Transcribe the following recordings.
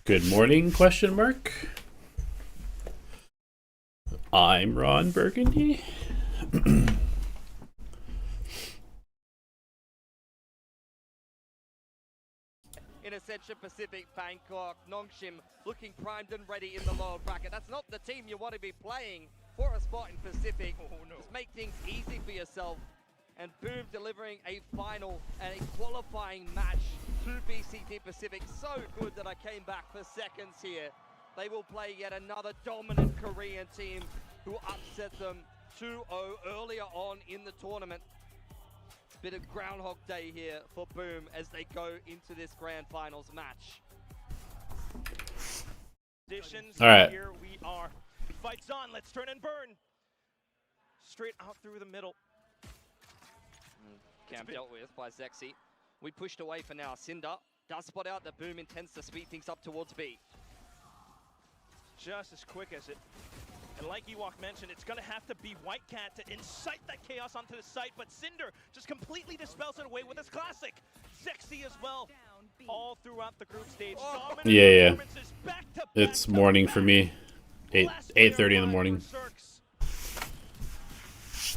Good morning, question mark. I'm Ron Burgundy. In Ascension, Pacific, Bangkok, Nongshim looking primed and ready in the lower bracket. That's not the team you want to be playing for a spot in Pacific. Oh, no. Just make things easy for yourself. And Boom delivering a final and a qualifying match to BCT Pacific. So good that I came back for seconds here. They will play yet another dominant Korean team who upset them 2-0 earlier on in the tournament. Bit of Groundhog Day here for Boom as they go into this grand finals match. All right. Here we are. Fights on. Let's turn and burn. Straight out through the middle. Camp dealt with by Zexy. We pushed away for now. Cinder does spot out that Boom intends to speed things up towards B. Just as quick as it. And like Ewok mentioned, it's going to have to be Whitecat to incite that chaos onto the site, but Cinder just completely dispels it away with his classic. Zexy as well, all throughout the group stage. Yeah. It's morning for me. 8:30 in the morning.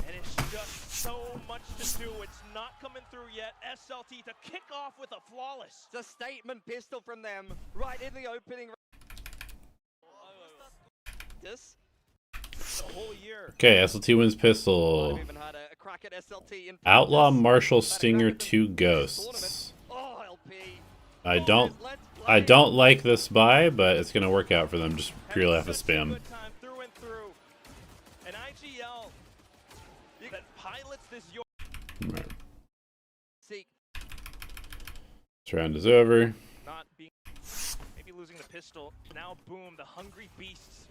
And it's just so much to do. It's not coming through yet. SLT to kick off with a flawless. It's a statement pistol from them right in the opening. This. The whole year. Okay, SLT wins pistol. Even had a crack at SLT in Outlaw Marshall Stinger 2 Ghosts. Oh, LP. I don't like this buy, but it's gonna work out for them. Just purely off of spam. Through and through. An IGL that pilots this. Right. Seek. This round is over. Not being, maybe losing the pistol. Now Boom, the hungry beasts,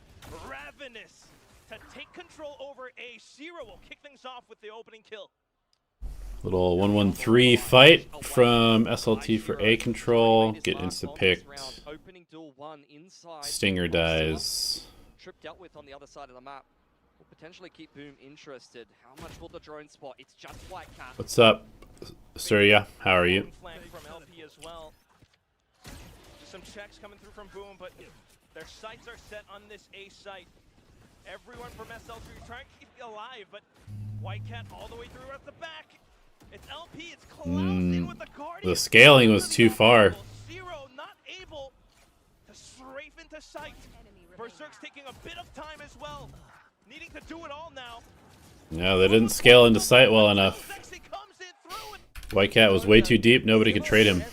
ravenous to take control over A. Zero will kick things off with the opening kill. Little 1-1-3 fight from SLT for A control. Get insta picked. Stinger dies. Trip dealt with on the other side of the map. Will potentially keep Boom interested. How much will the drone spot? It's just Whitecat. What's up, Surya? How are you? Flank from LP as well. Just some checks coming through from Boom, but their sights are set on this A site. Everyone from SLT trying to keep it alive, but Whitecat all the way through at the back. It's LP, it's Clouds in with the Guardian. The scaling was too far. Zero not able to strafe into sight. Berserk's taking a bit of time as well. Needing to do it all now. Yeah, they didn't scale into sight well enough. Whitecat was way too deep. Nobody could trade him.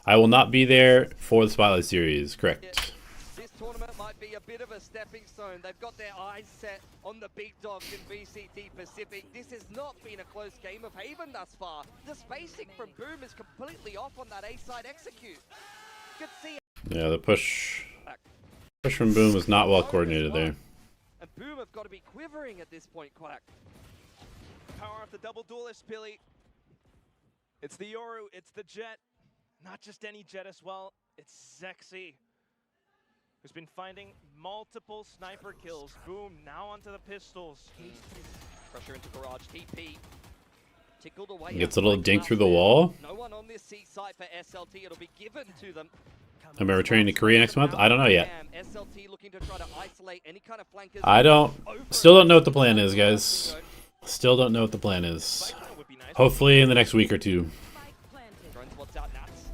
I will not be there for the Spotlight Series. Correct. This tournament might be a bit of a stepping stone. They've got their eyes set on the big dogs in BCT Pacific. This has not been a close game of Haven thus far. The spacing from Boom is completely off on that A side execute. Could see. Yeah, the push from Boom was not well coordinated there. And Boom have got to be quivering at this point, Quack. Power off the double duelist, Billy. It's the Yoru, it's the Jet. Not just any Jet as well, it's Zexy, who's been finding multiple sniper kills. Boom, now onto the pistols. Pressure into garage, TP. Tickled away. Gets a little dink through the wall. No one on this C site for SLT, it'll be given to them. Am I returning to Korea next month? I don't know yet. SLT looking to try to isolate any kind of flankers. Still don't know what the plan is, guys. Still don't know what the plan is. Hopefully in the next week or two. Drone spots out Nats.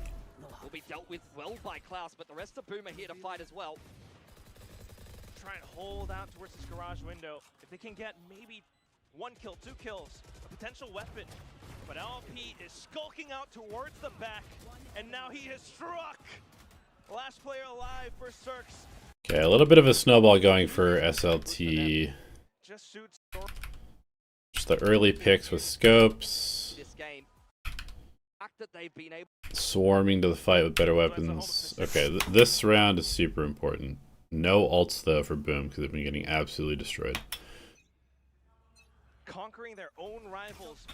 Will be dealt with well by Klaus, but the rest of Boom are here to fight as well. Try and hold out towards this garage window. If they can get maybe 1 kill, 2 kills, a potential weapon. But LP is skulking out towards the back, and now he is struck. Last player alive for Cirques. Okay, a little bit of a snowball going for SLT. Just suits. Just the early picks with scopes. This game. That they've been able Swarming to the fight with better weapons. Okay, this round is super important. No ults though for Boom because they've been getting absolutely destroyed. Conquering their own rivals.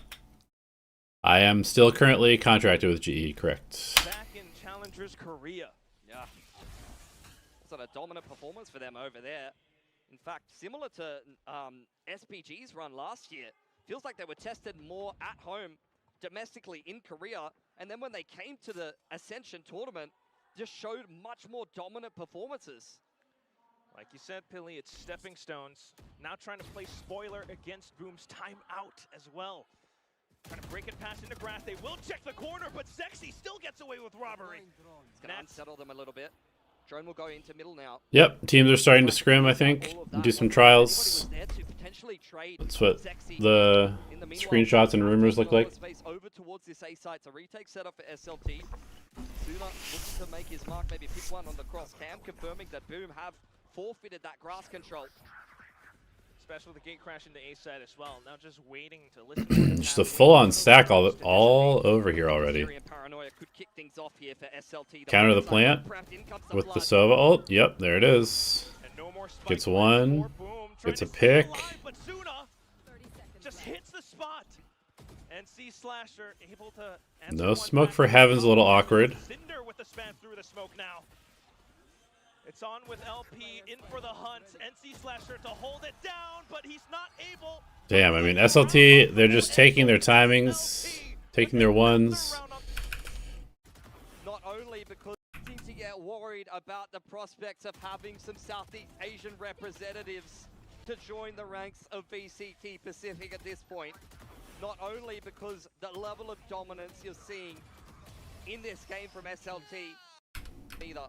I am still currently contracted with GE, correct. Back in Challengers Korea. Yeah. It's a dominant performance for them over there. In fact, similar to SPG's run last year. Feels like they were tested more at home, domestically in Korea, and then when they came to the Ascension tournament, just showed much more dominant performances. Like you said, Pilly, it's stepping stones. Now trying to play spoiler against Boom's timeout as well. Trying to break it past into grass. They will check the corner, but Sexy still gets away with robbery. It's going to unsettle them a little bit. Drone will go into middle now. Yep, teams are starting to scrim, I think. Do some trials. That's what the screenshots and rumors look like. Over towards this A site. So retake set up for SLT. Suna looking to make his mark, maybe pick one on the cross cam, confirming that Boom have forfeited that grass control. Especially with the gate crash into A side as well. Now just waiting to listen. Just a full-on stack all over here already. Counter the plant with the Sova ult. Yep, there it is. Gets one. Gets a pick. Just hits the spot. NC Slasher able to No smoke for Heaven's a little awkward. Cinder with the spam through the smoke now. It's on with LP in for the hunt. NC Slasher to hold it down, but he's not able. Damn, I mean, SLT, they're just taking their timings, taking their ones. Not only because they seem to get worried about the prospects of having some Southeast Asian representatives to join the ranks of VCT Pacific at this point. Not only because the level of dominance you're seeing in this game from SLT, either.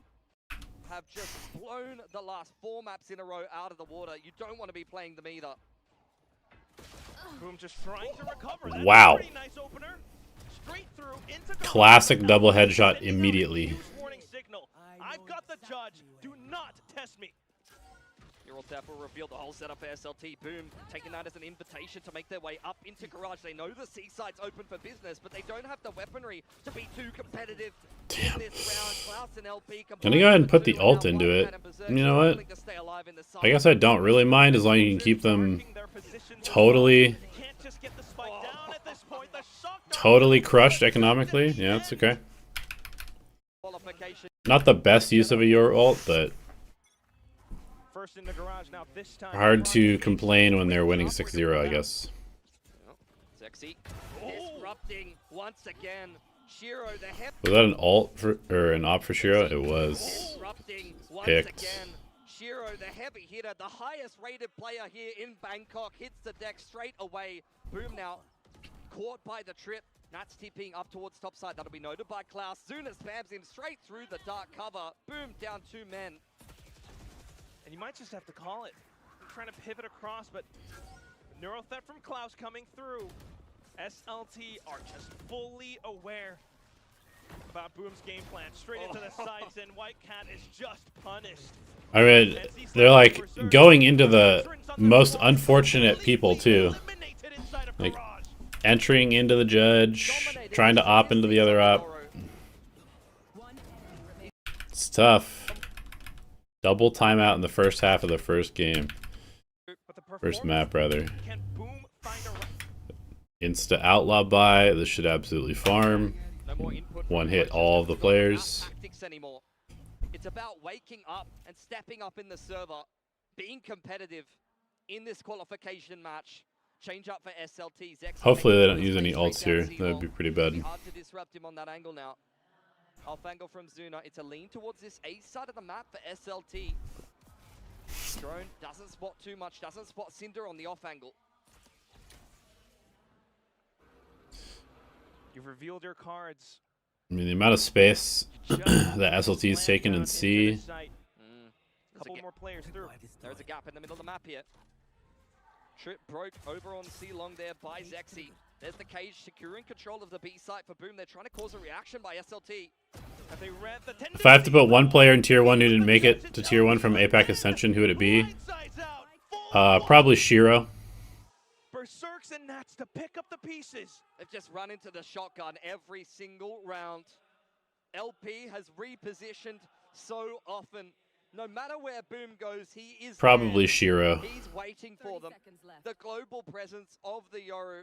Have just blown the last 4 maps in a row out of the water. You don't want to be playing them either. Boom just trying to recover. That's wow. A pretty nice opener. Straight through into Classic double headshot immediately. Warning signal. I've got the judge. Do not test me. Neural Tap will reveal the whole setup for SLT. Boom, taking that as an invitation to make their way up into Garage. They know the C site's open for business, but they don't have the weaponry to be too competitive in this round. Klaus and LP Gonna go ahead and put the ult into it. You know what? I guess I don't really mind as long as you can keep them totally crushed economically. Yeah, it's okay. Not the best use of a your ult, but First in the garage now, this time. hard to complain when they're winning 6-0, I guess. Sexy disrupting once again. Shiro, the Was that an ult for, or an op for Shiro? It was. Picked. Shiro, the heavy hitter, the highest rated player here in Bangkok, hits the deck straight away. Boom now caught by the trip. Nats tipping up towards top side. That'll be noted by Klaus. Zuna spams him straight through the dark cover. Boom, down 2 men. And you might just have to call it. I'm trying to pivot across, but Neuro Theft from Klaus coming through. SLT are just fully aware about Boom's game plan. Straight into the sights, and White Cat is just punished. I mean, they're like going into the most unfortunate people too. Like entering into the judge, trying to op into the other op. It's tough. Double timeout in the first half of the first game. First map, rather. Insta outlaw buy. This should absolutely farm. One hit all of the players. It's about waking up and stepping up in the server, being competitive in this qualification match. Change up for SLT. Hopefully they don't use any ults here. That would be pretty bad. Hard to disrupt him on that angle now. Off angle from Zuna. It's a lean towards this A side of the map for SLT. Drone doesn't spot too much, doesn't spot Cinder on the off angle. You've revealed your cards. I mean, the amount of space that SLT's taken in C. Couple more players through. There's a gap in the middle of the map here. Trip broke over on C long there by Zexy. There's the cage securing control of the B site for Boom. They're trying to cause a reaction by SLT. If I have to put one player in Tier 1 who didn't make it to Tier 1 from APAC Ascension, who would it be? Probably Shiro. Berserks and Nats to pick up the pieces. They've just run into the shotgun every single round. LP has repositioned so often. No matter where Boom goes, he is probably there. Shiro. He's waiting for them. The global presence of the Yoru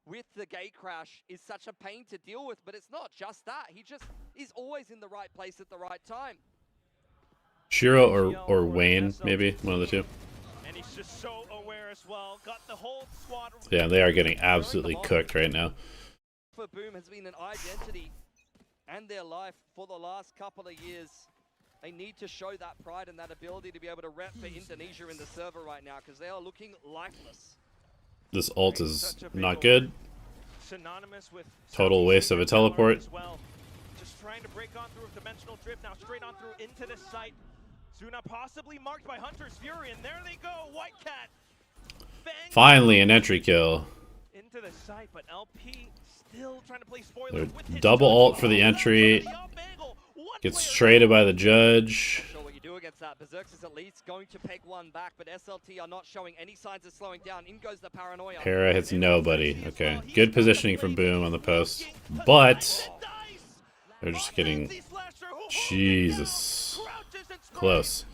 with the gate crash is such a pain to deal with, but it's not just that. He just is always in the right place at the right time. Shiro or Wayne, maybe one of the two. And he's just so aware as well. Got the whole squad. Yeah, they are getting absolutely cooked right now. For Boom has been an identity and their life for the last couple of years. They need to show that pride and that ability to be able to rep for Indonesia in the server right now, because they are looking lifeless. This ult is not good. Synonymous with Total waste of a teleport. as well. Just trying to break on through a dimensional drift now, straight on through into the site. Zuna possibly marked by Hunter's Fury, and there they go, White Cat. Finally an entry kill. Into the site, but LP still trying to play spoiler They're with his double judge. ult for the entry. Gets traded by the judge. Not sure what you do against that. Berserks is at least going to peg one back, but SLT are not showing any signs of slowing down. In goes the paranoia. Para hits nobody. Okay, good positioning from Boom on the post, but they're just getting Jesus close.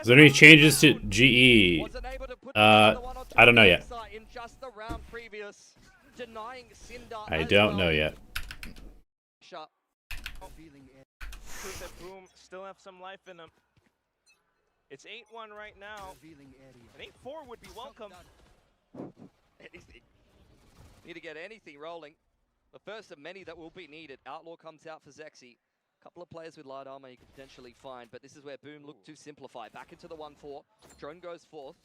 Is there any changes to GE? I don't know yet. I don't know yet. Prove that Boom still have some life in them. It's 8-1 right now. An 8-4 would be welcome. Anything. Need to get anything rolling. The first of many that will be needed. Outlaw comes out for Zexy. Couple of players with light armor you could potentially find, but this is where Boom look to simplify. Back into the 1-4. Drone goes fourth.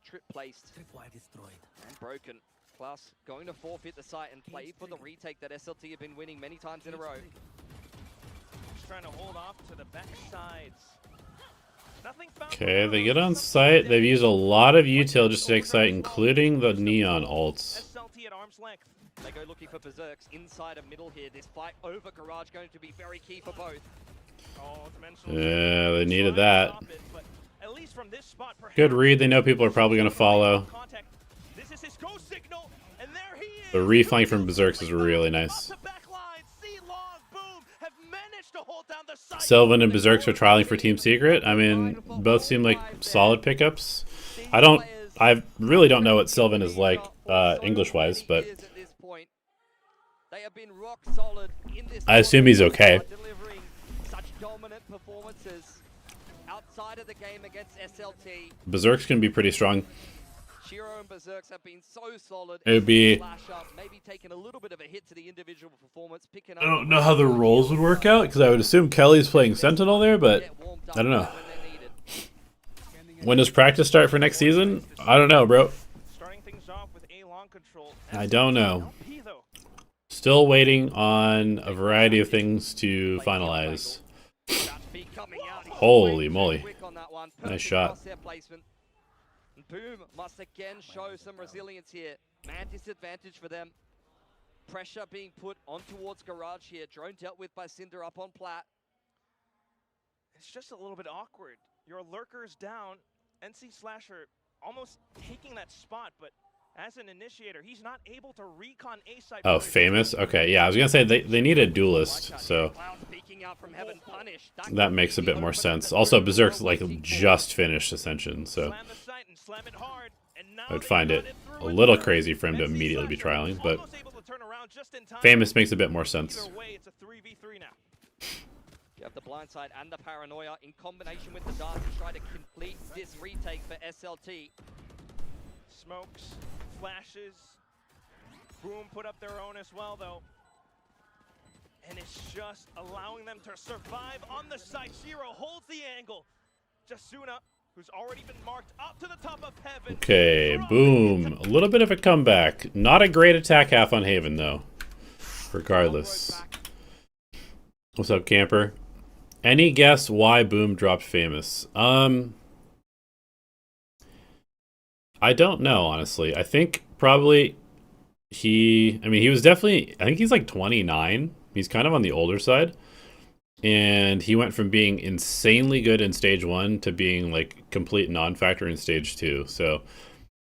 Trip placed. And broken. Klaus going to forfeit the site and play for the retake that SLT have been winning many times in a row. Just trying to hold off to the back sides. Nothing found. Okay, they get on site. They've used a lot of util just to take site, including the neon ults. SLT at arm's length. They go looking for Berserks inside of middle here. This fight over Garage going to be very key for both. Yeah, they needed that. At least from this spot, Good read. They know people are probably going to follow. This is his go signal, and there he is. The reflank from Berserks is really nice. Sylvan and Berserks are trialing for Team Secret. I mean, both seem like solid pickups. I really don't know what Sylvan is like English-wise, but I assume he's okay. Delivering such dominant performances outside of the game against SLT. Berserks can be pretty strong. Shiro and Berserks have been so solid. It would be. Maybe taking a little bit of a hit to the individual performance. Picking up. I don't know how the roles would work out because I would assume Kelly's playing Sentinel there, but I don't know. When does practice start for next season? I don't know, bro. Starting things off with a long control. I don't know. Still waiting on a variety of things to finalize. Holy moly. Nice shot. Boom must again show some resilience here. Man disadvantage for them. Pressure being put on towards Garage here. Drone dealt with by Cinder up on plat. It's just a little bit awkward. Your lurker's down. NC Slasher almost taking that spot, but as an initiator, he's not able to recon A side. Oh, famous? Okay, yeah, I was gonna say they need a duelist, so that makes a bit more sense. Also, Berserk's like just finished Ascension, so I would find it a little crazy for him to immediately be trialing, but famous makes a bit more sense. You have the blindside and the paranoia in combination with the dart to try to complete this retake for SLT. Smokes, flashes, Boom put up their own as well though. And it's just allowing them to survive on the side. Shiro holds the angle. Jasuna, who's already been marked up to the top of heaven. Okay, Boom. A little bit of a comeback. Not a great attack half on Haven though. Regardless. What's up, camper? Any guess why Boom dropped famous? I don't know, honestly. I think probably he was definitely, I think he's like 29. He's kind of on the older side. And he went from being insanely good in stage 1 to being like complete non-factor in stage 2. So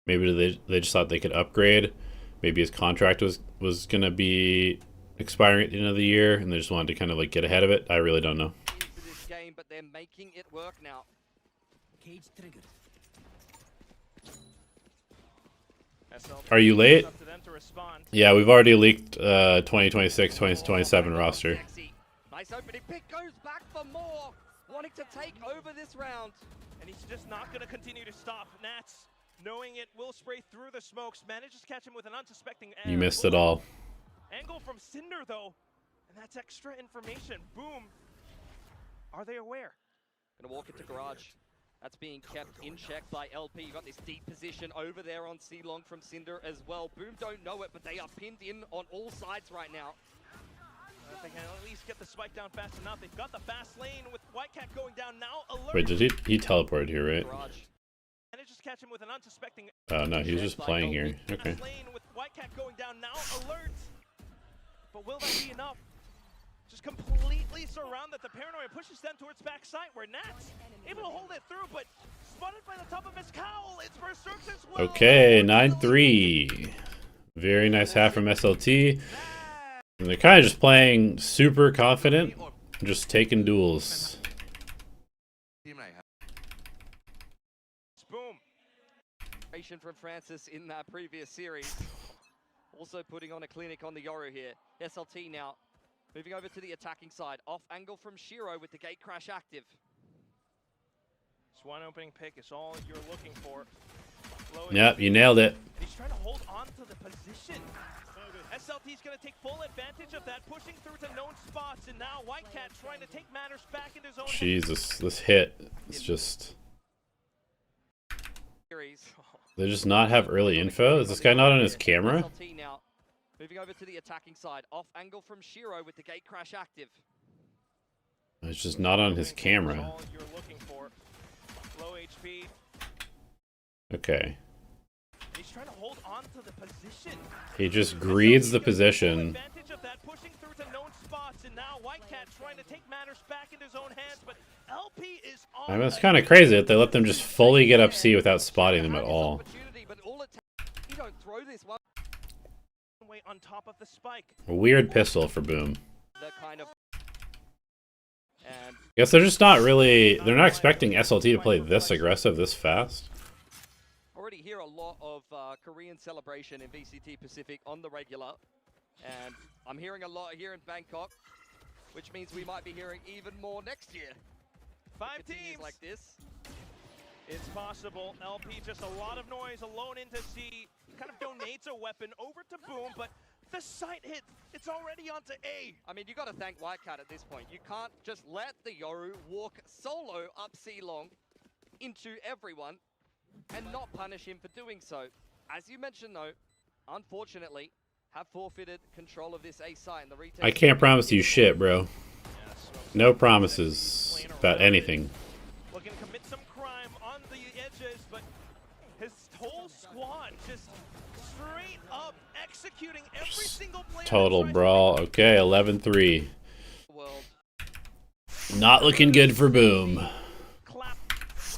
maybe they just thought they could upgrade. Maybe his contract was going to be expiring at the end of the year and they just wanted to kind of like get ahead of it. I really don't know. Game, but they're making it work now. Cage triggered. Are you late? Yeah, we've already leaked 2026, 2027 roster. Nice opening pick, goes back for more, wanting to take over this round. And he's just not going to continue to stop. Nats, knowing it will spray through the smokes, manages to catch him with an unsuspecting You missed it all. Angle from Cinder though. that's extra information. Boom. Are they aware? Gonna walk into garage. That's being kept in check by LP. You got this deep position over there on C-Long from Cinder as well. Boom don't know it, but they are pinned in on all sides right now. They can at least get the spike down fast enough. They've got the fast lane with Whitecat going down now. Alert. Wait, did he teleported here, right? Garage. And it just catch him with an unsuspecting. Oh no, he's just playing here. Okay. Fast lane with Whitecat going down now. Alert. But will that be enough? Just completely surrounded. The paranoia pushes them towards backside where Nat's able to hold it through, but spotted by the top of his cowl. It's Berserks as well. Okay, 9-3. Very nice half from SLT. And they're kind of just playing super confident, just taking duels. Boom. From Francis in that previous series. Also putting on a clinic on the Yoru here. SLT now moving over to the attacking side. Off angle from Shiro with the gate crash active. This one opening pick is all you're looking for. Yep, you nailed it. He's trying to hold on to the position. SLT's going to take full advantage of that, pushing through to known spots, and now Whitecat trying to take matters back into his own. Jesus, this hit is just... They just not have early info? Is this guy not on his camera? SLT now moving over to the attacking side. Off angle from Shiro with the gate crash active. It's just not on his camera. All you're looking for. Low HP. Okay. He's trying to hold on to the position. He just greeds the position. Advantage of that, pushing through to known spots, and now Whitecat trying to take matters back into his own hands, but LP is on. I mean, it's kind of crazy that they let them just fully get up C without spotting them at all. On top of the spike. A weird pistol for Boom. Kind of, Guess they're just not really... They're not expecting SLT to play this aggressive this fast. already hear a lot of Korean celebration in VCT Pacific on the regular. And I'm hearing a lot here in Bangkok, which means we might be hearing even more next year. 5 teams like this. It's possible. LP just a lot of noise alone into C. Kind of donates a weapon over to Boom, but the sight hit. It's already onto A. I mean, you got to thank Whitecat at this point. You can't just let the Yoru walk solo up C long into everyone and not punish him for doing so. As you mentioned, though, unfortunately, have forfeited control of this A site in the retail. I can't promise you shit, bro. No promises about anything. Looking to commit some crime on the edges, but his whole squad just straight up executing every single play. Total brawl. Okay, 11-3. Not looking good for Boom.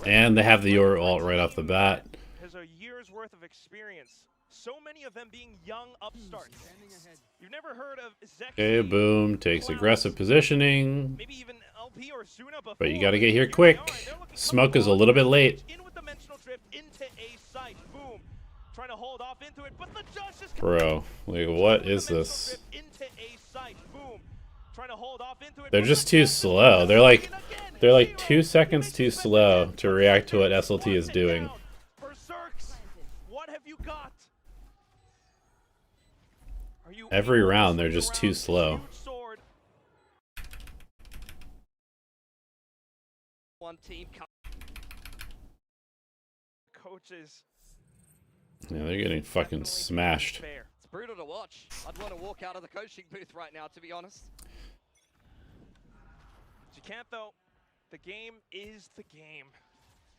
And they have the Yoru ult right off the bat. Has a year's worth of experience. So many of them being young upstarts. You've never heard of Zeki. Okay, Boom takes aggressive positioning. Maybe even LP or Suna before, but you gotta get here quick. Smoke is a little bit late. In with dimensional drift into A site. Boom. Trying to hold off into it, but the judge just Bro, like what is this? Into A site. Boom. Trying to hold off into it. They're just too slow. They're like 2 seconds too slow to react to what SLT is doing. Berserks, what have you got? Every round they're just too slow. One team coaches. Yeah, they're getting fucking smashed. It's brutal to watch. I'd want to walk out of the coaching booth right now, to be honest. But you can't though. The game is the game.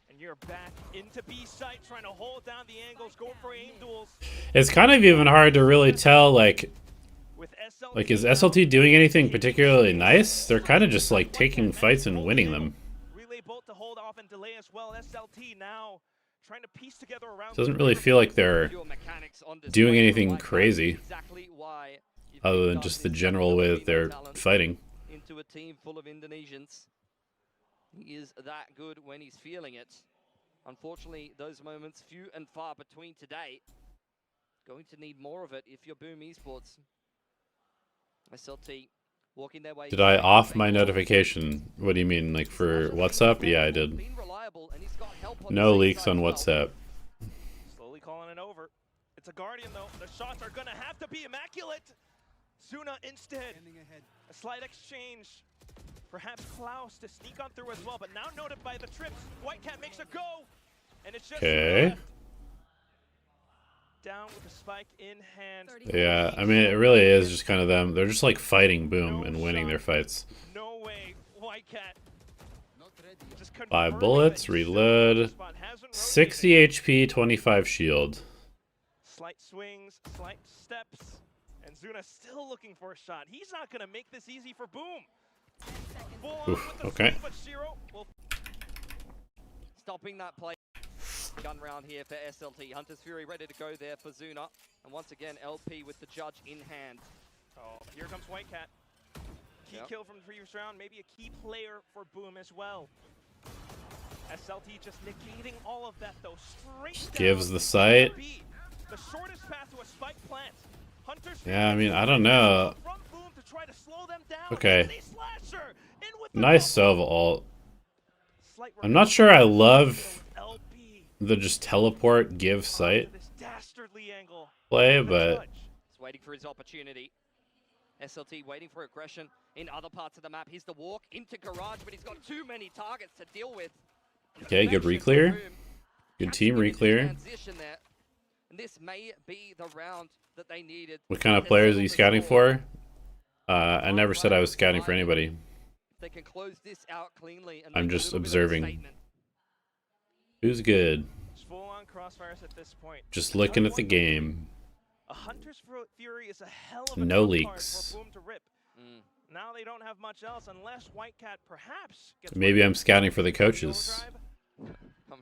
And you're back into B site trying to hold down the angles, going for aim duels. It's kind of even hard to really tell, like is SLT doing anything particularly nice? They're kind of just like taking fights and winning them. Relay bolt to hold off and delay as well. SLT now trying to piece together around. Doesn't really feel like they're doing anything crazy, other than just the general way that they're fighting. Into a team full of Indonesians. He is that good when he's feeling it. Unfortunately, those moments few and far between today. Going to need more of it if you're Boom Esports. SLT walking their way. Did I off my notification? What do you mean, like for WhatsApp? Yeah, I did. No leaks on WhatsApp. Slowly calling it over. It's a Guardian though. The shots are gonna have to be immaculate. Zuna instead. A slight exchange. Perhaps Klaus to sneak on through as well, but now noted by the trips. Whitecat makes a go. And it's just Okay. down with the spike in hand. Yeah, I mean, it really is just kind of them. They're just like fighting Boom and winning their fights. No way, Whitecat. 5 bullets, reload. 60 HP, 25 shield. Slight swings, slight steps, and Zuna still looking for a shot. He's not going to make this easy for Boom. Oof, okay. Stopping that play. Gun round here for SLT. Hunter's Fury ready to go there for Zuna. And once again, LP with the judge in hand. Oh, here comes Whitecat. Key kill from the previous round. Maybe a key player for Boom as well. SLT just negating all of that though. Straight Gives down the sight. the shortest path to a spike plant. Hunter's Yeah, I mean, I don't know. from Boom to try to slow them down. Okay. Slasher in with the Nice Sova ult. Slight I'm not sure I love LP the just teleport give sight this dastardly angle. play, but He's waiting for his opportunity. SLT waiting for aggression in other parts of the map. Here's the walk into garage, but he's got too many targets to deal with. okay, good reclear. Good team reclear. Transition there. And this may be the round that they needed. What kind of players are you scouting for? I never said I was scouting for anybody. They can close this out cleanly. And I'm make a just little bit of a observing. statement. Who's good? Full on crossfires at this point. Just looking at the game. A Hunter's Fury is a hell of a No trump card leaks. for Boom to rip. Now they don't have much else unless Whitecat perhaps gets Maybe I'm scouting for the coaches. I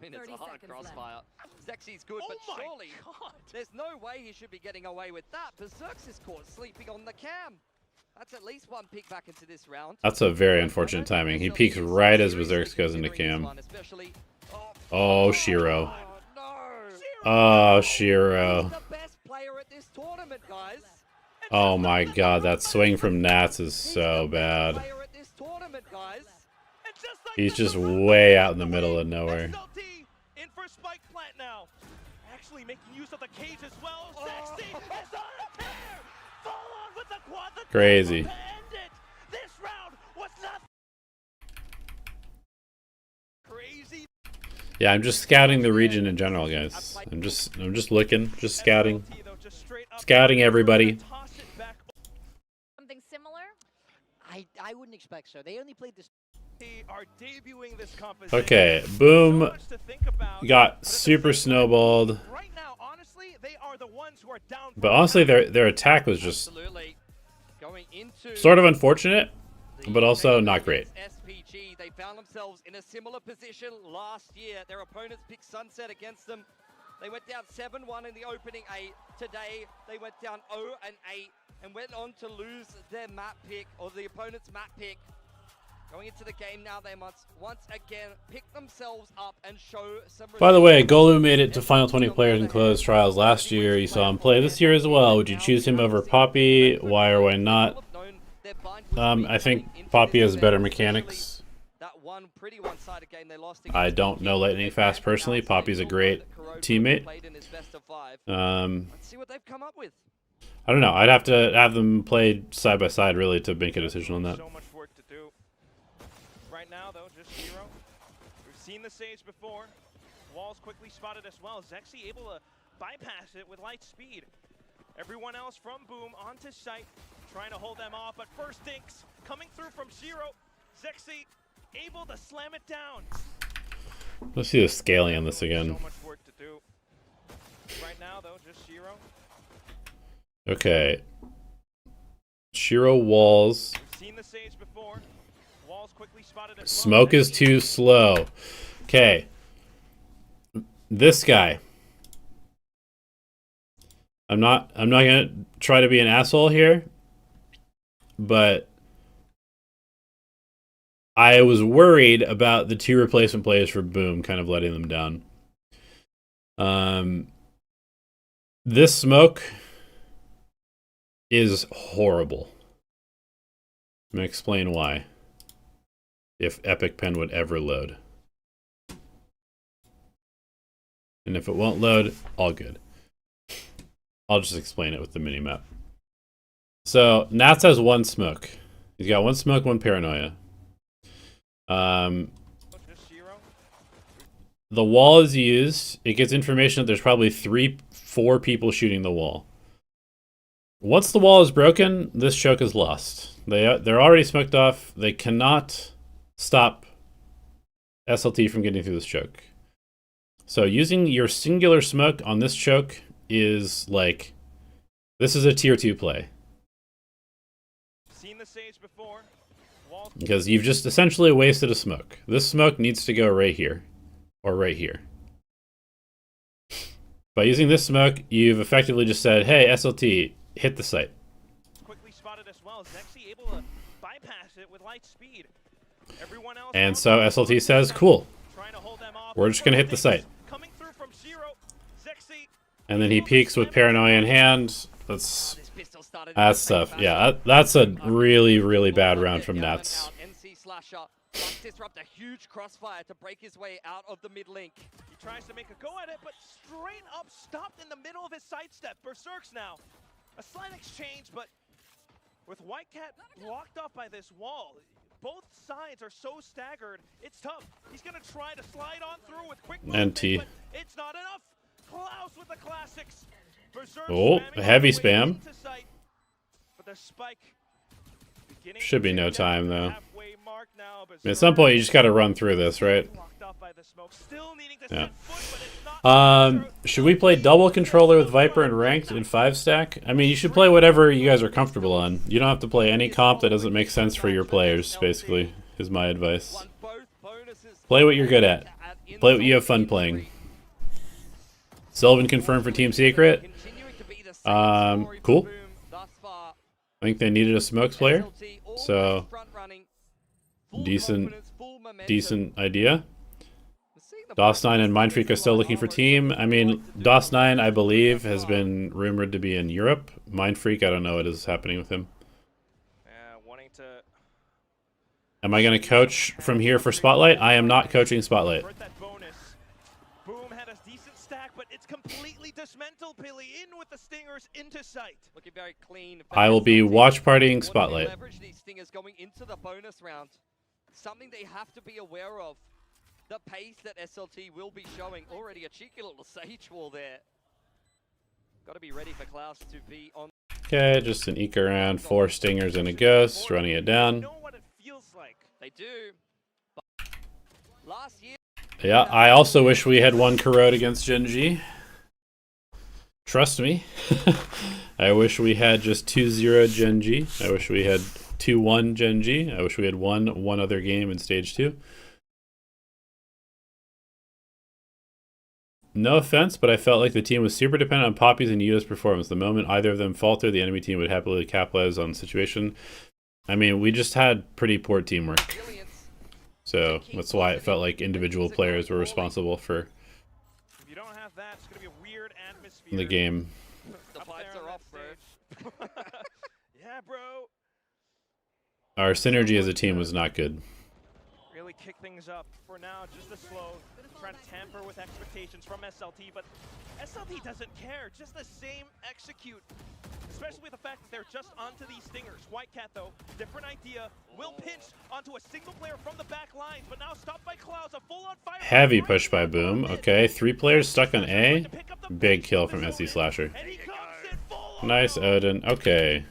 mean, it's a hard seconds crossfire. Zexy's good, Oh but my surely God. there's no way he should be getting away with that. Berserk's is caught sleeping on the cam. That's at least one peek back into this round. That's a very unfortunate timing. He peeks right as Berserk goes into cam. Oh, Shiro. Oh, Shiro. He's the best player at this tournament, guys. Oh my god, that swing from Nats is so bad. Player at this tournament, guys. And just like He's that, just the Berserk way out in the away. middle of nowhere. SLT in for spike plant now. Actually making use of the cage as well. Sexy is on a tear. Fall on with the quad. The Crazy. to end it. This round was nothing. Crazy. Yeah, I'm just scouting the region in general, guys. I'm just looking, just scouting. SLT, though, just straight up Scouting everybody. toss it back. Something similar? I wouldn't expect so. They only played this. They are debuting this composition. Okay, So Boom much to think about, got but at the super same time, snowballed. Right now, honestly, they are the ones who are down. But honestly, their attack was just Absolutely. Going into sort of unfortunate, but also not great. SPG, they found themselves in a similar position last year. Their opponents picked Sunset against them. They went down 7-1 in the opening 8. Today, they went down 0-8 and went on to lose their map pick, or the opponent's map pick. Going into the game now, they must once again pick themselves up and show some... By the way, Golu made it to Final 20 players in closed trials last year. You saw him play this year as well. Would you choose him over Poppy? Why or why not? I think Poppy has better mechanics. That one pretty one-sided game they lost I don't know Lightning Fast personally. Poppy's a great teammate. Let's see what they've come up with. I don't know. I'd have to have them play side by side really to make a decision on that. So much work to do. Right now, though, just Shiro. We've seen the Sage before. Walls quickly spotted as well. Zexy able to bypass it with light speed. Everyone else from Boom onto site, trying to hold them off. But first dinks coming through from Shiro. Zexy able to slam it down. Let's see the scaling on this again. So much work to do. Right now, though, just Shiro. Okay. Shiro walls. We've seen the Sage before. Walls quickly spotted as well. Smoke is too slow. Okay. This guy. I'm not gonna try to be an asshole here, but I was worried about the 2 replacement players for Boom kind of letting them down. This smoke is horrible. I'm gonna explain why. If Epic Pen would ever load. And if it won't load, all good. I'll just explain it with the minimap. So Nats has one smoke. He's got one smoke, one paranoia. Just Zero. The wall is used. It gets information that there's probably 4 people shooting the wall. Once the wall is broken, this choke is lost. They're already smoked off. They cannot stop SLT from getting through this choke. So using your singular smoke on this choke is like, this is a tier 2 play. Seen the Sage before. Wall Because you've just essentially wasted a smoke. This smoke needs to go right here. Or right here. By using this smoke, you've effectively just said, hey, SLT, hit the site. quickly spotted as well. Zexy able to bypass it with light speed. Everyone else And so SLT says, cool. trying to hold them off. We're just going to hit the site. Coming through from Zero. Zexy. And then he peeks with paranoia in hand. That's This pistol started in That's the same tough. fashion. Yeah, that's a really, really bad round from Nats. NC Slasher must disrupt a huge crossfire to break his way out of the mid link. He tries to make a go at it, but straight up stopped in the middle of his sidestep. Berserks now. A slight exchange, but with Whitecat blocked off by this wall, both sides are so staggered. It's tough. He's gonna try to slide on through with quick movement, NT. but it's not enough. Klaus with the classics. Berserk Oh, spamming heavy all the way spam. into sight. But the spike beginning Should be to no tick down time, to the though. halfway mark now. At some point, you just got to run through this, right? Blocked off by the smoke. Still needing to Yeah. set foot, but it's not Should we play double controller with Viper and ranked in 5-stack? I mean, you should play whatever you guys are comfortable on. You don't have to play any comp that doesn't make sense for your players, basically, is my advice. Won both bonuses. Play what you're good at. Play what you have fun playing. Sylvan confirmed for Team Secret. Continuing to be the same story for Cool. Boom thus far. I think they needed a smokes player, SLT always so front running, full decent- confidence, full momentum. decent idea. We're seeing the DOS9 and Mindfreak are still looking for team. I mean, DOS9, I believe, has been rumored to be in Europe. Mindfreak, I don't know what is happening with him. wanting to Am I going to coach from here for Spotlight? I am not coaching Spotlight. convert that bonus. Boom had a decent stack, but it's completely dismantled. Pilly in with the stingers into sight. looking very clean. I will be SLT. watch partying Want to Spotlight. leverage these stingers going into the bonus round. Something they have to be aware of. The pace that SLT will be showing. Already a cheeky little sage wall there. Got to be ready for Klaus to be on. Okay, just an eco round, 4 stingers and a ghost, running it down. Know what it feels like. They do. But last year. Yeah, I also wish we had won Corrode against Gen G. Trust me. I wish we had just 2-0 Gen G. I wish we had 2-1 Gen G. I wish we had won one other game in Stage 2. No offense, but I felt like the team was super dependent on Poppy's and Yuda's performance. The moment either of them faltered, the enemy team would happily capitalize on the situation. I mean, we just had pretty poor teamwork. Brilliance. So that's why it felt like individual players were responsible for If you don't have that, it's gonna be a weird atmosphere. the game. The up pipes there on are off, that bro. stage. Yeah, bro. Our synergy as a team was not good. Really kick things up. For now, just a slow. Trying to tamper with expectations from SLT, but SLT doesn't care. Just the same execute. Especially with the fact that they're just onto these stingers. Whitecat, though, different idea. Will pinch onto a single player from the back lines, but now stopped by Clouds. A full-on fire. Heavy push by Boom. Okay, 3 players stuck on A. Big kill from SC Slasher. And he comes in full Nice, auto. Odin. Okay.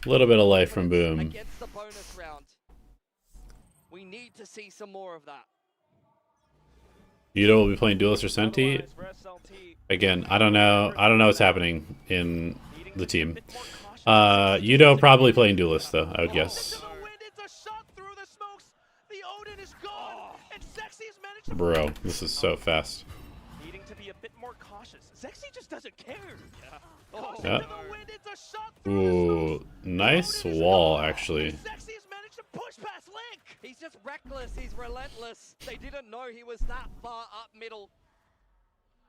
A little bit of life from Boom. Against the bonus round. We need to see some more of that. Yudo will be playing Duelist or Senti. Otherwise, for SLT, Again, I don't know. I don't know what's happening in needing the to be a team. bit more cautious. Yudo probably playing Duelist though, I would guess. Into the wind, it's a shot through the smokes. The Odin is gone, and Zexy has managed to Bro, this is so fast. needing to be a bit more cautious. Zexy just doesn't care. Tossed Yeah. into the wind, it's a shot through the smoke. Ooh, nice wall actually. Zexy has managed to push past Link. He's just reckless. He's relentless. They didn't know he was that far up middle.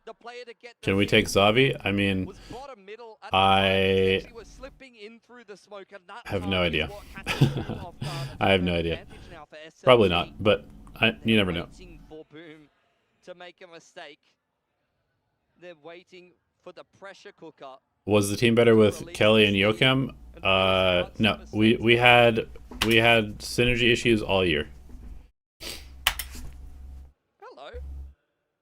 The player to get. Can we take Zavi? I mean, Was bottom middle at the I time. He was slipping in through the smoke, and that have no time is idea. what catches him off guard. It's I have an no idea. advantage now for SLT. Probably not, but you never know. Waiting for Boom to make a mistake. They're waiting for the pressure cooker Was the team better with Kelly and Joachim? No. We had synergy issues all year. Hello.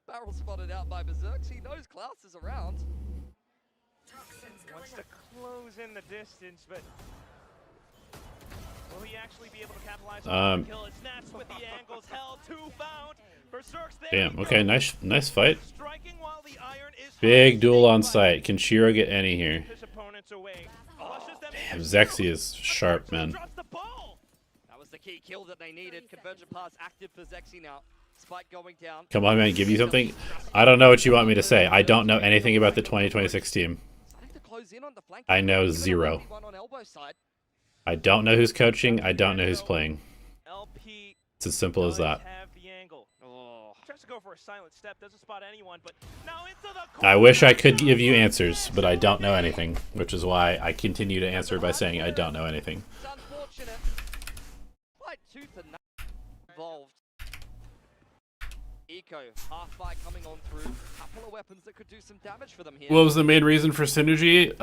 Barrel spotted out by Berserks. He knows Klaus is around. Wants to close in the distance, but will he actually be able to capitalize on the kill? It's Nats with the angles held, 2 found. Berserk's there. Damn. Okay. Nice fight. Striking while the iron is Big duel on site. Can Shiro get any here? his opponents away. Damn, Zexy is sharp, man. Drops the ball. That was the key kill that they needed. Convergent pass active for Zexy now. Spike going down. Come on, man. Give you something. I don't know what you want me to say. I don't know anything about the 2026 team. Starting to close in on the flank. I know Even a zero. 1v1 on elbow side. I don't know who's coaching. I don't know who's playing. LP It's as simple as that. have the angle. Oh. Tries to go for a silent step, doesn't spot anyone, but now into the I wish I could give you answers, but I don't know anything, which is why I continue to answer by saying I don't know anything. It's unfortunate. Quite tooth and nail involved. Eco, half fight coming on through. Couple of weapons that could do some damage for them here. What was the main reason for synergy?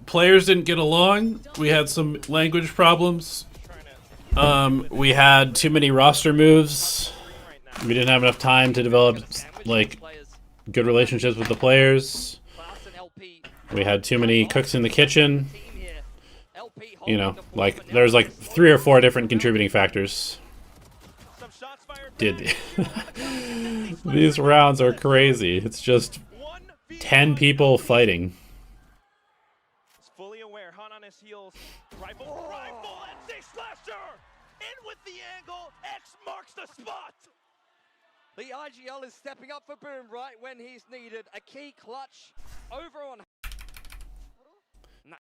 Players didn't get along. We had some language problems. We had too many roster moves. We didn't have enough time to develop like good relationships with the players. Klaus and LP. We had too many cooks in the kitchen. Team here. LP You know, holding the fort, like but now there's like 3 or 4 different contributing factors. some shots fired. Did these rounds are crazy. It's just 10 people fighting. He's fully aware, hot on his heels. Rifle, NC Slasher! In with the angle, X marks the spot! the IGL is stepping up for Boom right when he's needed. A key clutch over on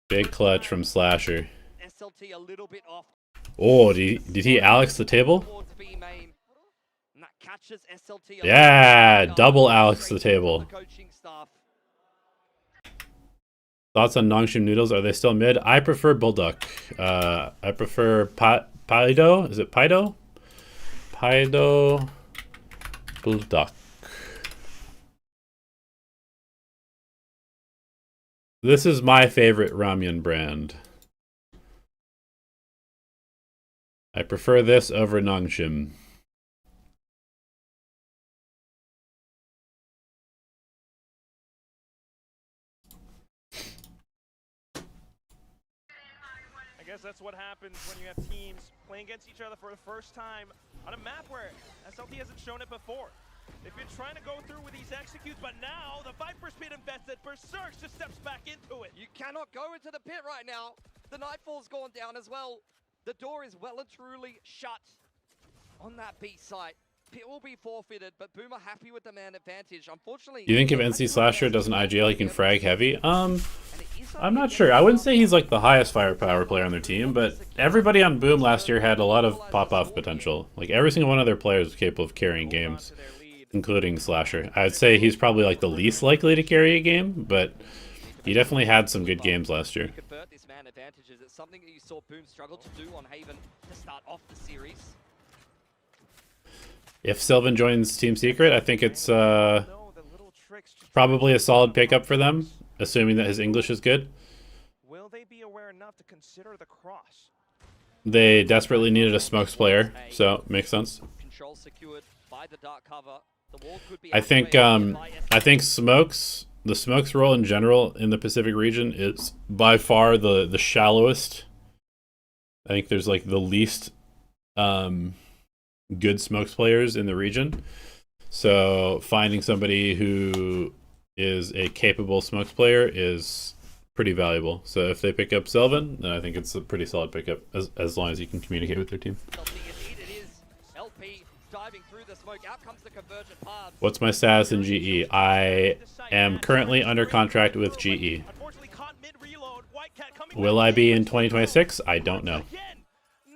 Big clutch from Slasher. SLT a little bit off Oh, did he Alex the table? towards B main. And that catches SLT. Yeah, double Alex the table. The coaching staff. Thoughts on Nongshim noodles? Are they still mid? I prefer Bulldog. I prefer Paido. Is it Paido? Paido Bulldog. This is my favorite ramyun brand. I prefer this over Nongshim. I guess that's what happens when you have teams playing against each other for the first time on a map where SLT hasn't shown it before. They've been trying to go through with these executes, but now the Viper's been invested. Berserk just steps back into it. You cannot go into the pit right now. The Nightfall's gone down as well. The door is well and truly shut on that B site. Pit will be forfeited, but Boomer happy with the man advantage. Unfortunately, You think if NC Slasher doesn't IGL, he can frag heavy? And it is I'm not sure. I wouldn't say he's like the highest firepower player on their team, but everybody on Boom last year had a lot of pop-off potential. Like every single one of their players was capable of carrying games, including Slasher. I'd say he's probably like the least likely to carry a game, but he definitely had some good games last year. convert this man advantages. It's something that you saw Boom struggle to do on Haven to start off the series. If Sylvan joins Team Secret, I think it's probably a solid pickup for them, assuming that his English is good. Will they be aware enough to consider the cross? They desperately needed a smokes player, so makes sense. Control secured by the dark cover. The wall could be I think smokes, the smokes role in general in the Pacific region is by far the shallowest. I think there's like the least good smokes players in the region. So finding somebody who is a capable smokes player is pretty valuable. So if they pick up Sylvan, then I think it's a pretty solid pickup as long as you can communicate with their team. Indeed it is. LP diving through the smoke. Out comes the convergent paths. What's my status in GE? I am currently under contract with GE. Unfortunately, caught mid-reload. Whitecat coming Will I be in 2026? I don't know. Again,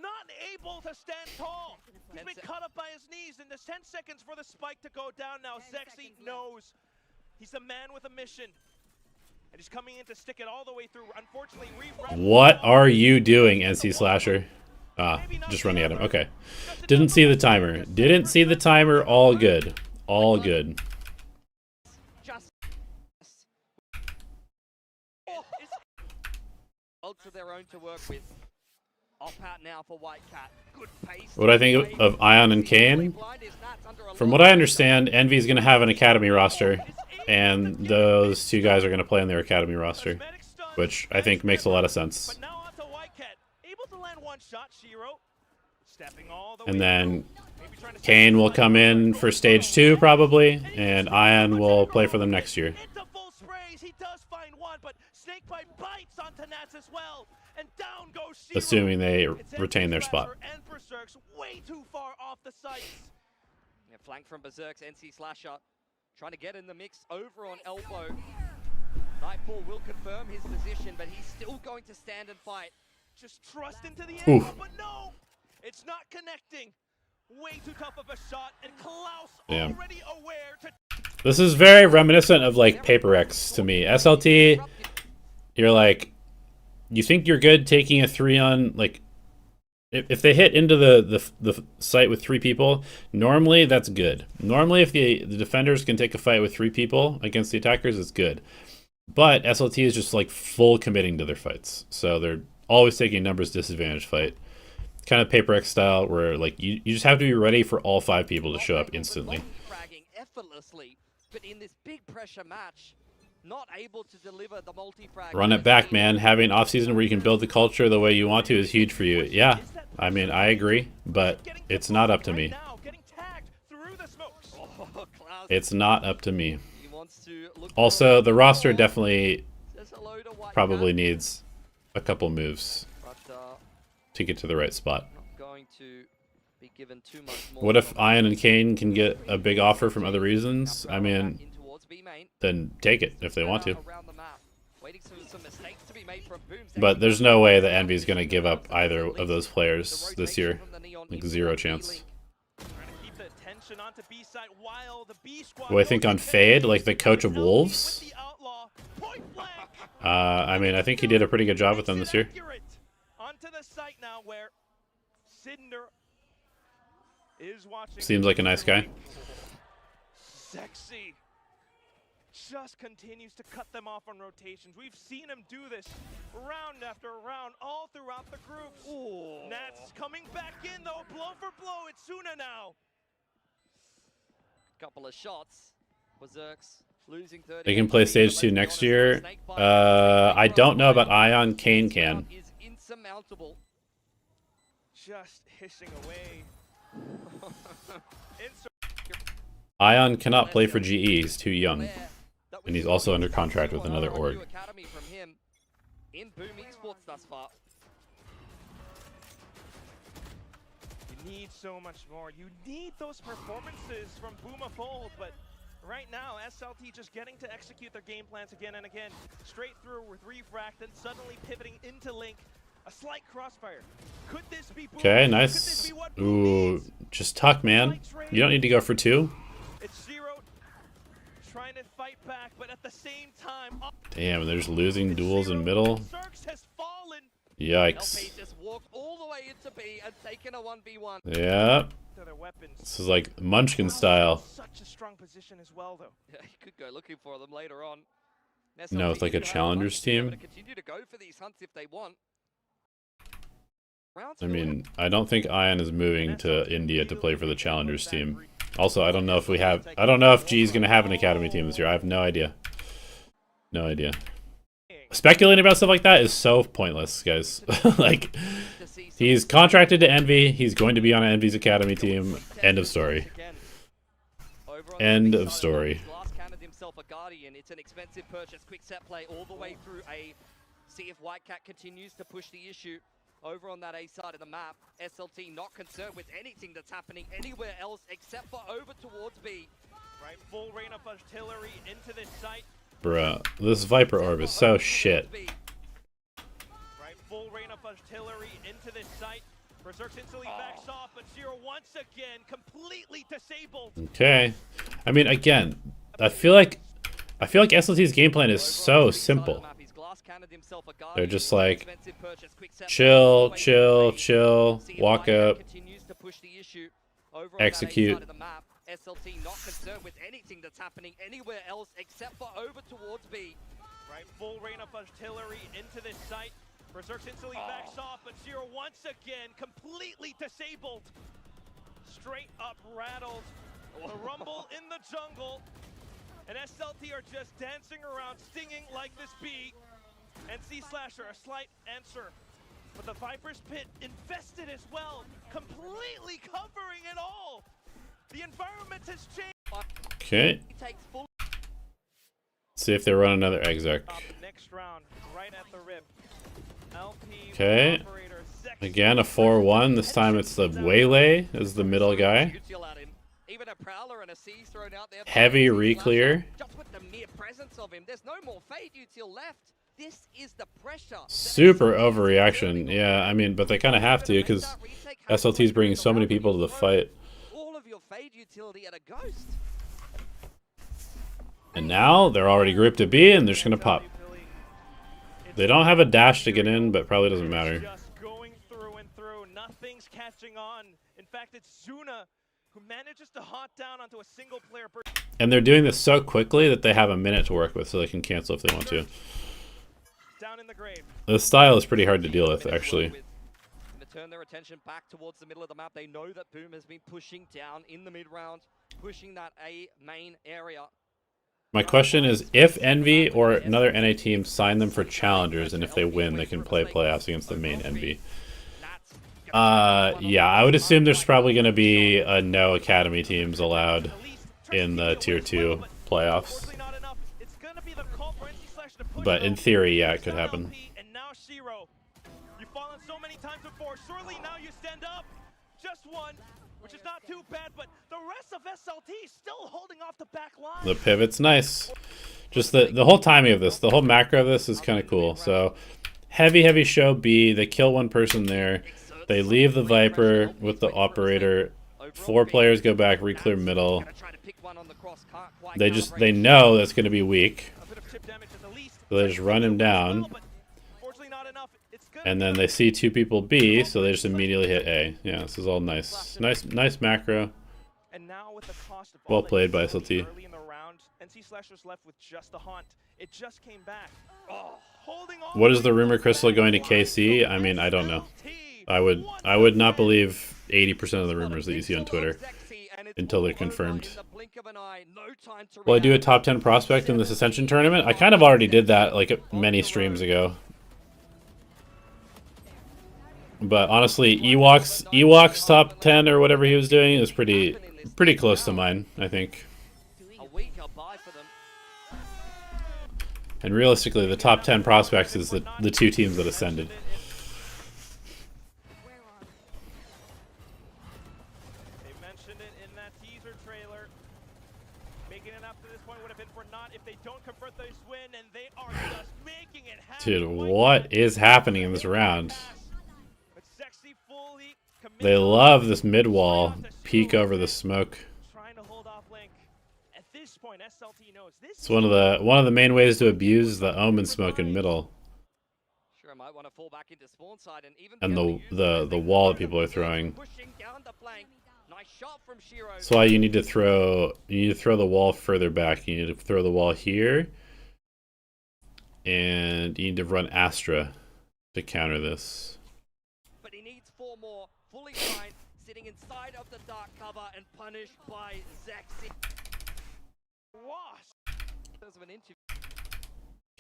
not able to stand tall. He's been cut up by his knees, and there's 10 seconds for the spike to go down now. Zexy knows he's a man with a mission, and he's coming in to stick it all the way through. Unfortunately, What are you doing, NC Slasher? Just running at him. Okay. Didn't see the timer. Didn't see the timer. All good. All good. Just lots of their own to work with. Off out now for White Cat. Good pace. What I think of Ion and Kane, from what I understand, Envy is going to have an academy roster, and those two guys are going to play on their academy roster, which I think makes a lot of sense. But now onto White Cat. Able to land one shot, Shiro. Stepping all the And way then through. Maybe trying to Kane will come in for stage 2 probably, and Ion will play for them next year. Into full sprays. He does find one, but Snakebite bites onto Nats as well. And down goes Shiro. Assuming they It's retain their NC spot. Slasher and Berserk's way too far off the sights. Yeah, flank from Berserk's NC Slasher. Trying to get in the mix over on elbow. Nightfall will confirm his position, but he's still going to stand and fight. Just trust into the Oof. angle, but no! It's not connecting. Way too tough of a shot, and Klaus Damn. already aware to... This is very reminiscent of like Paper X to me. SLT, you're like, you think you're good taking a 3-on, like, if they hit into the site with 3 people, normally that's good. Normally if the defenders can take a fight with 3 people against the attackers, it's good. But SLT is just like full committing to their fights. So they're always taking a numbers disadvantage fight. Kind of Paper X style where like you just have to be ready for all 5 people to show up instantly. Fragging effortlessly, but in this big pressure match, not able to deliver the multi-frag. Run it back, man. Having off season where you can build the culture the way you want to is huge for you. Yeah, I mean, I agree, but it's not up to me. It's not up to me. Also, the roster definitely probably needs a couple moves to get to the right spot. What if Ion and Kane can get a big offer from other reasons? I mean, then take it if they want to. But there's no way that Envy's going to give up either of those players this year. Like, zero chance. What I think on Fade, like the coach of Wolves? I mean, I think he did a pretty good job with them this year. Seems like a nice guy. Sexy. Just continues to cut them off on rotations. We've seen him do this round after round all throughout the groups. Ooh. Nats coming back in though, blow for blow. It's Suna now. Couple of shots. Berserk's losing 30. They can play stage 2 next year. I don't know about Ion. Kane can. Is insurmountable. Just hissing away. Ion cannot play for GE. He's too young. And he's also under contract with another org. In Boom Esports thus far. You need so much more. You need those performances from Boom of old, but right now SLT just getting to execute their game plans again and again. Straight through with Refract, then suddenly pivoting into Link. A slight crossfire. Could this be Boom? Okay, nice. Ooh, just tuck, man. You don't need to go for 2. It's Zero trying to fight back, but at the same time, Damn, they're just losing duels in middle. has fallen. Yikes. Just walked all the way into B and taken a 1v1. Yeah. This is like Munchkin style. Such a strong position as well, though. Yeah, he could go looking for them later on. No, it's like a challengers team. Continue to go for these hunts if they want. I mean, I don't think Ion is moving to India to play for the challengers team. Also, I don't know if G's gonna have an academy team this year. I have no idea. No idea. Speculating about stuff like that is so pointless, guys. Like, he's contracted to Envy. He's going to be on Envy's academy team. End of story. End of story. It's an expensive purchase. Quick set play all the way through A. See if White Cat continues to push the issue. Over on that A side of the map, SLT not concerned with anything that's happening anywhere else except for over towards B. Right, full rain of artillery into this site. Bruh, this Viper orb is so shit. Right, full rain of artillery into this site. Berserk instantly backs off, but Zero once again completely disabled. Okay. I mean, again, I feel like SLT's game plan is so simple. They're just like, chill, chill, chill, walk up, execute. SLT not concerned with anything that's happening anywhere else except for over towards B. Right, full rain of artillery into this site. Berserk's instantly backs off, but Zero once again completely disabled. Straight up rattled. The rumble in the jungle. And SLT are just dancing around, stinging like this bee. And C-Slasher, a slight answer. But the Viper's Pit invested as well, completely covering it all. The environment has changed. Okay. He takes full See if they run another exec. Next round, right at the rip. LP, Okay. operator, Again, a 4-1. This time it's the Waylay as the middle guy. util at him. Even a prowler and a C's thrown out there. Heavy re-clear. Just with the mere presence of him, there's no more fade util left. This is the pressure. Super overreaction. Yeah, I mean, but they kind of have to because SLT's bringing so many people to the fight. All of your fade utility at a ghost. And now they're already grouped to B and they're just going to pop. They don't have a dash to get in, but probably doesn't matter. Just going through and through, nothing's catching on. In fact, it's Zuna who manages to hot down onto a single player. And they're doing this so quickly that they have a minute to work with, so they can cancel if they want to. Down in the grave. The style is pretty hard to deal with, actually. To turn their attention back towards the middle of the map, they know that Boom has been pushing down in the mid round, pushing that A main area. My question is, if Envy or another NA team sign them for challengers, and if they win, they can play playoffs against the main Envy. Yeah, I would assume there's probably going to be no academy teams allowed in the tier 2 playoffs. But in theory, yeah, it could happen. And now Shiro, you've fallen so many times before. Surely now you stand up. Just one, which is not too bad, but the rest of SLT still holding off the back line. The pivot's nice. Just the whole timing of this, the whole macro of this is kind of cool. So heavy show B. They kill one person there. They leave the Viper with the operator. 4 players go back, re-clear middle. They know that's going to be weak. So they just run him down. And then they see 2 people B, so they just immediately hit A. Yeah, this is all nice. Nice macro. Well played by SLT. Early in the round, NC/Slasher's left with just the haunt. It just came back. Holding on. What is the rumor crystal going to KC? I mean, I don't know. I would not believe 80% of the rumors that you see on Twitter until they're confirmed. Will I do a top 10 prospect in this Ascension tournament? I kind of already did that like many streams ago. But honestly, Ewok's top 10 or whatever he was doing is pretty close to mine, I think. And realistically, the top 10 prospects is the 2 teams that ascended. They mentioned it in that teaser trailer. Making it up to this point would have been for naught if they don't convert this win, and they are just making it happen. Dude, what is happening in this round? They love this mid wall peek over the smoke. Trying to hold off Link. At this point, SLT knows this. It's one of the main ways to abuse the omen smoke in middle. Sure, might want to fall back into spawn side and even And the wall that people are throwing. pushing down the flank. Nice shot from Shiro. That's why you need to throw the wall further back. You need to throw the wall here. And you need to run Astra to counter this. But he needs 4 more. Fully blind, sitting inside of the dark cover and punished by Zexy.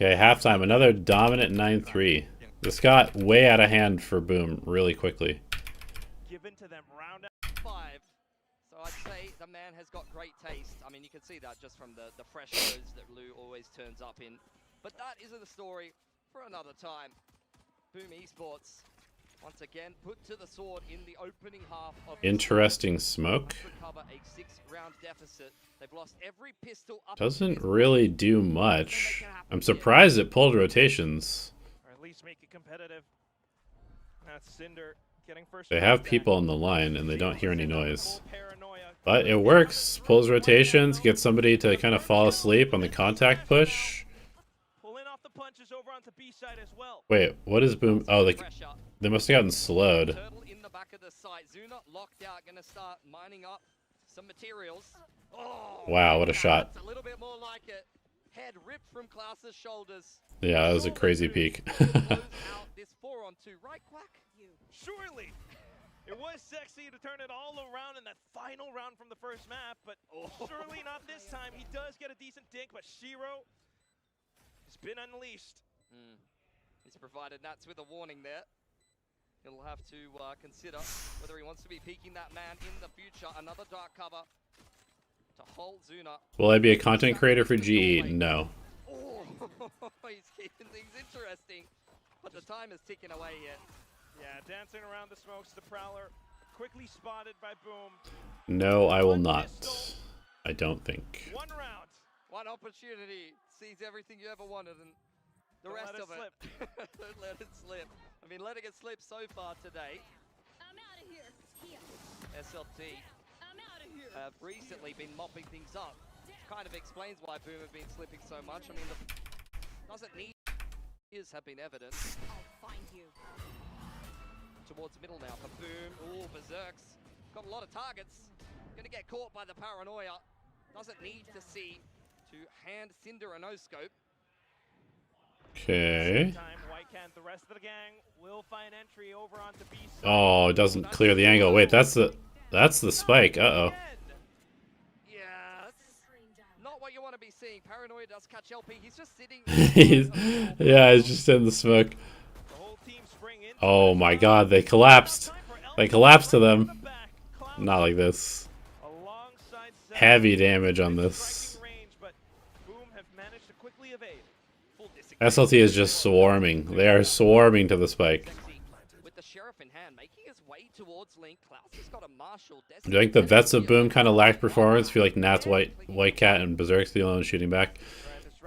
Okay, halftime. Another dominant 9-3. This got way out of hand for Boom really quickly. Given to them round 5. So I'd say the man has got great taste. I mean, you can see that just from the fresh clothes that Lou always turns up in. But that isn't a story for another time. Boom Esports. Once again, put to the sword in the opening half of Interesting smoke. recover a 6-round deficit. They've lost every pistol up. Doesn't really do much. I'm surprised it pulled rotations. or at least make it competitive. That's Cinder getting first. They have people on the line and they don't hear any noise. But it works. Pulls rotations, gets somebody to kind of fall asleep on the contact push. Pulling off the punches over onto B side as well. Wait, what is Boom? Oh, they must have gotten slowed. Turtle in the back of the site. Zuna locked out, gonna start mining up some materials. Oh, Wow, what a shot. that's a little bit more like it. Head ripped from Klaus's shoulders. Yeah, that was a crazy peek. Close out this 4-on-2, right, Quack? Surely. It was sexy to turn it all around in that final round from the first map, but surely not this time. He does get a decent dink, but Shiro has been unleashed. He's provided Nats with a warning there. He'll have to consider whether he wants to be peeking that man in the future. Another dark cover to hold Zuna. Will I be a content creator for GE? No. Oh, he's keeping things interesting, but the time is ticking away yet. Yeah, dancing around the smokes, the Prowler quickly spotted by Boom. No, I will not. I don't think. 1 round. One opportunity, sees everything you ever wanted, and the Don't rest let it of slip. it. Don't let it slip. I mean, letting it slip so far today. I'm out of here. SLT I'm out of here. have recently been mopping things up. Kind of explains why Boom have been slipping so much. I mean, doesn't need is have been evident. I'll find you. Towards middle now for Boom. Ooh, Berserks. Got a lot of targets. Gonna get caught by the paranoia. Doesn't need to see to hand Cinder a no-scope. Okay. Time, Whitecat, the rest of the gang will find entry over onto B side. Oh, it doesn't clear the angle. Wait, that's the spike. Uh-oh. Yeah, that's not what you want to be seeing. Paranoia does catch LP. He's just sitting. Yeah, it's just in the smoke. The whole team spring in. Oh my god, they collapsed. They collapsed to them. Not like this. Alongside Heavy damage on this. range, but Boom have managed to quickly evade. Full SLT is just swarming. They are swarming to the spike. With the sheriff in hand, making his way towards Link. Klaus has got a marshal. Do you think the vets of Boom kind of lacked performance? I feel like Nats, Whitecat, and Berserk's the only one shooting back.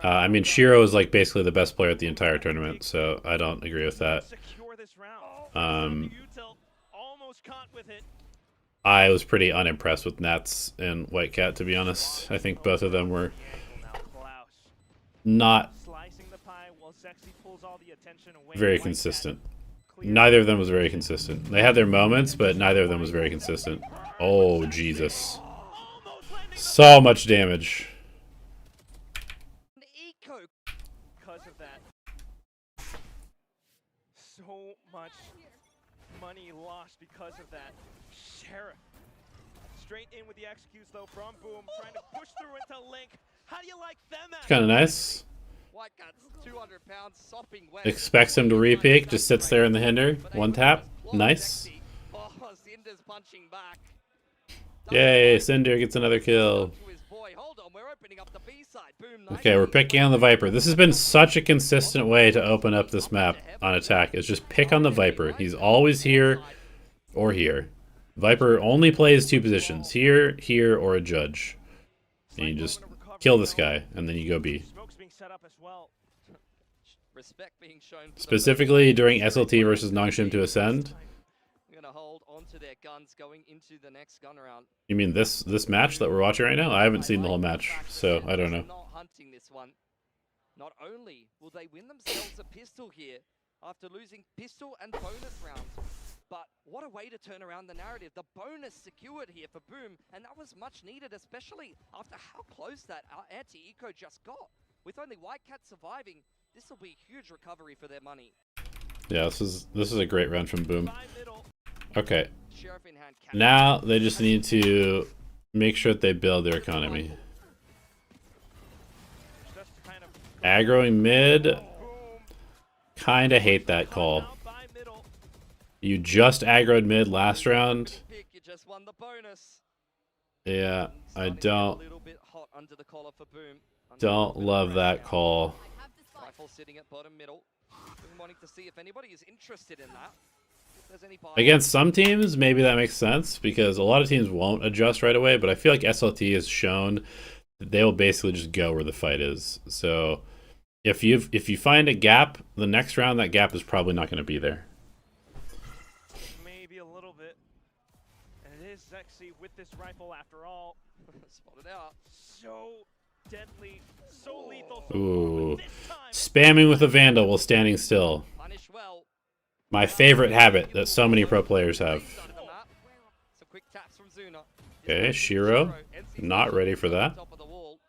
I mean, Shiro is like basically the best player at the entire tournament, so I don't agree with that. secure this round. Util almost caught with it. I was pretty unimpressed with Nats and Whitecat, to be honest. I think both of them were not Slicing the pie while Sexy pulls all the attention away. very consistent. Neither of them was very consistent. They had their moments, but neither of them was very consistent. Oh, Jesus. So much damage. Eco. Because of that. So much money lost because of that. Sheriff. Straight in with the executes though from Boom, trying to push through into Link. How do you like them at Kind of nice. Whitecat's 200 pounds, sopping wet. Expects him to repeak, just sits there in the hinder. One tap. Nice. Oh, Cinder's punching back. Yay, Cinder gets another kill. To his boy. Hold on, we're opening up the B side. Boom. Okay, we're picking on the Viper. This has been such a consistent way to open up this map on attack. Is just pick on the Viper. He's always here or here. Viper only plays 2 positions. Here, here, or a judge. And you just kill this guy, and then you go B. Smoke's being set up as well. Respect being shown. Specifically during SLT versus Nongshim to Ascend. We're gonna hold onto their guns going into the next gun round. You mean this match that we're watching right now? I haven't seen the whole match, so I don't know. Not hunting this one. Not only will they win themselves a pistol here after losing pistol and bonus rounds, but what a way to turn around the narrative. The bonus secured here for Boom, and that was much needed, especially after how close that anti-eco just got. With only Whitecat surviving, this will be a huge recovery for their money. Yeah, this is a great run from Boom. Okay, Sheriff in hand. now they just need to make sure that they build their economy. Just kind of Aggroing mid, Boom. kinda hate that call. Out by middle. You just aggroed mid last round. Pick, you just won the bonus. Yeah, I Starting to get a don't little bit hot under the collar for Boom. love that call. I have the spike. Rifle sitting at bottom middle. Been wanting to see if anybody is interested in that. If there's any buy. Against some teams, maybe that makes sense because a lot of teams won't adjust right away, but I feel like SLT has shown that they will basically just go where the fight is. So if you find a gap, the next round that gap is probably not going to be there. Maybe a little bit. And it is Sexy with this rifle after all. Spotted out. So deadly, so lethal. So Ooh. this time, Spamming with a Vandal while standing still. Punish well. My favorite habit that so many pro players have. Side of the map. Some quick taps from Zuna. Okay, Shiro, not ready for that. Top of the wall.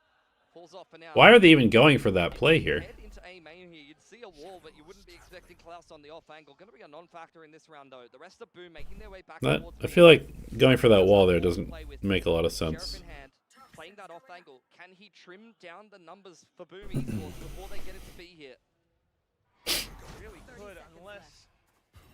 Falls off for now. Why are they even going for that play here? Head into A main here. You'd see a wall, but you wouldn't be expecting Klaus on the off angle. Going to be a non-factor in this round, though. The rest of Boom making their way back towards I B. feel like going for that wall there doesn't make a lot of Sheriff sense. in hand, playing that off angle. Can he trim down the numbers for Boom Esports before they get it to B here? Really could, unless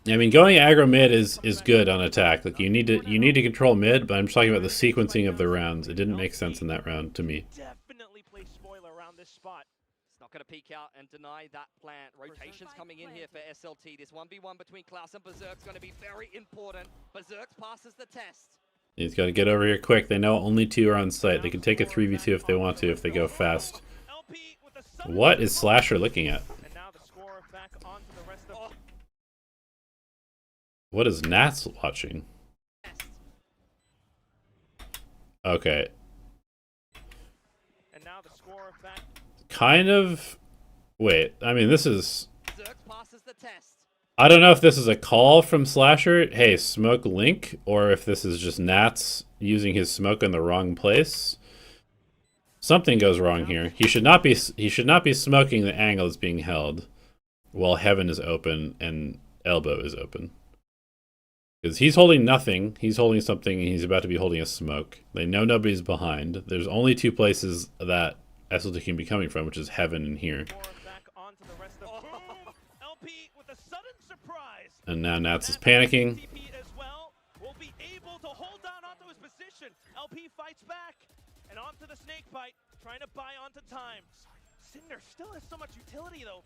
I mean, going aggro mid is good on attack. Like you need to control mid, but I'm just talking about the sequencing of the rounds. It didn't make sense in that round to me. definitely play spoiler around this spot. It's not going to peek out and deny that plant. Rotations coming in here for SLT. This 1v1 between Klaus and Berserk's going to be very important. Berserk passes the test. He's got to get over here quick. They know only 2 are on site. They can take a 3v2 if they want to, if they go fast. LP with a sudden What is Slasher looking at? and now the score back onto the rest of What is Nats watching? Okay. and now the score back. Kind of. Wait, I mean, this is. Berserk passes the test. I don't know if this is a call from Slasher, hey, smoke Link, or if this is just Nats using his smoke in the wrong place. Something goes wrong here. He should not be smoking the angle that's being held while Heaven is open and Elbow is open. Because he's holding nothing, he's holding something, and he's about to be holding a smoke. They know nobody's behind. There's only 2 places that SLT can be coming from, which is Heaven and here. Score back onto the rest of Boom. LP with a sudden surprise. And now Nats is panicking. TP as well will be able to hold down onto his position. LP fights back and onto the snake bite, trying to buy onto time. Cinder still has so much utility though.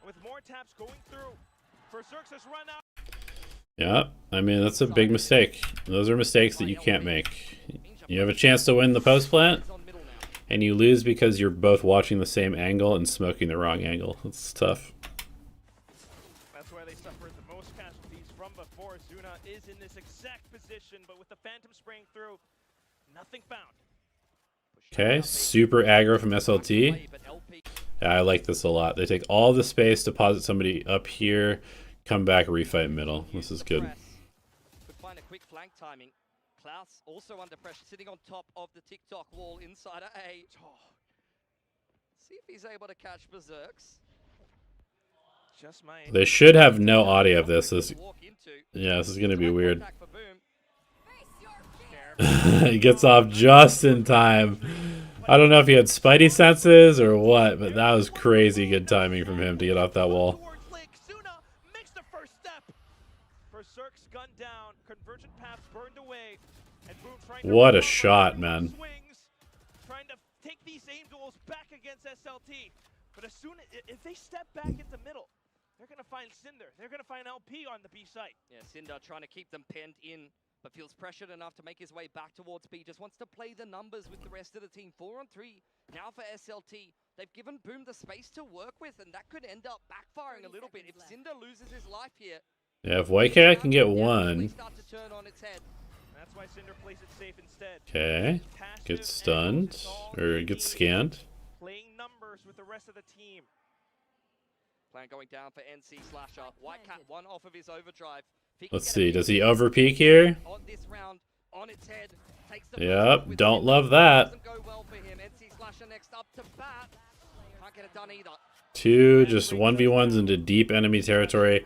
With more taps going through, Berserk has run out. Yeah, I mean, that's a big mistake. Those are mistakes that you can't make. You have a chance to win the post plant, He's on middle now. and you lose because you're both watching the same angle and smoking the wrong angle. It's tough. That's why they suffered the most casualties from before. Zuna is in this exact position, but with the Phantom spraying through, nothing found. Okay, super aggro from SLT. But LP Yeah, I like this a lot. They take all the space, deposit somebody up here, come back, refight middle. This is good. could find a quick flank timing. Klaus also under pressure, sitting on top of the TikTok wall inside of A. See if he's able to catch Berserks. Just my They should have no audio of this. Walk into. Yeah, this is going to be weird. Contact for Boom. He gets off just in time. I don't know if he had spidey senses or what, but that was crazy good timing from him to get off that wall. towards Link. Zuna makes the first step. Berserk's gunned down, convergent paths burned away, and Boom trying to What a recover. shot, man. Swings, trying to take these aim duels back against SLT. But as soon if they step back into middle, they're gonna find Cinder. They're gonna find LP on the B site. Yeah, Cinder trying to keep them penned in, but feels pressured enough to make his way back towards B. Just wants to play the numbers with the rest of the team. 4-on-3 now for SLT. They've given Boom the space to work with, and that could end up backfiring a little bit. If Cinder loses his life here, Yeah, if White Cat can get they one. start to turn on its head. That's why Cinder plays it safe instead. Okay, Passive gets angles, stunned, it's all or they gets need. scanned. Playing numbers with the rest of the team. Plan going down for NC Slasher. White Cat one off of his overdrive. If he can Let's get a see, big does he hit overpeak here? on this round on its head, takes the Yep, first with don't Cinder. love that. Doesn't go well for him. NC Slasher next up to bat. Can't get it done either. 2 just 1v1s into deep enemy territory.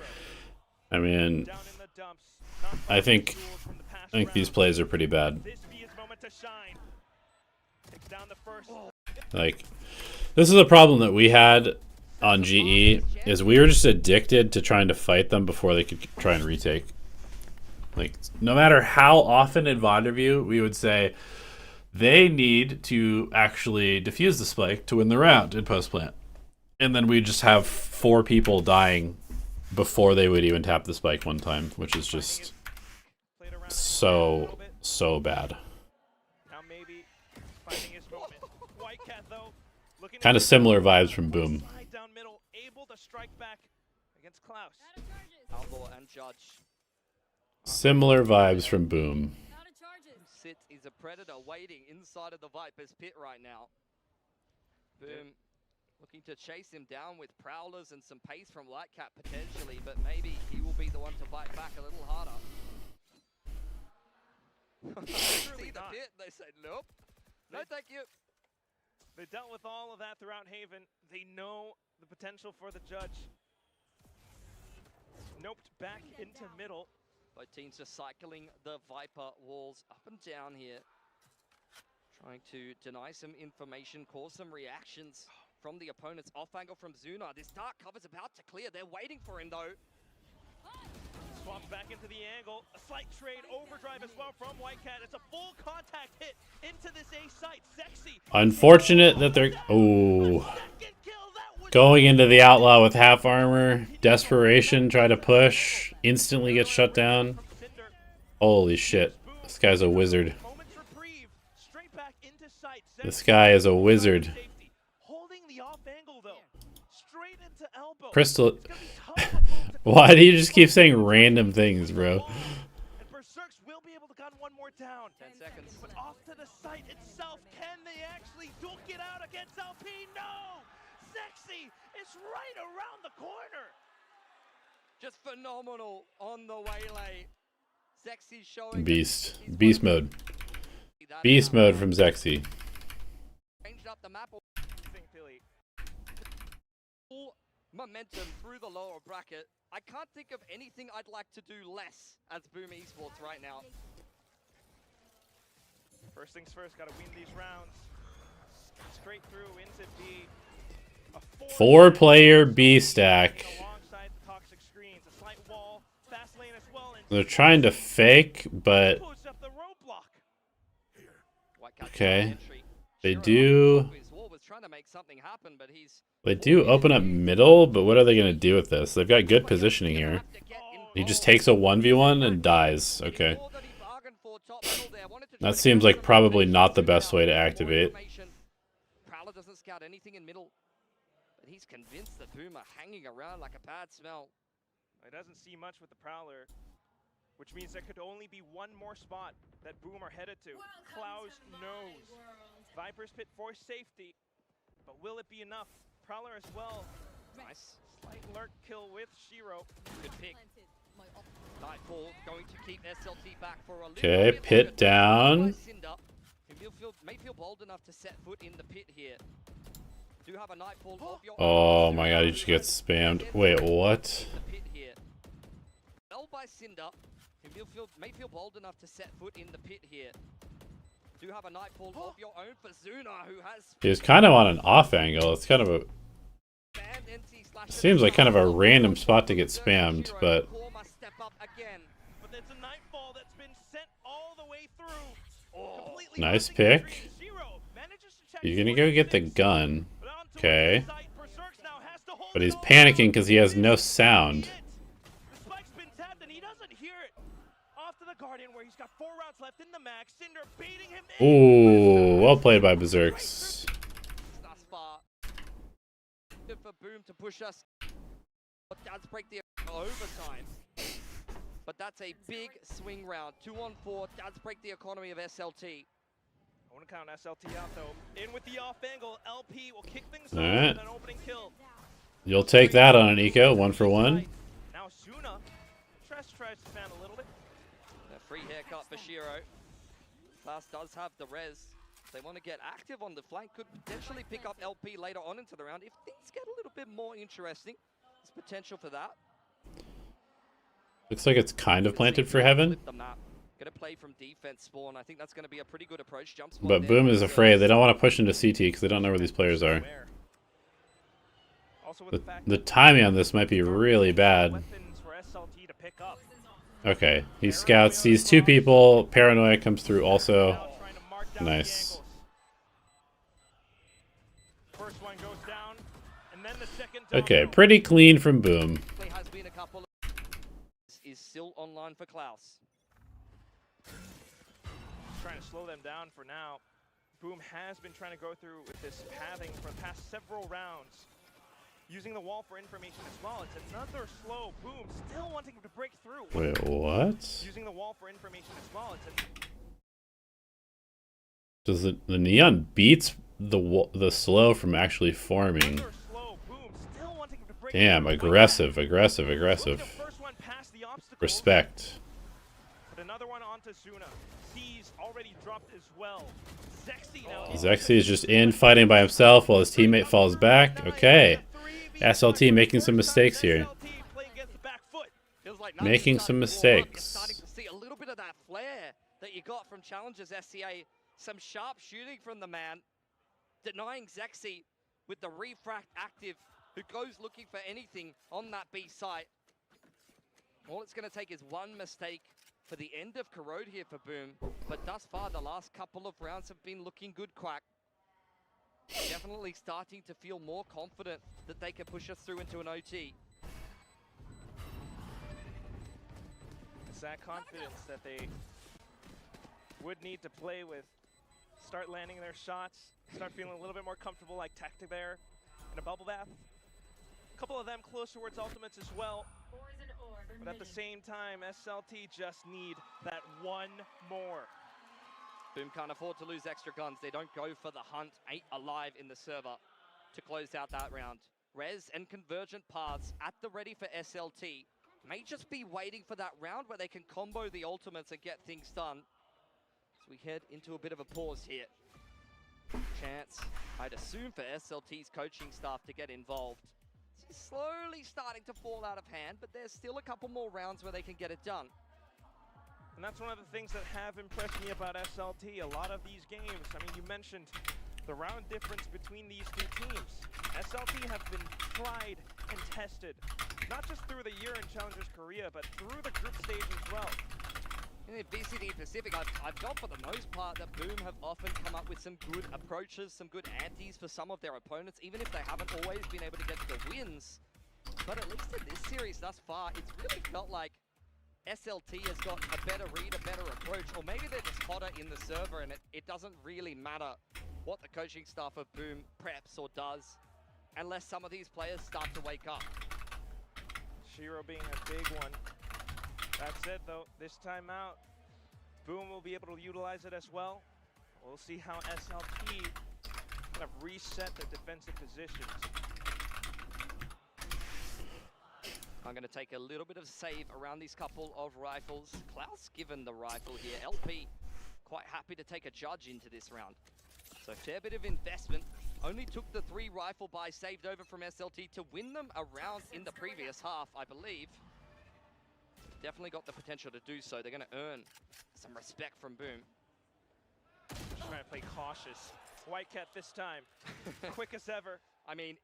I mean, Down in the dumps. Not I think duels from the past these round. plays are pretty bad. This be his moment to shine. Takes down the first. Like, this is a problem that we had on GE, is we were just addicted to trying to fight them before they could try and retake. Like, no matter how often in VOD review, we would say, they need to actually defuse the spike to win the round in post-plant. And then we'd just have 4 people dying before they would even tap the spike one time, which is just Played around a so, little bit. so bad. Now maybe finding his moment. White Cat though, looking Kind of similar vibes from Boom. Slide down middle, able to strike back against Klaus. Out of charges. Outlaw and Judge. Similar vibes from Boom. Out of charges. Sit is a predator waiting inside of the Viper's pit right now. Boom. Looking to chase him down with prowlers and some pace from Lightcat potentially, but maybe he will be the one to fight back a little harder. See the not. pit, they say nope. No thank you. They dealt with all of that throughout Haven. They know the potential for the judge. Noped back into middle. Both teams just cycling the Viper walls up and down here. Trying to deny some information, cause some reactions from the opponents. Off angle from Zuna. This dark cover's about to clear. They're waiting for him though. Swaps back into the angle. A slight trade overdrive as well from Whitecat. It's a full contact hit into this A site. Sexy. Unfortunate that they're going into the outlaw with half armor. Desperation, try to push. Instantly gets shut down. Holy shit. This guy's a wizard. This guy is a wizard. Crystal. Why do you just keep saying random things, bro? And Berserks will be able to gun one more down. 10 seconds. But off to the site itself, can they actually duke it out against LP? No! Sexy is right around the corner. Just phenomenal on the waylay. Sexy showing Beast. Beast mode. Beast mode from Zexy. Changed up the map. Full momentum through the lower bracket. I can't think of anything I'd like to do less as Boom Esports right now. First things first, gotta win these rounds. Straight through into B. A 4-player B stack. Alongside the toxic screens, a slight wall, fast lane as well. They're trying to fake, but Push up the roadblock. okay. They do open up middle, but what are they gonna do with this? They've got good positioning here. He just takes a 1v1 and dies. Okay. That seems like probably not the best way to activate. Prowler doesn't scout anything in middle, but he's convinced that Boom are hanging around like a bad smell. It doesn't see much with the Prowler, which means there could only be one more spot that Boom are headed to. Klaus knows. Viper's pit for safety, but will it be enough? Prowler as well. Nice. Slight lurk kill with Shiro. Good pick. Nightfall going to keep SLT back for a little Okay, bit pit longer. down. Cinder, who may feel bold enough to set foot in the pit here. Do have a Nightfall of your Oh own. my god, he just gets spammed. Wait, what? The pit here. Fell by Cinder, who may feel bold enough to set foot in the pit here. Do have a Nightfall of your own for Zuna, who has He's kind of on an off angle. It's kind of a seems like kind of a random spot to get spammed, but But there's a Nightfall that's been sent all the way through. Completely nice busting pick. the screen. Shiro manages to check He's gonna his go way get the six. gun. But onto Okay. the site, Berserks now has to hold But it he's all. panicking because he has no sound. The spike's been tapped and he doesn't hear it. Off to the Guardian where he's got 4 rounds left in the mag. Cinder baiting him in. Ooh, well played by Berserks. thus far. Good for Boom to push us. But does break the overtime. But that's a big swing round. 2-on-4 does break the economy of SLT. I want to count SLT out though. In with the off angle, LP will kick things off Alright. with an opening kill. You'll take that on an eco, 1 for 1. Now Zuna tries to fan a little bit. A free haircut for Shiro. Klaus does have the res. They want to get active on the flank. Could potentially pick up LP later on into the round. If things get a little bit more interesting, there's potential for that. Looks like it's kind of planted for heaven. Flip the map. Gonna play from defense spawn. I think that's gonna be a pretty good approach. Jump spawn But there. Boom is afraid. They don't want to push into CT because they don't know where these players are. Also with The, the fact the timing on this might be really bad. weapons for SLT to pick up. Okay, he scouts, sees 2 people. Paranoia comes through also. Now trying to mark down Nice. the angles. First one goes down, and then the second Okay, domino. pretty clean from Boom. Has been a couple of is still online for Klaus. Trying to slow them down for now. Boom has been trying to go through with this pathing for the past several rounds. Using the wall for information as well. It's another slow. Boom still wanting to break through. Wait, what? Using the wall for information as well. It's Does the neon beats the slow from actually forming? another slow. Boom still wanting to break Damn, through. aggressive, aggressive, Moving aggressive. the first one past the obstacle. Respect. But another one on onto Zuna. C's already dropped as well. Zexy now. Zexy is just in fighting by himself while his teammate falls back. Okay. SLT making some mistakes here. Feels like Making nothing's some starting to warm up. You're mistakes. starting to see a little bit of that flair that you got from Challengers SCA. Some sharp shooting from the man, denying Zexy with the refract active, who goes looking for anything on that B site. All it's going to take is one mistake for the end of Corrode here for Boom. But thus far, the last couple of rounds have been looking good, Quack. Definitely starting to feel more confident that they can push us through into an OT. It's that confidence that they would need to play with. Start landing their shots, start feeling a little bit more comfortable like Tactic there in a bubble bath. A couple of them close towards ultimates as well. But at the same time, SLT just need that one more. Boom can't afford to lose extra guns. They don't go for the hunt. 8 alive in the server to close out that round. Rez and Convergent paths at the ready for SLT. May just be waiting for that round where they can combo the ultimates and get things done. So we head into a bit of a pause here. Chance, I'd assume, for SLT's coaching staff to get involved. It's slowly starting to fall out of hand, but there's still a couple more rounds where they can get it done. And that's one of the things that have impressed me about SLT. A lot of these games, I mean, you mentioned the round difference between these two teams. SLT have been tried and tested, not just through the year in Challengers Korea, but through the group stage as well. In VCD Pacific, I've felt for the most part that Boom have often come up with some good approaches, some good antes for some of their opponents, even if they haven't always been able to get the wins. But at least in this series thus far, it's really felt like SLT has got a better read, a better approach, or maybe they're just hotter in the server and it doesn't really matter what the coaching staff of Boom preps or does, unless some of these players start to wake up. Shiro being a big one. That said, though, this time out, Boom will be able to utilize it as well. We'll see how SLT kind of reset their defensive positions. I'm going to take a little bit of save around these couple of rifles. Klaus given the rifle here. LP quite happy to take a judge into this round. So fair bit of investment. Only took the 3 rifle buys saved over from SLT to win them a round in the previous half, I believe. Definitely got the potential to do so. They're going to earn some respect from Boom. Just trying to play cautious. Whitecat this time, quick as ever. I mean,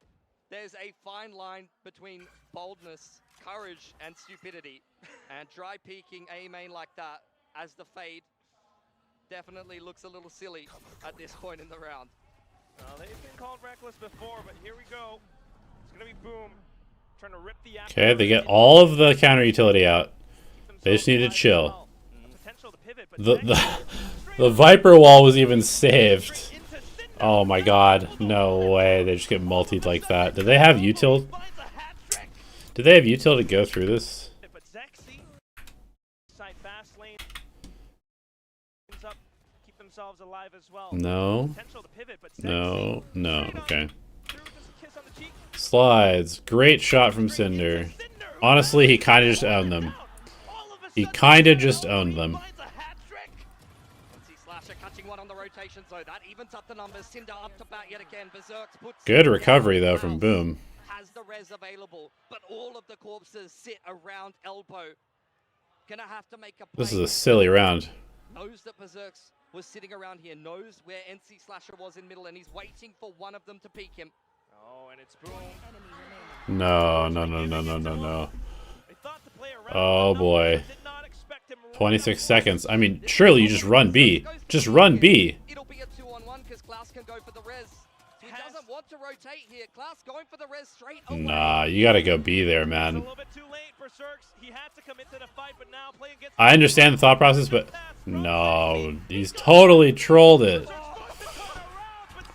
there's a fine line between boldness, courage, and stupidity. And dry peeking A main like that as the fade definitely looks a little silly at this point in the round. Well, they've been called reckless before, but here we go. It's going to be Boom trying to rip the Okay, they get all of the counter utility out. They just need to chill. The Viper wall was even saved. Oh my god, no way. They just get multied like that. Did they have util? Did they have util to go through this? No. No. No. Okay. Slides. Great shot from Cinder. Honestly, he kind of just owned them. He kind of just owned them. Good recovery, though, from Boom. Has the res available, but all of the corpses sit around elbow. Gonna have to make a play. This is a silly round. Knows that Berserks was sitting around here, knows where NC Slasher was in middle, and he's waiting for one of them to peek him. Oh, and it's Boom. No, no, no, no, no, no, no. Oh boy. 26 seconds. I mean, surely you just run B. Just run B. It'll be a 2-on-1 because Klaus can go for the res. He doesn't want to rotate here. Klaus going for the res straight away. Nah, you gotta go B there, man. A little bit too late for Zerks. He had to commit to the fight, but now playing against I understand the thought process, but no, he's totally trolled it.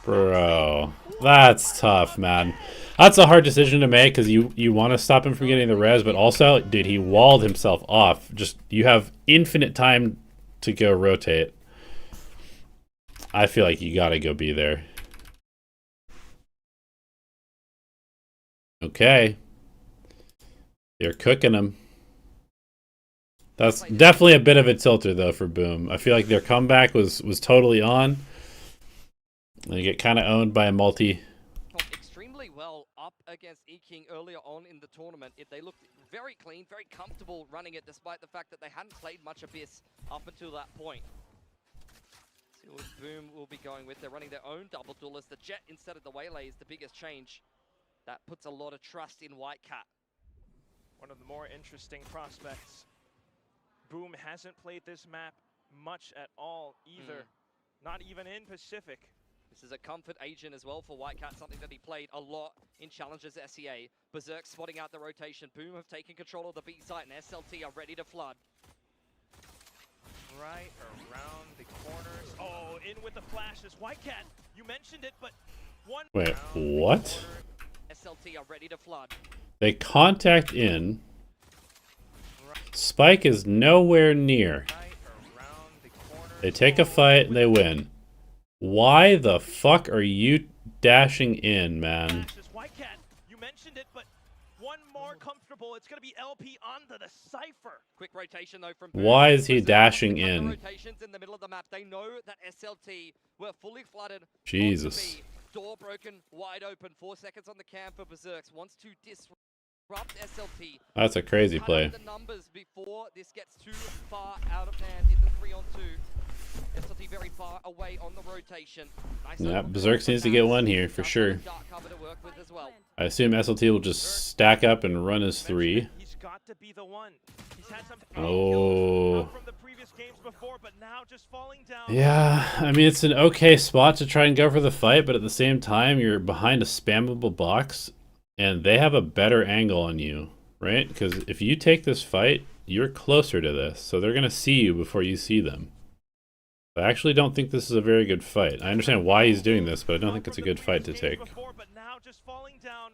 Bro, that's tough, man. That's a hard decision to make because you want to stop him from getting the res, but also, dude, he walled himself off. Just, you have infinite time to go rotate. I feel like you gotta go B there. Okay. They're cooking him. That's definitely a bit of a tilter though for Boom. I feel like their comeback was totally on. They get kind of owned by a multi. Extremely well up against E-King earlier on in the tournament. They looked very clean, very comfortable running it, despite the fact that they hadn't played much Abyss up until that point. See what Boom will be going with. They're running their own double duelist. The Jet instead of the Waylay is the biggest change. That puts a lot of trust in Whitecat. One of the more interesting prospects. Boom hasn't played this map much at all either. Not even in Pacific. This is a comfort agent as well for Whitecat, something that he played a lot in Challengers SEA. Berserk spotting out the rotation. Boom have taken control of the B site, and SLT are ready to flood. Right around the corners. Oh, in with the flashes. Whitecat, you mentioned it, but one. Wait, what? SLT are ready to flood. They contact in. Spike is nowhere near. They take a fight and they win. Why the fuck are you dashing in, man? Whitecat, you mentioned it, but one more comfortable. It's gonna be LP onto the Cypher. Quick rotation though from. Why is he dashing in? Rotations in the middle of the map. They know that SLT were fully flooded. Jesus. Door broken, wide open. 4 seconds on the cam for Berserks. Wants to disrupt SLT. That's a crazy play. The numbers before this gets too far out of hand in the 3-on-2. SLT very far away on the rotation. Nice. Yeah, Berserks needs to get one here for sure. Dark cover to work with as well. I assume SLT will just stack up and run his 3. He's got to be the one. He's had some Oh. from the previous games before, but now just falling down. Yeah, I mean, it's an okay spot to try and go for the fight, but at the same time, you're behind a spammable box, and they have a better angle on you, right? Because if you take this fight, you're closer to this, so they're going to see you before you see them. I actually don't think this is a very good fight. I understand why he's doing this, but I don't think it's a good fight to take. But now just falling down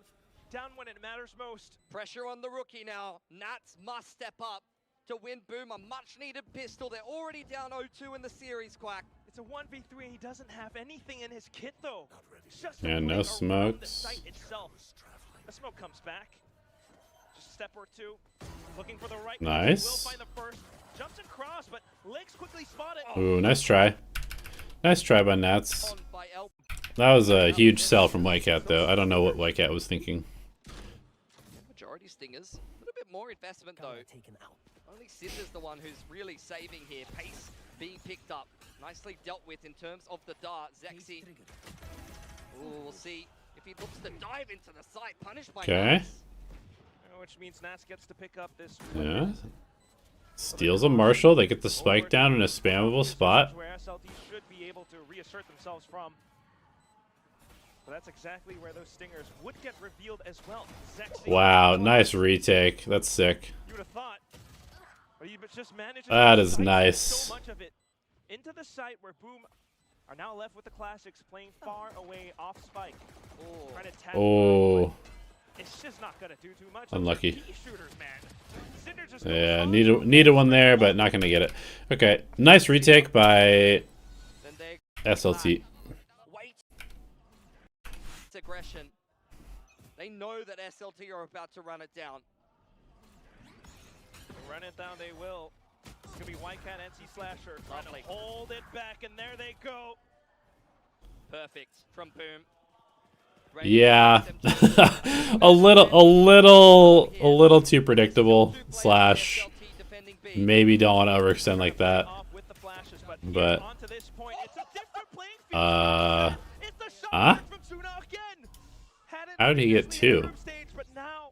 when it matters most. Pressure on the rookie now. Nats must step up to win Boom a much-needed pistol. They're already down 0-2 in the series, Quack. It's a 1v3. He doesn't have anything in his kit, though. Just Yeah, no smokes. The site itself. The smoke comes back. Just a step or two. Looking for the right. Nice. Will find the first. Jumps across, but Legs quickly spotted. Ooh, nice try. Nice try by Nats. On by El. That was a huge sell from Whitecat, though. I don't know what Whitecat was thinking. Majority stingers. A little bit more investment, though. Only Cinder's the one who's really saving here. Pace being picked up. Nicely dealt with in terms of the dart. Zexy. Ooh, we'll see if he looks to dive into the site. Punished by Okay. Nats. Which means Nats gets to pick up this. Yeah. Steals a Marshall. They get the spike down in a spammable spot. Where SLT should be able to reassert themselves from. But that's exactly where those stingers would get revealed as well. Zexy. Wow, nice retake. That's sick. You would have thought. But he just managed That to is slice nice. so much of it into the site where Boom are now left with the classics playing far away off spike. Trying to tap Oh. it's just not gonna do too much. Unlucky. Those are key shooters, man. Cinder just Yeah, goes needed one there, but not gonna get it. Okay, nice retake by Then they SLT. wait. It's aggression. They know that SLT are about to run it down. Run it down, they will. It's gonna be Whitecat NC Slasher trying to hold it back, and there they go. Perfect from Boom. Yeah, a little too predictable. Slash, maybe don't want to overextend like that. But onto this point, it's a different playing field. huh? It's the shot from Suna again. Had it How did he get previously in the 2? group stage, but now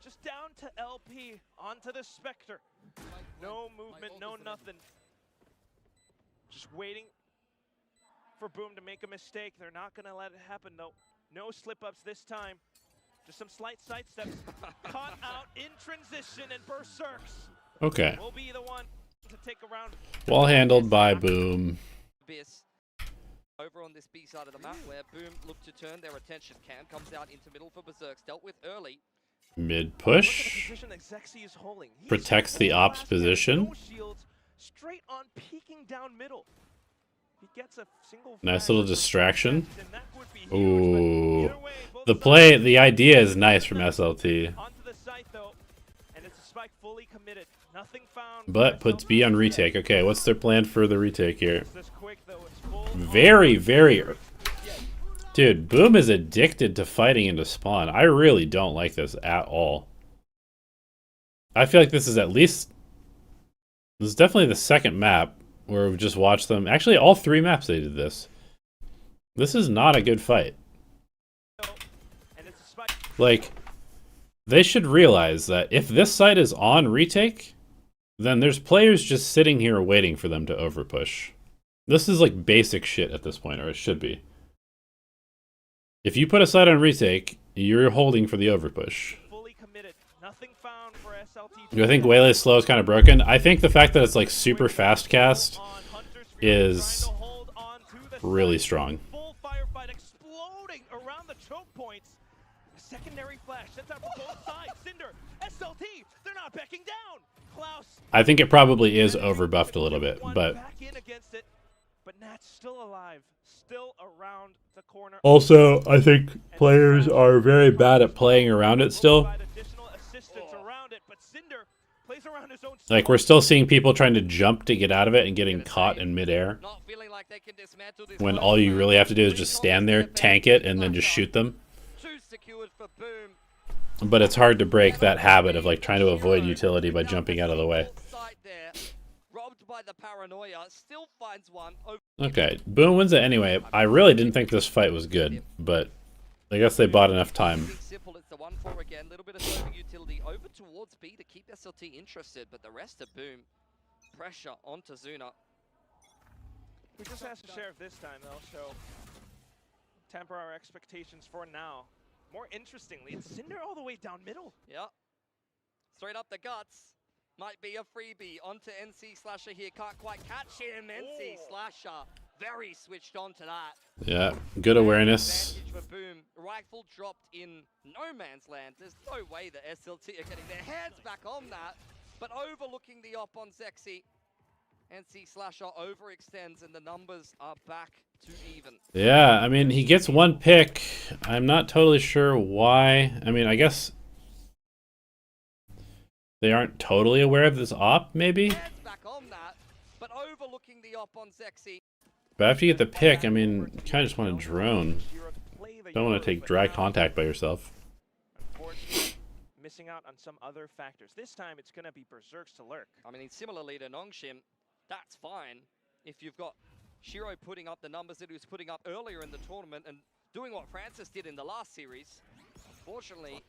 just down to LP onto the Spectre. No movement, no nothing. Just waiting for Boom to make a mistake. They're not gonna let it happen though. No slip-ups this time. Just some slight sidesteps. Caught out in transition, and Berserks Okay, will be the one to take a round. well handled by Boom. Abyss. Over on this B side of the map where Boom look to turn their attention. Cam comes out into middle for Berserks. Dealt with early. Mid Look at the push. position that Zexy is holding. He's Protects the ops fast, position. no shields, straight on peeking down middle. He gets a single Nice flash little for distraction. Berserks, and that would be huge, Ooh, but either way, both the sides play, the idea is nice from SLT. onto the site though, and it's a spike fully committed. Nothing found. But puts B on retake. Okay, what's their plan for the retake here? This quick, though, it's full Very, very... Dude, Boom is addicted to fighting into spawn. I really don't like this at all. I feel like this is at least... This is definitely the second map where we've just watched them. Actually, all 3 maps they did this. This is not a good fight. Like, they should realize that if this site is on retake, then there's players just sitting here waiting for them to overpush. This is like basic shit at this point, or it should be. If you put a site on retake, you're holding for the overpush. Fully committed. Nothing found for SLT. Do I think Waylay's slow is kind of broken? I think the fact that it's like super fast cast is really strong. Full firefight exploding around the choke points. A secondary flash sets out from both sides. Cinder, SLT, they're not backing down. Klaus. I think it probably is overbuffed a little bit, but back in against it. But Nat's still alive, still around the corner. also I think players are very bad at playing around it still. Additional assistance around it, but Cinder plays around his own. Like, we're still seeing people trying to jump to get out of it and getting caught in midair. Not feeling like they can dismantle this When first all you round. really have to do is just stand there, tank it, and then just shoot them. 2 secured for Boom. But it's hard to break that habit of like trying to avoid utility by jumping out of the way. Side there, robbed by the paranoia, still finds one. Okay, Boom wins it anyway. I really didn't think this fight was good, but I guess they bought enough time. Simple, it's the 1-4 again. Little bit of serving utility over towards B to keep SLT interested, but the rest of Boom, pressure onto Zuna. We just has to share this time, though, so temper our expectations for now. More interestingly, it's Cinder all the way down middle. Yep. Straight up the guts. Might be a freebie onto NC Slasher here. Can't quite catch him. NC Slasher very switched on to that. Yeah, good awareness. Advantage for Boom. Rifle dropped in no man's land. There's no way that SLT are getting their hands back on that. But overlooking the op on Zexy. NC Slasher overextends and the numbers are back to even. Yeah, I mean, he gets 1 pick. I'm not totally sure why. I mean, I guess they aren't totally aware of this op, maybe? Hands back on that, but overlooking the op on Zexy. But after you get the pick, I mean, you kind of just want to drone. Don't want to take dry contact by yourself. Unfortunately, missing out on some other factors. This time, it's going to be Berserks to lurk. I mean, similarly to Nongshim, that's fine if you've got Shiro putting up the numbers that he was putting up earlier in the tournament and doing what Francis did in the last series. Unfortunately,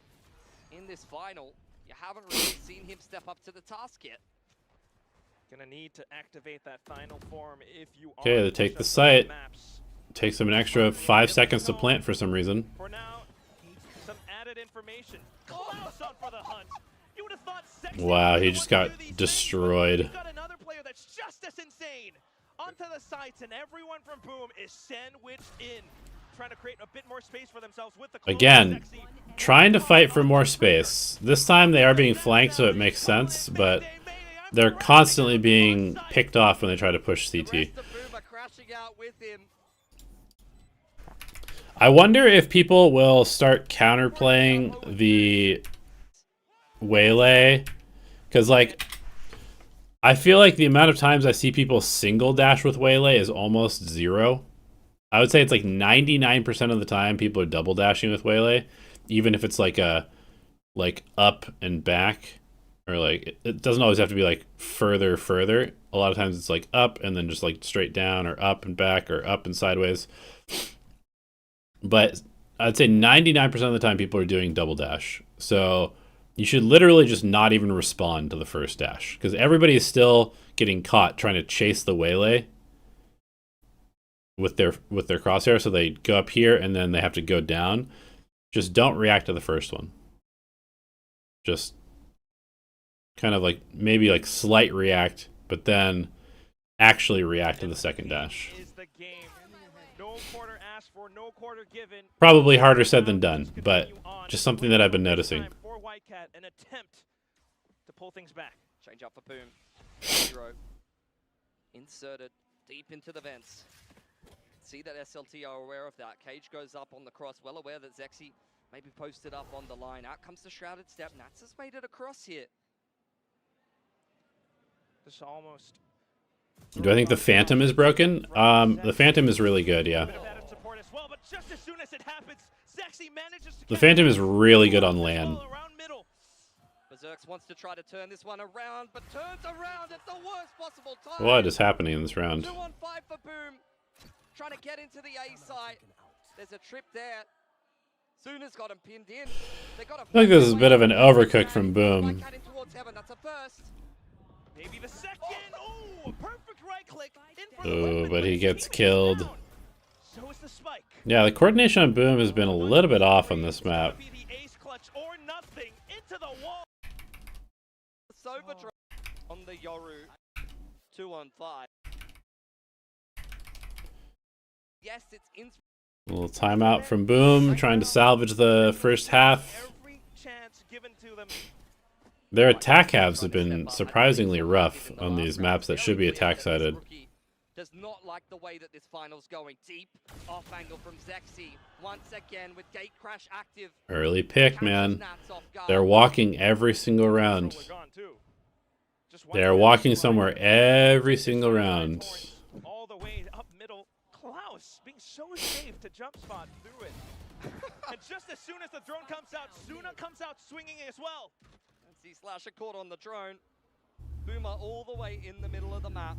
in this final, you haven't really seen him step up to the task yet. Gonna need to activate that final form if you are. Okay, they take the site. Takes them an extra 5 seconds to plant for some reason. For now, some added information. Klaus on for the hunt. You would have thought Sexy Wow, he was just the one got to do these destroyed. things. You've got another player that's just as insane. Onto the sites, and everyone from Boom is sandwiched in, trying to create a bit more space for themselves with the Again, trying to fight for more space. This time they are being flanked, so it makes sense, but they're constantly being picked off when they try to push CT. The rest of Boom are crashing out with him. I wonder if people will start counterplaying the Waylay, because like I feel like the amount of times I see people single dash with Waylay is almost 0. I would say it's like 99% of the time people are double dashing with Waylay, even if it's like a up and back, or like it doesn't always have to be like further. A lot of times it's like up and then just like straight down, or up and back, or up and sideways. But I'd say 99% of the time people are doing double dash. So you should literally just not even respond to the first dash, because everybody is still getting caught trying to chase the Waylay with their crosshair. So they go up here and then they have to go down. Just don't react to the first one. Just kind of like maybe like slight react, but then actually react to the second dash. Is the game. No quarter asked for, no quarter given. Probably harder said than done, but just something that I've been noticing. For Whitecat, an attempt to pull things back. Change up for Boom. Shiro inserted deep into the vents. See that SLT are aware of that. Cage goes up on the cross, well aware that Zexy may be posted up on the line. Out comes the Shrouded Step. Nats has made it across here. Just almost. Do I think the Phantom is broken? The Phantom is really good, yeah. Bit of added support as well, but just as soon as it happens, Zexy manages to The Phantom is really good on land. around middle. Berserks wants to try to turn this one around, but turns around at the worst possible time. What is happening in this round? 2 on 5 for Boom. Trying to get into the A site. There's a trip there. Suna's got him pinned in. They got I feel like this is a bit of an overcook from Boom. That's a first. Maybe the second. Oh, perfect right click. Ooh, but he gets killed. So is the spike. Yeah, the coordination on Boom has been a little bit off on this map. Be the ace clutch or nothing into the wall. Sova on the Yoru. 2 on 5. Yes, it's in. A little timeout from Boom, trying to salvage the first half. Every chance given to them. Their attack halves have been surprisingly rough on these maps that should be attack-sided. Does not like the way that this final's going. Deep off angle from Zexy. Once again with gate crash active. Early pick, man. They're walking every single round. They're walking somewhere every single round. All the way up middle. Klaus being so safe to jump spot through it. And just as soon as the drone comes out, Suna comes out swinging as well. See Slasher caught on the drone. Boomer all the way in the middle of the map.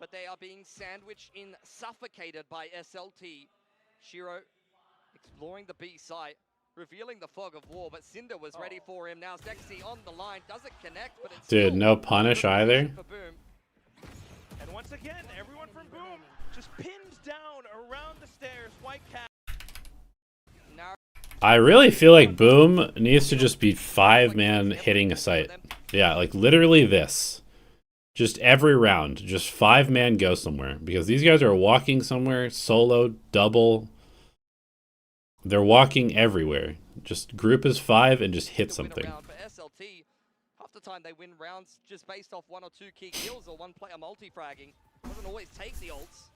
But they are being sandwiched in, suffocated by SLT. Shiro exploring the B site, revealing the fog of war, but Cinder was ready for him. Now Zexy on the line, doesn't connect, but it's Dude, no punish either. for Boom. And once again, everyone from Boom just pinned down around the stairs. White Cat. Now I really feel like Boom needs to just be 5-man hitting a site. Yeah, like literally this. Just every round, just 5-man go somewhere. Because these guys are walking somewhere, solo, double. They're walking everywhere. Just group as 5 and just hit something. For SLT, half the time they win rounds just based off 1 or 2 key kills or one player multi-fragging. Doesn't always take the ults.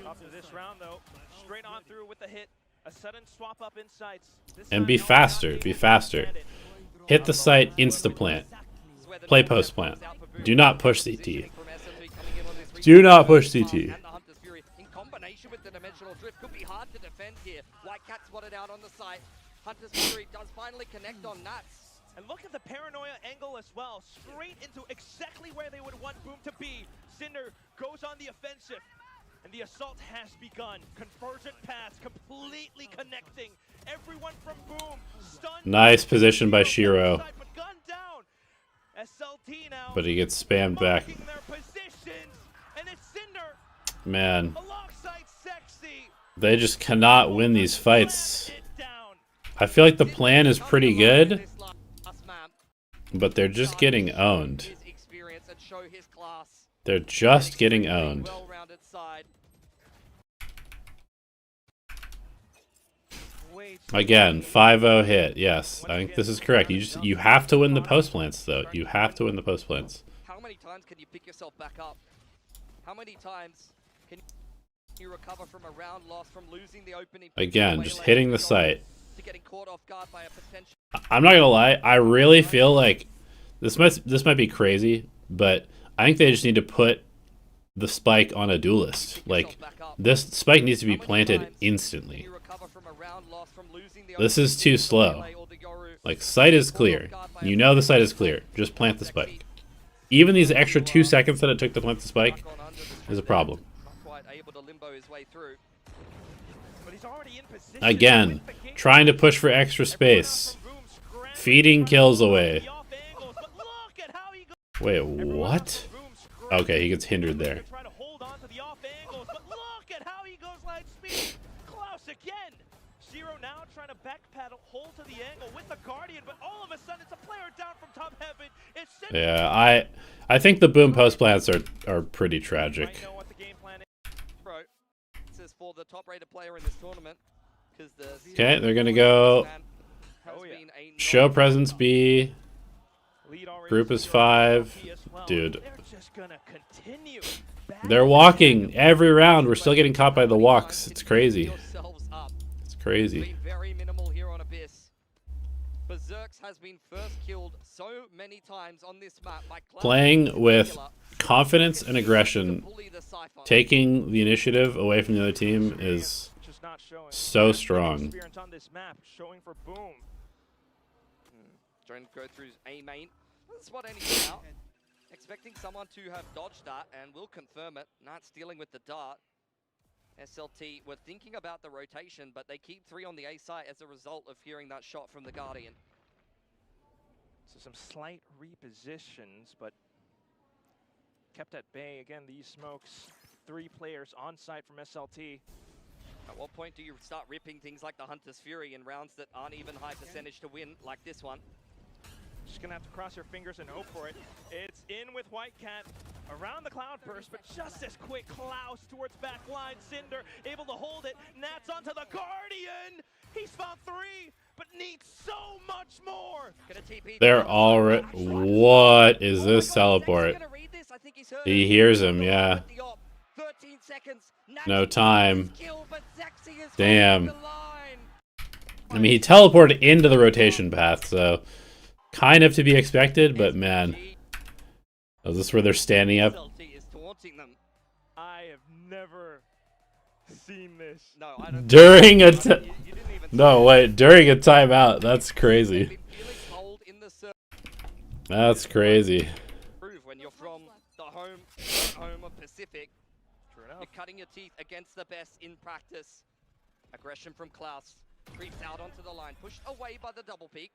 After this round though, straight on through with the hit. A sudden swap up in sights. And be faster, be faster. Hit the site, insta-plant. Play post-plant. Do not push CT. Do not push CT. In combination with the dimensional drift, could be hard to defend here. White Cat spotted out on the site. Hunter's Fury does finally connect on Nats. And look at the paranoia angle as well. Straight into exactly where they would want Boom to be. Cinder goes on the offensive. And the assault has begun. Convergent paths completely connecting. Everyone from Boom stunned. Nice position by Shiro. But gun down. SLT now. But he gets spammed back. Their positions. And it's Cinder Man, alongside Zexy. they just cannot win these fights. I feel like the plan is pretty good, but they're just getting owned. His experience and show his class. They're just getting owned. Well-rounded side. Again, 5-0 hit. Yes, I think this is correct. You have to win the post plants though. You have to win the post plants. How many times can you pick yourself back up? How many times can you recover from a round loss, from losing the opening? Again, just hitting the site. To getting caught off guard by a potential. I'm not gonna lie. I really feel like this might be crazy, but I think they just need to put the spike on a duelist. Like, this spike needs to be planted instantly. This is too slow. Like, site is clear. You know the site is clear. Just plant the spike. Even these extra 2 seconds that it took to plant the spike is a problem. Again, trying to push for extra space. Feeding kills away. Wait, what? Okay, he gets hindered there. Try to hold on to the off angles, but look at how he goes light speed. Klaus again. Zero now trying to back paddle, hold to the angle with the Guardian, but all of a sudden it's a player down from top heaven. It's Yeah, I think the Boom post plants are pretty tragic. I know what the game plan is. Bro, this is for the top-rated player in this tournament. Okay, they're gonna go show presence B. Group is 5. Dude. They're walking every round. We're still getting caught by the walks. It's crazy. It's crazy. Very minimal here on Abyss. Berserks has been first killed so many times on this map by Cloud Playing in with particular. confidence and aggression, To bully the Cypher. taking the initiative away from the other team is Just not showing. so Best strong. experience on this map, showing for Boom. Trying to go through A main. Doesn't spot anything out. Expecting someone to have dodged that and will confirm it. Not stealing with the dart. SLT were thinking about the rotation, but they keep 3 on the A site as a result of hearing that shot from the Guardian. So some slight repositions, but kept at bay. Again, these smokes, 3 players on site from SLT. At what point do you start ripping things like the Hunter's Fury in rounds that aren't even high percentage to win, like this one? Just gonna have to cross your fingers and hope for it. It's in with Whitecat around the cloud burst, but just as quick. Klaus towards back line. Cinder able to hold it. Nats onto the Guardian. He's found 3, but needs so much more. Gonna TP. They're already. What is this teleport? Gonna read this. I think he's heard He it. hears him, yeah. 13 seconds. No time. Kill, but Zexy is Damn. holding the line. I mean, he teleported into the rotation path, so kind of to be expected, but man. Is this where they're standing up? SLT is taunting them. I have never seen this. No, I don't. During a You didn't even No, wait, during a timeout. That's They've crazy. been feeling cold in the circle. That's crazy. Prove when you're from the home of Pacific. True enough. You're cutting your teeth against the best in practice. Aggression from Klaus. Creeps out onto the line. Pushed away by the double peak.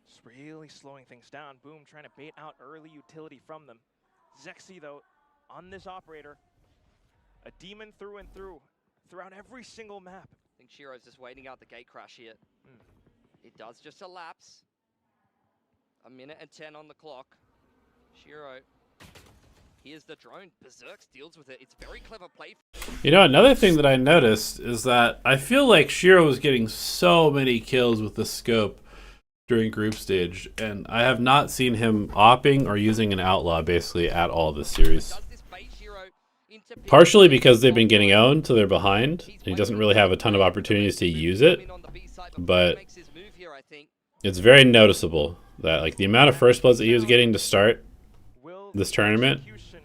Just really slowing things down. Boom trying to bait out early utility from them. Zexy, though, on this operator, a demon through and through, throughout every single map. I think Shiro's just waiting out the gate crash here. It does just elapse. 1 minute and 10 on the clock. Shiro. Here's the drone. Berserks deals with it. It's very clever play. You know, another thing that I noticed is that I feel like Shiro was getting so many kills with the scope during group stage, and I have not seen him opping or using an outlaw basically at all this series. Does this bait Shiro into pick? Partially because they've been getting owned, so they're behind, and he doesn't really have a ton of opportunities to use it, but Makes his move here, I think. it's very noticeable that like the amount of first bloods that he was getting to start Will this tournament execution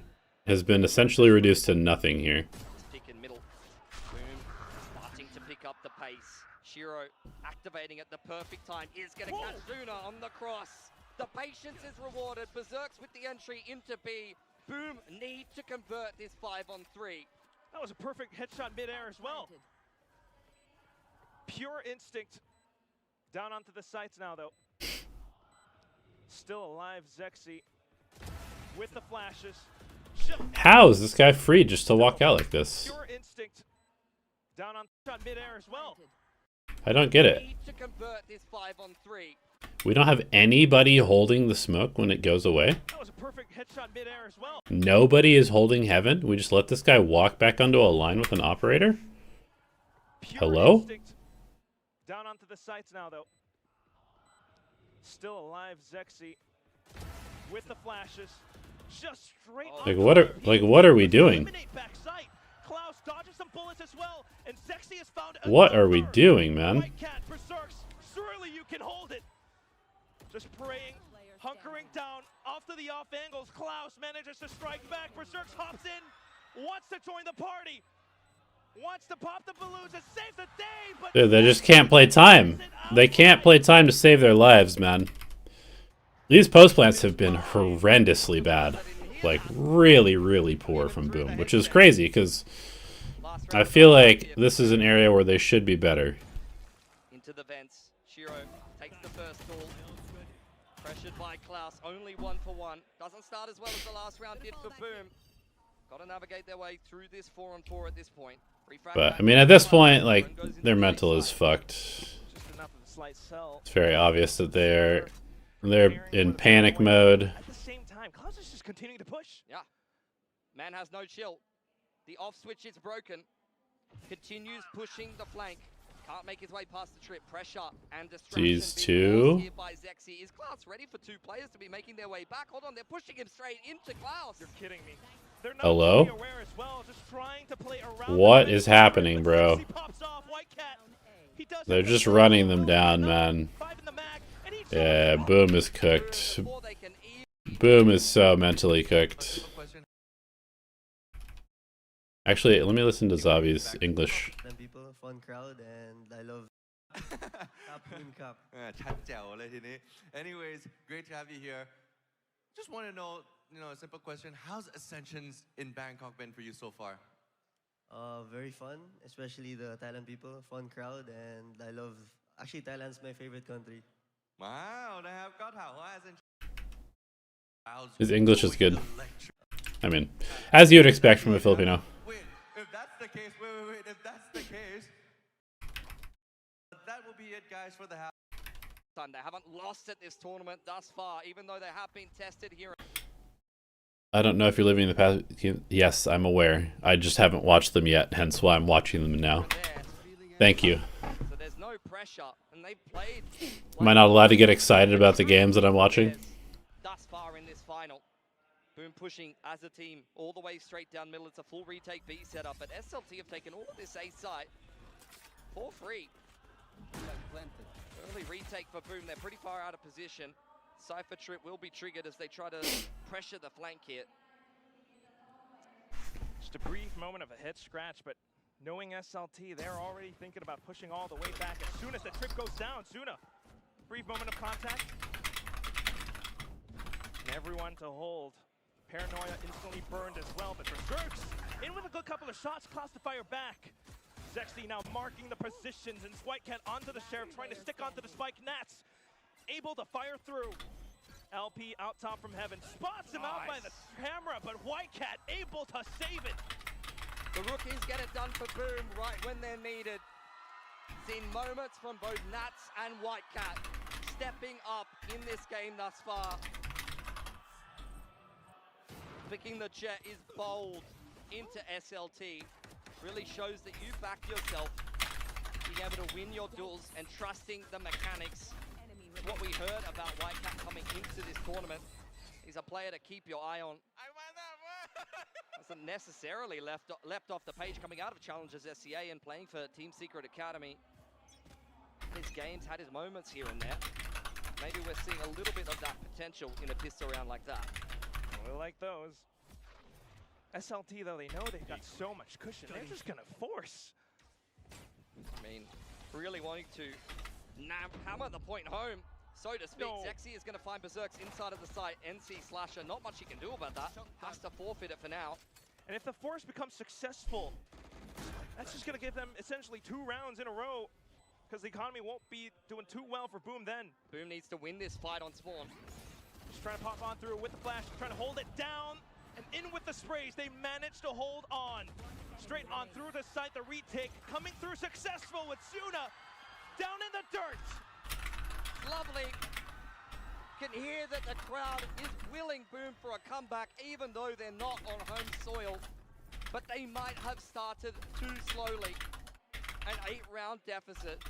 has been essentially reduced to nothing here. Pick in middle. Boom. Starting to pick up the pace. Shiro activating at the perfect time. Is going to catch Luna on the cross. The patience is rewarded. Berserks with the entry into B. Boom need to convert this 5-on-3. That was a perfect headshot midair as well. Pure instinct. Down onto the sights now, though. Still alive, Zexy. With the flashes. How is this guy free just to walk out like this? Pure instinct. Down on shot midair as well. I don't get it. Need to convert this 5-on-3. We don't have anybody holding the smoke when it goes away. That was a perfect headshot midair as well. Nobody is holding heaven. We just let this guy walk back onto a line with an operator. Pure Hello? instinct. Down onto the sights now, though. Still alive, Zexy. With the flashes. Just straight Like on what are we doing? eliminate back sight. Klaus dodges some bullets as well, and Zexy has found What are we another. doing, man? Whitecat, Berserks, surely you can hold it. Just praying, hunkering down, off to the off angles. Klaus manages to strike back. Berserks hops in, wants to join the party, wants to pop the balloons and save the day, but Dude, they just can't play time. They can't play time to save their lives, man. These post plants have been horrendously bad. Like, really, really poor from Boom, which is crazy because I feel like this is an area where they should be better. Into the vents. Shiro takes the first call. Pressured by Klaus. Only 1-for-1. Doesn't start as well as the last round did for Boom. Got to navigate their way through this 4-on-4 at this point. But, I mean, at this point, like, their mental is fucked. just enough of a slight sell. It's very obvious that they're in panic mode. At the same time, Klaus is just continuing to push. Yeah. Man has no chill. The off switch is broken. Continues pushing the flank. Can't make his way past the trip. Pressure and distraction. These being two. forced here by Zexy. Is Klaus ready for 2 players to be making their way back? Hold on, they're pushing him straight into Klaus. You're kidding me. They're not Hello? fully aware as well, just trying to play around What the is ring. happening, bro? Zexy pops off, Whitecat. He does They're have just the running them ball. down, man. 5 in the mag, and he Yeah, jumps. Boom is cooked. Before they can even Boom is so mentally cooked. Actually, let me listen to Zavi's English. Them people, fun crowd, and I love Cup Win Cup. ชัดแจ๋วเลยทีนี้ anyways great to have you here just want to know a simple question how's Ascensions in Bangkok been for you so far Very fun, especially the Thailand people, fun crowd, and I love. Actually, Thailand's my favorite country. ว้าวนะครับก็ถามว่า Ascension His English is good. I mean, as you would expect from a Filipino. wait if that's the case wait if that's the case that will be it guys for the half done. They haven't lost at this tournament thus far, even though they have been tested here. I don't know if you're living in the past. Yes, I'm aware. I just haven't watched them yet, hence why I'm watching them now. There. Thank you. So there's no pressure, and they played. Am I not allowed to get excited about the games that I'm watching? Thus far in this final, Boom pushing as a team all the way straight down middle. It's a full retake B setup, but SLT have taken all of this A site for free. Early retake for Boom. They're pretty far out of position. Cypher trip will be triggered as they try to pressure the flank here. Just a brief moment of a head scratch, but knowing SLT, they're already thinking about pushing all the way back as soon as the trip goes down. Zuna, brief moment of contact. And everyone to hold. Paranoia instantly burned as well, but Berserks in with a good couple of shots, caused the fire back. Zexy now marking the positions, and Whitecat onto the Sheriff, trying to stick onto the spike. Nats able to fire through. LP out top from heaven, spots him out by the camera, but Whitecat able to save it. The rookies get it done for Boom right when they're needed. Seen moments from both Nats and Whitecat stepping up in this game thus far. Picking the jet is bold into SLT. Really shows that you back yourself, being able to win your duels and trusting the mechanics. What we heard about Whitecat coming into this tournament. He's a player to keep your eye on. Hasn't necessarily left off the page coming out of Challengers SCA and playing for Team Secret Academy. His games had his moments here and there. Maybe we're seeing a little bit of that potential in a pistol round like that. We like those. SLT though, they know they've got so much cushion. They're just gonna force. I mean, really wanting to hammer the point home, so to speak. No. Zexy is going to find Berserks inside of the site. NC Slasher, not much he can do about that. Has to forfeit it for now. And if the force becomes successful, that's just gonna give them essentially 2 rounds in a row, because the economy won't be doing too well for Boom then. Boom needs to win this fight on spawn. Just trying to pop on through with the flash, trying to hold it down, and in with the sprays, they managed to hold on. Straight on through the site, the retake coming through successful with Zuna down in the dirt. Lovely. Can hear that the crowd is willing Boom for a comeback, even though they're not on home soil. But they might have started too slowly. An 8-round deficit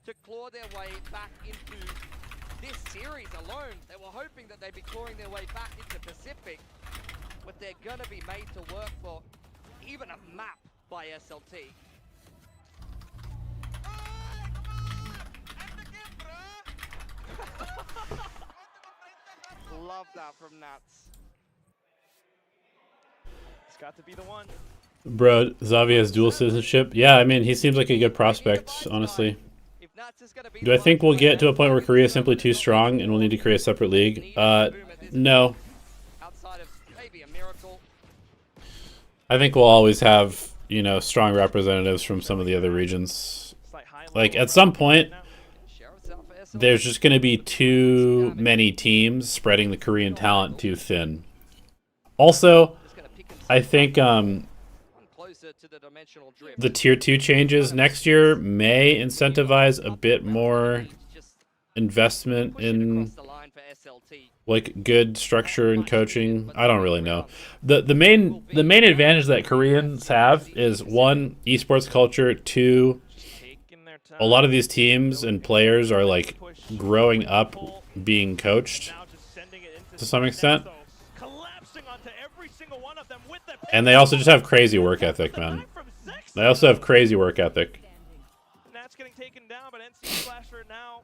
to claw their way back into this series alone. They were hoping that they'd be clawing their way back into Pacific, but they're gonna be made to work for even a map by SLT. Love that from Nats. It's got to be the one. Bro, Xavi has dual citizenship. Yeah, I mean, he seems like a good prospect, honestly. If Nats is gonna be Do I the think one we'll get to a point where play, Korea is simply too strong and we'll need to create a separate league? No. outside of maybe a miracle. I think we'll always have, you know, strong representatives from some of the other regions. Slight high Like, level at some right point, now. Sheriff's out for SLT. there's just going to be too many teams spreading the Korean talent too thin. Also, Just gonna pick himself I think one closer to the dimensional drift. the Tier 2 changes next year may incentivize a bit more Just investment push it in across the line for SLT. like good structure and coaching. I don't really know. The main advantage that Koreans have is, one, esports culture, two, Taking their time. a lot of these teams and players are like growing up being coached Now just sending it into to some extent. Nexo, collapsing onto every single one of them with the And they also just have crazy work ethic, man. They also have crazy work ethic. Nats Nats getting taken down, but NC Slasher now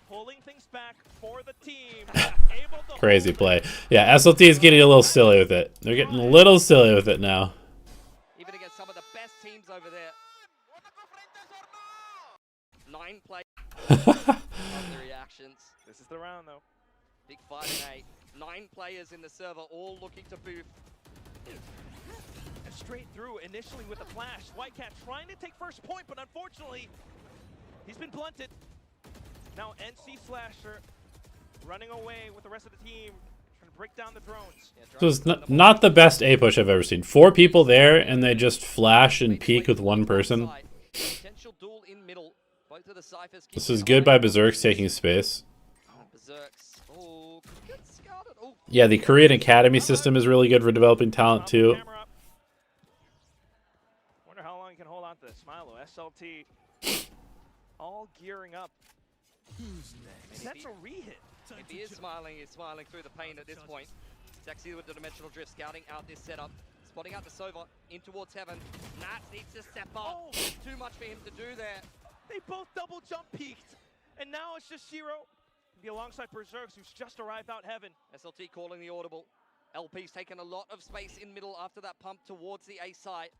pulling things back for the team. Able to Crazy hold play. it. Yeah, SLT is getting a little silly with it. They're getting a little silly with it now. Even against some of the best teams over there. 9 players. Love the reactions. This is the round, though. Big 5-8. 9 players in the server, all looking to boof. And straight through initially with the flash. Whitecat trying to take first point, but unfortunately, he's been blunted. Now NC Slasher running away with the rest of the team, trying to break down the drones. This was not the best A push I've ever seen. 4 people there, and they just flash and peek with 1 person. Potential duel in middle. Both of the ciphers This is good by Berserks taking space. Berserks. Oh, good scouted. Oh, Yeah, the Korean Academy system is really good for developing talent too. Wonder how long he can hold on to this. Milo, SLT, all gearing up. That's a re-hit. if he is smiling, he's smiling through the pain at this point. Sexy with the dimensional drift, scouting out this setup. Spotting out the Sova, in towards heaven. Nats needs to step up. Too much for him to do there. They both double jump peaked. And now it's just Shiro. Be alongside Berserks, who's just arrived out heaven. SLT calling the audible. LP's taken a lot of space in middle after that pump towards the A site.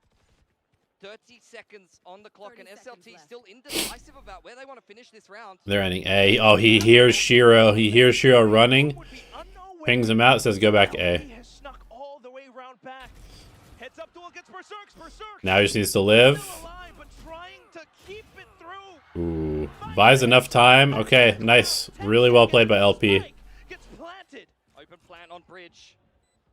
30 seconds on the clock, and SLT still indecisive about where they want to finish this round. They're ending A. Oh, he hears Shiro. He hears Shiro running. Pings him out, says go back A. He has snuck all the way round back. Heads up duel against Berserks. Berserks Now he just needs to live. still alive, but trying to keep it through. Ooh. Buys enough time. Okay, nice. Really well played by LP. Gets planted. Open plant on bridge.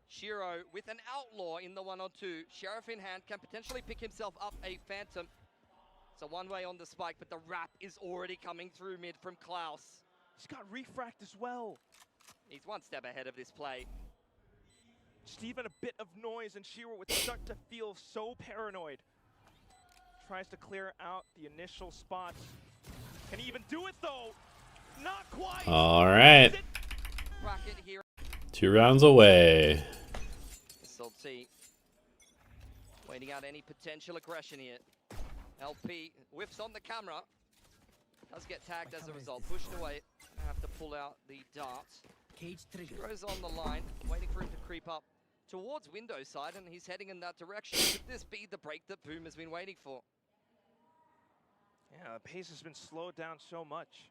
Shiro with an outlaw in the 1-on-2. Sheriff in hand can potentially pick himself up a Phantom. So one way on the spike, but the wrap is already coming through mid from Klaus. He's got refract as well. He's one step ahead of this play. Just even a bit of noise and Shiro would start to feel so paranoid. Tries to clear out the initial spots. Can he even do it though? Not quite. All right. Bracket here. 2 rounds away. SLT waiting out any potential aggression here. LP whiffs on the camera. Does get tagged as a result. Pushed away. Have to pull out the dart. Shiro's on the line, waiting for him to creep up towards window side, and he's heading in that direction. Could this be the break that Boom has been waiting for? Yeah, the pace has been slowed down so much.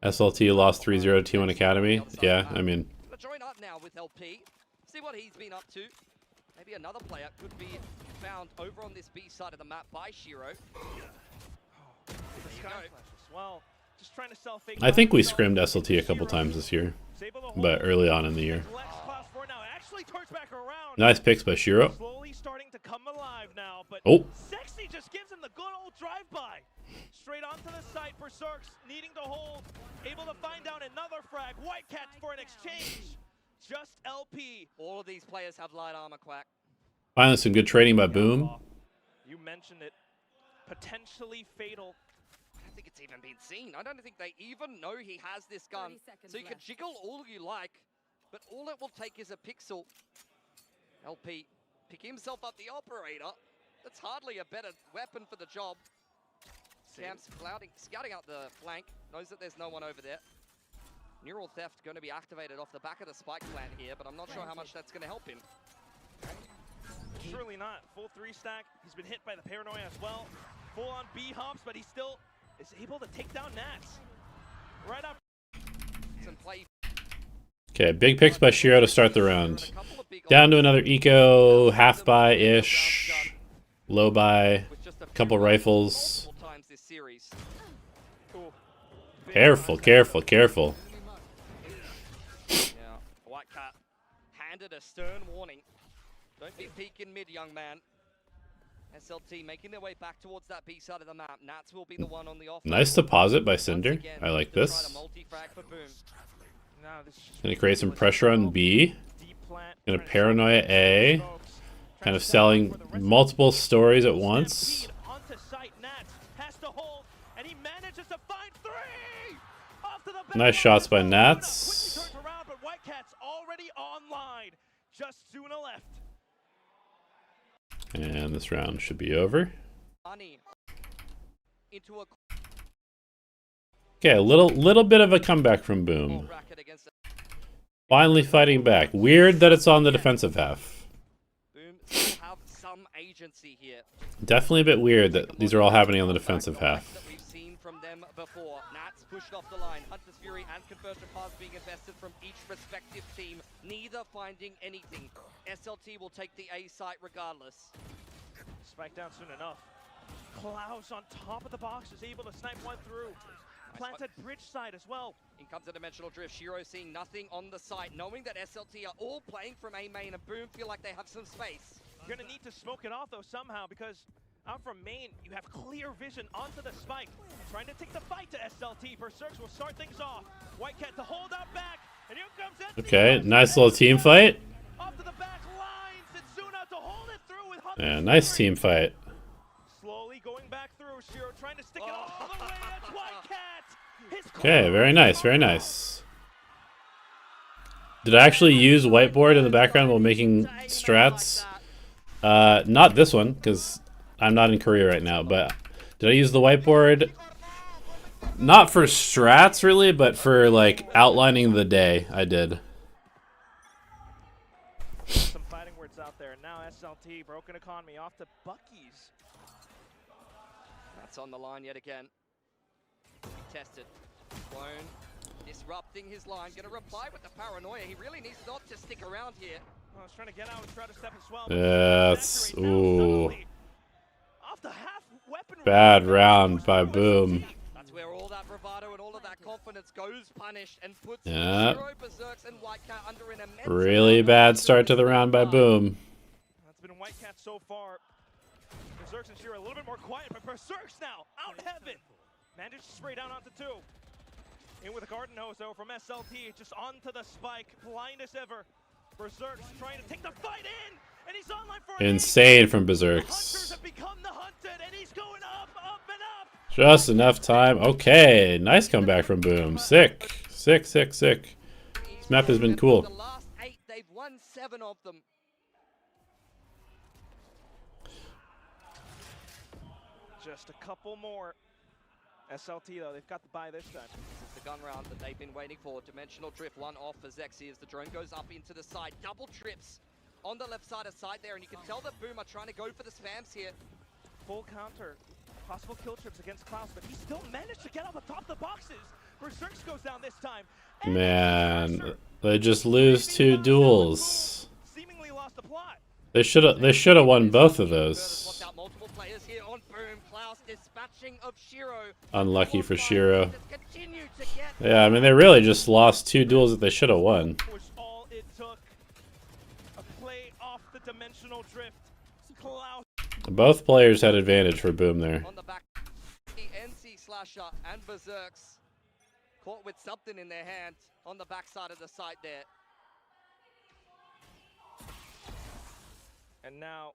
SLT lost 3-0 to T1 Academy. Yeah, I mean, Gonna join up now with LP. See what he's been up to. Maybe another player could be found over on this B side of the map by Shiro. The Sky Flash as well. Just trying to sell fake. I think we scrimmed SLT a couple times this year, but early on in the year. Actually turns back around. Nice picks by Shiro. Slowly starting to come alive now, but Oh. Sexy just gives him the good old drive-by. Straight onto the site, Berserks needing to hold, able to find down another frag. Whitecats for an exchange. Just LP. All of these players have light armor, Quack. Finally, some good trading by Boom. You mentioned it. Potentially fatal. I don't think it's even been seen. I don't think they even know he has this gun. So you can jiggle all you like, but all it will take is a pixel. LP pick himself up the operator. That's hardly a better weapon for the job. Sam's scouting out the flank, knows that there's no one over there. Neural Theft going to be activated off the back of the spike plant here, but I'm not sure how much that's going to help him. Surely not. Full 3-stack. He's been hit by the paranoia as well. Full on B humps, but he still is able to take down Nats. Right up. Some play. Okay, big picks by Shiro to start the round. Down to another eco, half buy-ish, low buy, couple rifles. Careful, careful, careful. Yeah, Whitecat handed a stern warning. Don't be peeking mid, young man. SLT making their way back towards that B side of the map. Nats will be the one on the off. Nice deposit by Cinder. I like this. Gonna create some pressure on B. Gonna paranoia A. Kind of selling multiple stories at once. Nice shots by Nats. And this round should be over. into a Okay, a little bit of a comeback from Boom. bracket against Finally fighting back. Weird that it's on the defensive half. Boom. Still have some agency here. Definitely a bit weird that these are all happening on the defensive half. That we've seen from them before. Nats pushed off the line. Hunter's Fury and Conversion Paths being invested from each respective team. Neither finding anything. SLT will take the A site regardless. Spike down soon enough. Klaus on top of the box is able to snipe one through. Planted bridge side as well. In comes a Dimensional Drift. Shiro seeing nothing on the site, knowing that SLT are all playing from A main and Boom feel like they have some space. You're gonna need to smoke it off though somehow, because out from main, you have clear vision onto the spike. Trying to take the fight to SLT. Berserks will start things off. Whitecat to hold out back, and here comes Anthony. Okay, nice little team fight. Off to the back lines, and Suna to hold it through with Hunter. Yeah, nice team fight. Slowly going back through. Shiro trying to stick it all the way. That's Whitecat. Okay, very nice, very nice. Did I actually use whiteboard in the background while making strats? Not this one, because I'm not in Korea right now, but did I use the whiteboard? Not for strats, really, but for, like, outlining the day, I did. Some fighting words out there. Now SLT, broken economy, off to Bucky's. That's on the line yet again. Tested. Clone. Disrupting his line. Gonna reply with the paranoia. He really needs not to stick around here. I was trying to get out and try to step as well. That's, ooh. Off the half weapon Bad round by Boom. That's where all that bravado and all of that confidence goes punished and puts Yeah. Shiro, Berserks, and Whitecat under an immense Really bad start to the round by Boom. That's been Whitecat so far. Berserks and Shiro a little bit more quiet, but Berserks now out in heaven. Managed to spray down onto two. In with a garden hose though from SLT, just onto the spike, blind as ever. Berserks trying to take the fight in, and he's online for Insane from Hunters Berserks. have become the hunted, and he's going up, up, and up. Just enough time. Okay, nice comeback from Boom. Sick, sick, sick, sick. This map has been cool. The last 8, they've won 7 of them. Just a couple more. SLT though, they've got the buy this time. This is the gun round that they've been waiting for. Dimensional Drift, one off for Zexy as the drone goes up into the side. Double trips on the left side of side there, and you can tell that Boom are trying to go for the spams here. Full counter, possible kill trips against Klaus, but he still managed to get up atop the boxes. Berserks goes down this time. And Man, they just lose 2 duels. seemingly lost the plot. They should have won both of those. Locked out multiple players here on Boom. Klaus dispatching of Shiro. Unlucky for Shiro. Continue to get Yeah, I mean they really just lost 2 duels that they should have won. Was all it took. A play off the dimensional drift. Klaus. Both players had advantage for Boom there. on the back. The NC Slasher and Berserks caught with something in their hand on the back side of the site there. And now,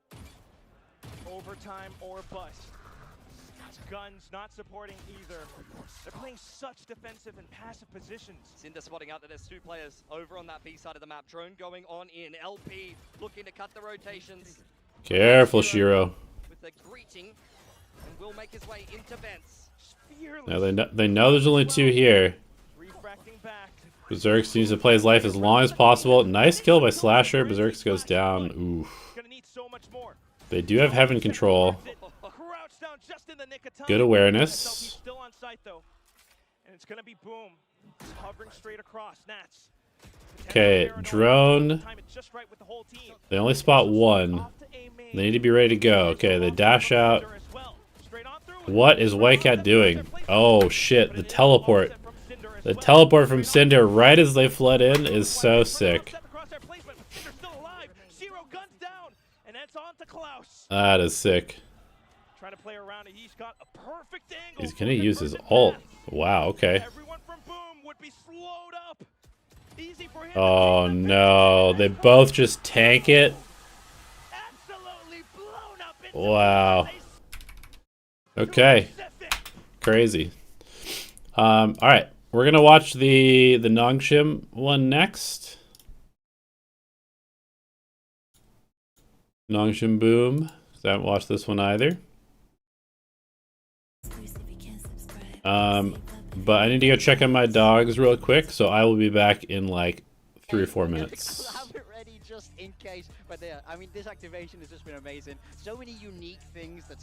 overtime or bust. Guns not supporting either. They're playing such defensive and passive positions. Cinder spotting out that there's 2 players over on that B side of the map. Drone going on in. LP looking to cut the rotations. Careful, Shiro. With a greeting, and will make his way into vents. Fearless. Now they know there's only 2 here. Refracting back. Berserks needs to play his life as long as possible. Nice kill by Slasher. Berserks goes down. Oof. Gonna need so much more. They do have Heaven control. Crouched down just in the nick of time. Good awareness. SLT still on site though. And it's gonna be Boom. It's hovering straight across. Nats. Okay, drone. Time it just right with the whole team. They only spot 1. Off to A main. They need to be ready to go. Okay, they dash out. As well. Straight on through. What is Whitecat doing? Oh shit, the teleport. The teleport from Cinder right as they flood in is so sick. That is sick. Trying to play around it. He's got a perfect angle. He's gonna use his ult. Wow, okay. Everyone from Boom would be slowed up. Easy for him. Oh no, they both just tank it. Absolutely blown up into Wow. Okay. Crazy. Alright. We're gonna watch the Nongshim one next. Nongshim Boom. I haven't watched this one either. Exclusivity. But I need to go check on my dogs real quick, so I will be back in like 3 or 4 minutes. Have it ready just in case. But yeah, I mean, this activation has just been amazing. So many unique things that.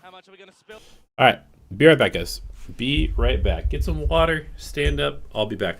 How much are we gonna spill? All right, be right back, guys. Be right back. Get some water, stand up. I'll be back.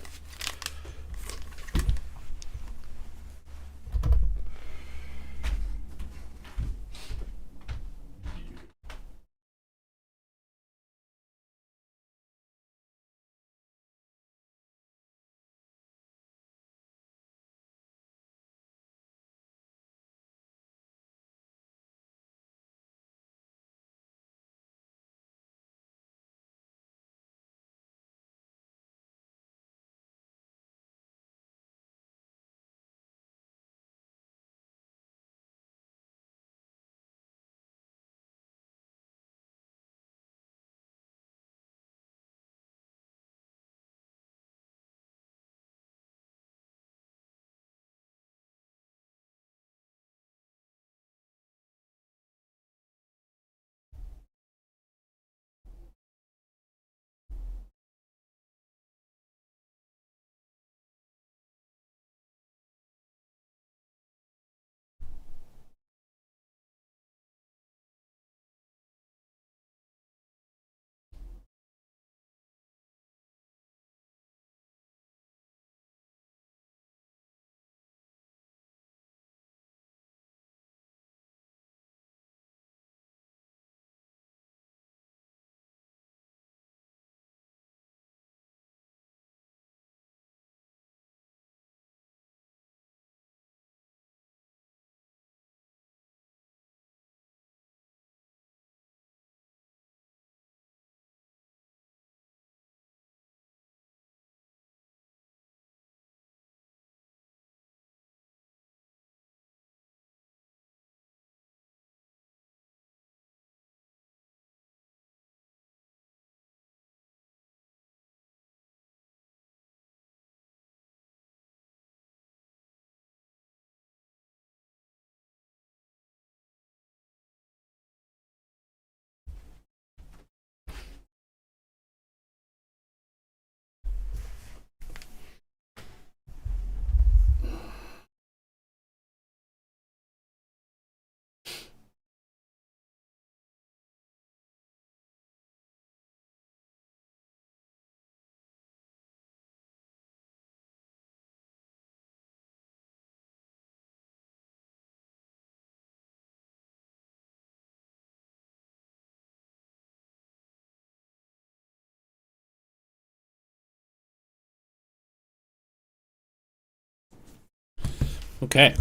Okay.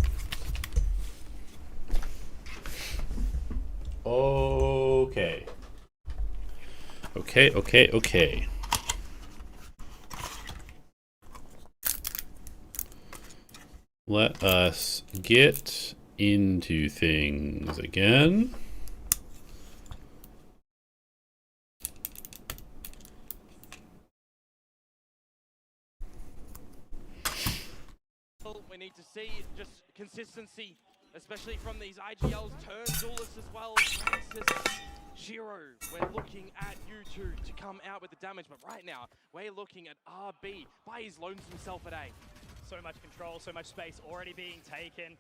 Okay. Okay. Let us get into things again. We need to see just consistency, especially from these IGLs, turn Zulus as well. Francis, Shiro, we're looking at you two to come out with the damage, but right now, we're looking at RB by his lonesome self at A. So much control, so much space already being taken.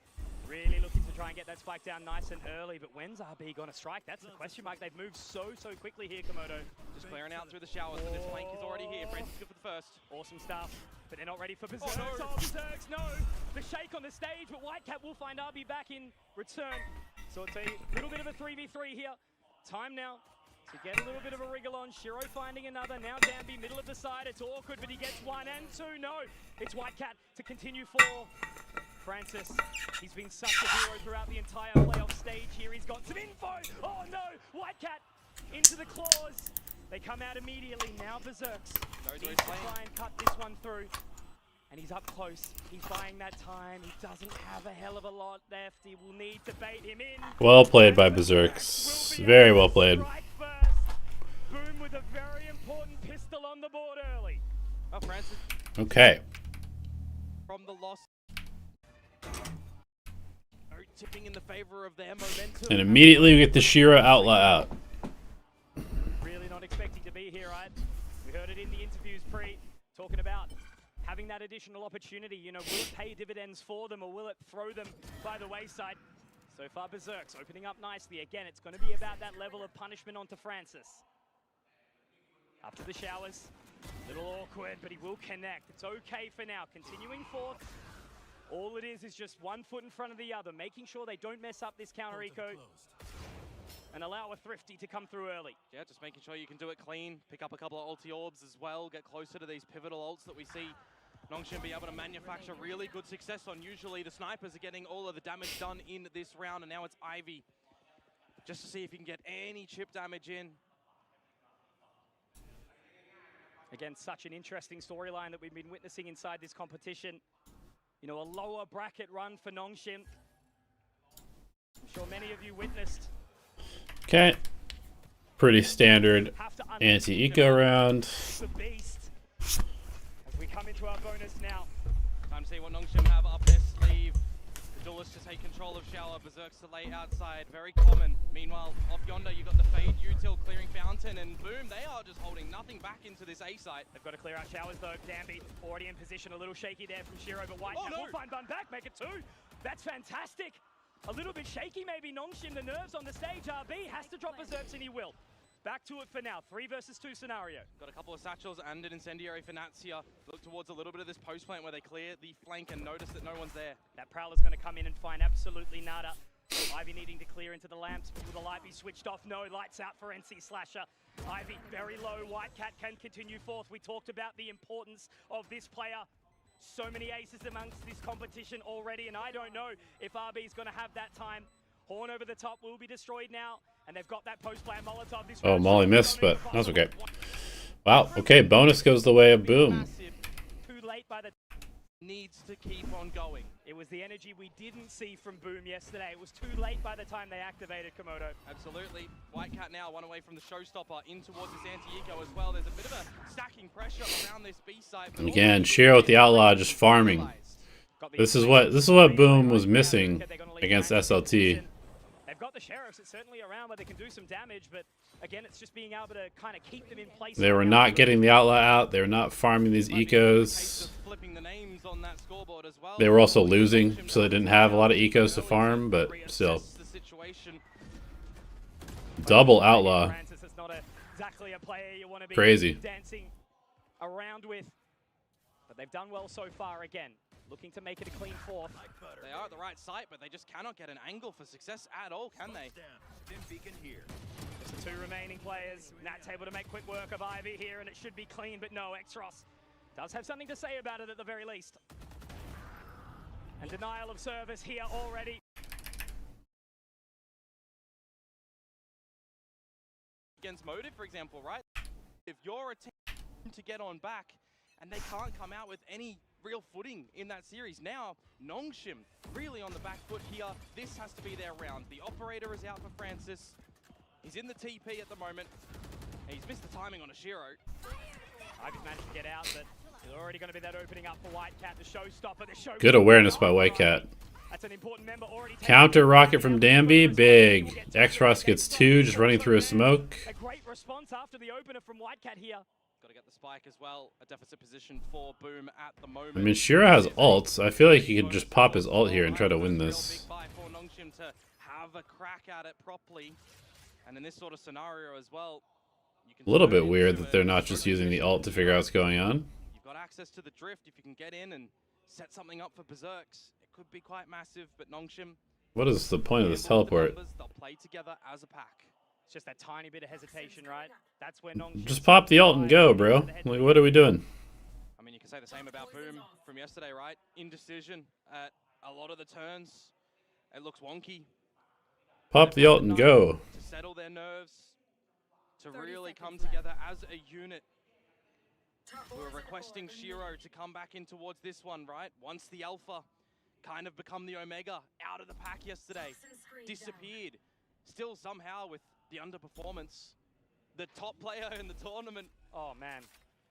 Really looking to try and get that spike down nice and early, but when's RB gonna strike? That's the question mark. They've moved so quickly here, Komodo. Just clearing out through the showers, but this flank is already here. Francis good for the first. Awesome stuff, but they're not ready for Berserks. Oh, no. Oh, Berserks, no! The shake on the stage, but Whitecap will find RB back in return. So it's a little bit of a 3v3 here. Time now to get a little bit of a wriggle on. Shiro finding another. Now Danby, middle of the side. It's awkward, but he gets 1 and 2. No, it's Whitecat to continue 4. Francis, he's been such a hero throughout the entire playoff stage here. He's got some info. Oh no, Whitecat into the claws. They come out immediately. Now Berserks needs to try and cut this one through. And he's up close. He's buying that time. He doesn't have a hell of a lot left. He will need to bait him in. Well played by Berserks. Very well played. Boom with a very important pistol on the board early. Oh, Francis. Okay. From the loss. tipping in the favor of their momentum. And immediately we get the Shiro Outlaw out. Really not expecting to be here, right? We heard it in the interviews talking about having that additional opportunity. You know, will it pay dividends for them or will it throw them by the wayside? So far, Berserk's opening up nicely. Again, it's going to be about that level of punishment onto Francis. Up to the showers. Little awkward, but he will connect. It's okay for now. Continuing forth. All it is just one foot in front of the other, making sure they don't mess up this counter eco and allow a Thrifty to come through early. Yeah, just making sure you can do it clean, pick up a couple of ulti orbs as well, get closer to these pivotal ults that we see Nongshim be able to manufacture really good success on. Usually the snipers are getting all of the damage done in this round, and now it's Ivy. Just to see if he can get any chip damage in. Again, such an interesting storyline that we've been witnessing inside this competition. You know, a lower bracket run for Nongshim. I'm sure many of you witnessed. Okay. Pretty standard anti-eco round. The beast. As we come into our bonus now. Time to see what Nongshim have up their sleeve. The duelists to take control of Shower. Berserk's to lay outside. Very common. Meanwhile, off yonder, you got the Fade util clearing Fountain, and boom, they are just holding nothing back into this A site. They've got to clear out Showers though. Danby already in position. A little shaky there from Shiro, but Whitecat will find Bun back. Make it 2. That's fantastic. A little bit shaky maybe Nongshim. The nerves on the stage. RB has to drop Berserks and he will. Back to it for now. 3 versus 2 scenario. Got a couple of satchels and an incendiary for Nats here. Look towards a little bit of this post plant where they clear the flank and notice that no one's there. That Prowler's going to come in and find absolutely nada. Ivy needing to clear into the lamps. Will the light be switched off? No. Lights out for NC Slasher. Ivy very low. Whitecat can continue forth. We talked about the importance of this player. So many aces amongst this competition already, and I don't know if RB is going to have that time. Horn over the top will be destroyed now, and they've got that post-plant Molotov. This Oh, Molly missed, but that's okay. Wow, okay, bonus goes the way of Boom. Too late by the... Needs to keep on going. It was the energy we didn't see from Boom yesterday. It was too late by the time they activated Komodo. Absolutely. Whitecat now one away from the showstopper in towards this anti-eco as well. There's a bit of a stacking pressure around this B site. And again, Shiro with the Outlaw just farming. This is what Boom was missing against SLT. They've got the Sheriffs. It's certainly around where they can do some damage, but again, it's just being able to kind of keep them in place. They were not getting the Outlaw out. They were not farming these ecos. They were also losing, so they didn't have a lot of ecos to farm, but still. Double Outlaw. Crazy. Dancing around with, but they've done well so far again. Looking to make it a clean 4th. They are at the right site, but they just cannot get an angle for success at all, can they? Just the 2 remaining players. Nat's able to make quick work of Ivy here, and it should be clean, but no, Xros does have something to say about it at the very least. And denial of service here already. Against Motive, for example, right? If you're a team to get on back, and they can't come out with any real footing in that series. Now, Nongshim really on the back foot here. This has to be their round. The operator is out for Francis. He's in the TP at the moment. He's missed the timing on a Shiro. Ivy's managed to get out, but there's already going to be that opening up for Whitecat, the showstopper. The show. Good awareness by Whitecat. That's an important member already. Counter rocket from Danby, big. Xros gets 2, just running through a smoke. A great response after the opener from Whitecat here. Got to get the spike as well. A deficit position for Boom at the moment. I mean, Shiro has ults. I feel like he could just pop his ult here and try to win this. Big buy for Nongshim to have a crack at it properly. And in this sort of scenario as well, you can A little bit weird that they're not just using the ult to figure out what's going on. You've got access to the drift. If you can get in and set something up for Berserks, it could be quite massive. But Nongshim, What is the point of this teleport? they'll play together as a pack. It's just that tiny bit of hesitation, right? That's where Nongshim... Just pop the ult and go, bro. Like, what are we doing? I mean, you can say the same about Boom from yesterday, right? Indecision at a lot of the turns. It looks wonky. Pop the ult and go. To settle their nerves, to really come together as a unit. We're requesting Shiro to come back in towards this one, right? Once the Alpha kind of become the Omega out of the pack yesterday, disappeared. Still somehow with the underperformance, the top player in the tournament. Oh man,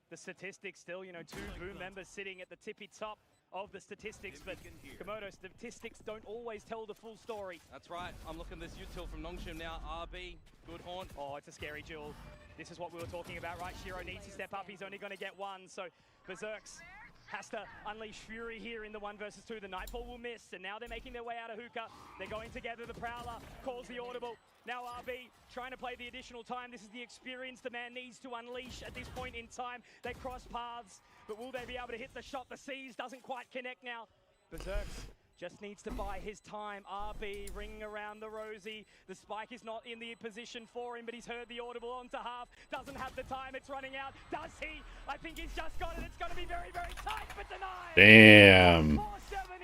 the statistics still, you know, 2 Boom members sitting at the tippy top of the statistics, but Komodo, statistics don't always tell the full story. That's right. I'm looking at this util from Nongshim now. RB, good haunt. Oh, it's a scary duel. This is what we were talking about, right? Shiro needs to step up. He's only going to get one, so Berserks has to unleash fury here in the 1 versus 2. The Nightfall will miss, and now they're making their way out of hookah. They're going together. The Prowler calls the audible. Now RB trying to play the additional time. This is the experience the man needs to unleash at this point in time. They cross paths, but will they be able to hit the shot? The C's doesn't quite connect now. Berserks just needs to buy his time. RB ringing around the Rosie. The spike is not in the position for him, but he's heard the audible onto half. Doesn't have the time. It's running out. Does he? I think he's just got it. It's going to be very, very tight, but denied. Damn. 4-7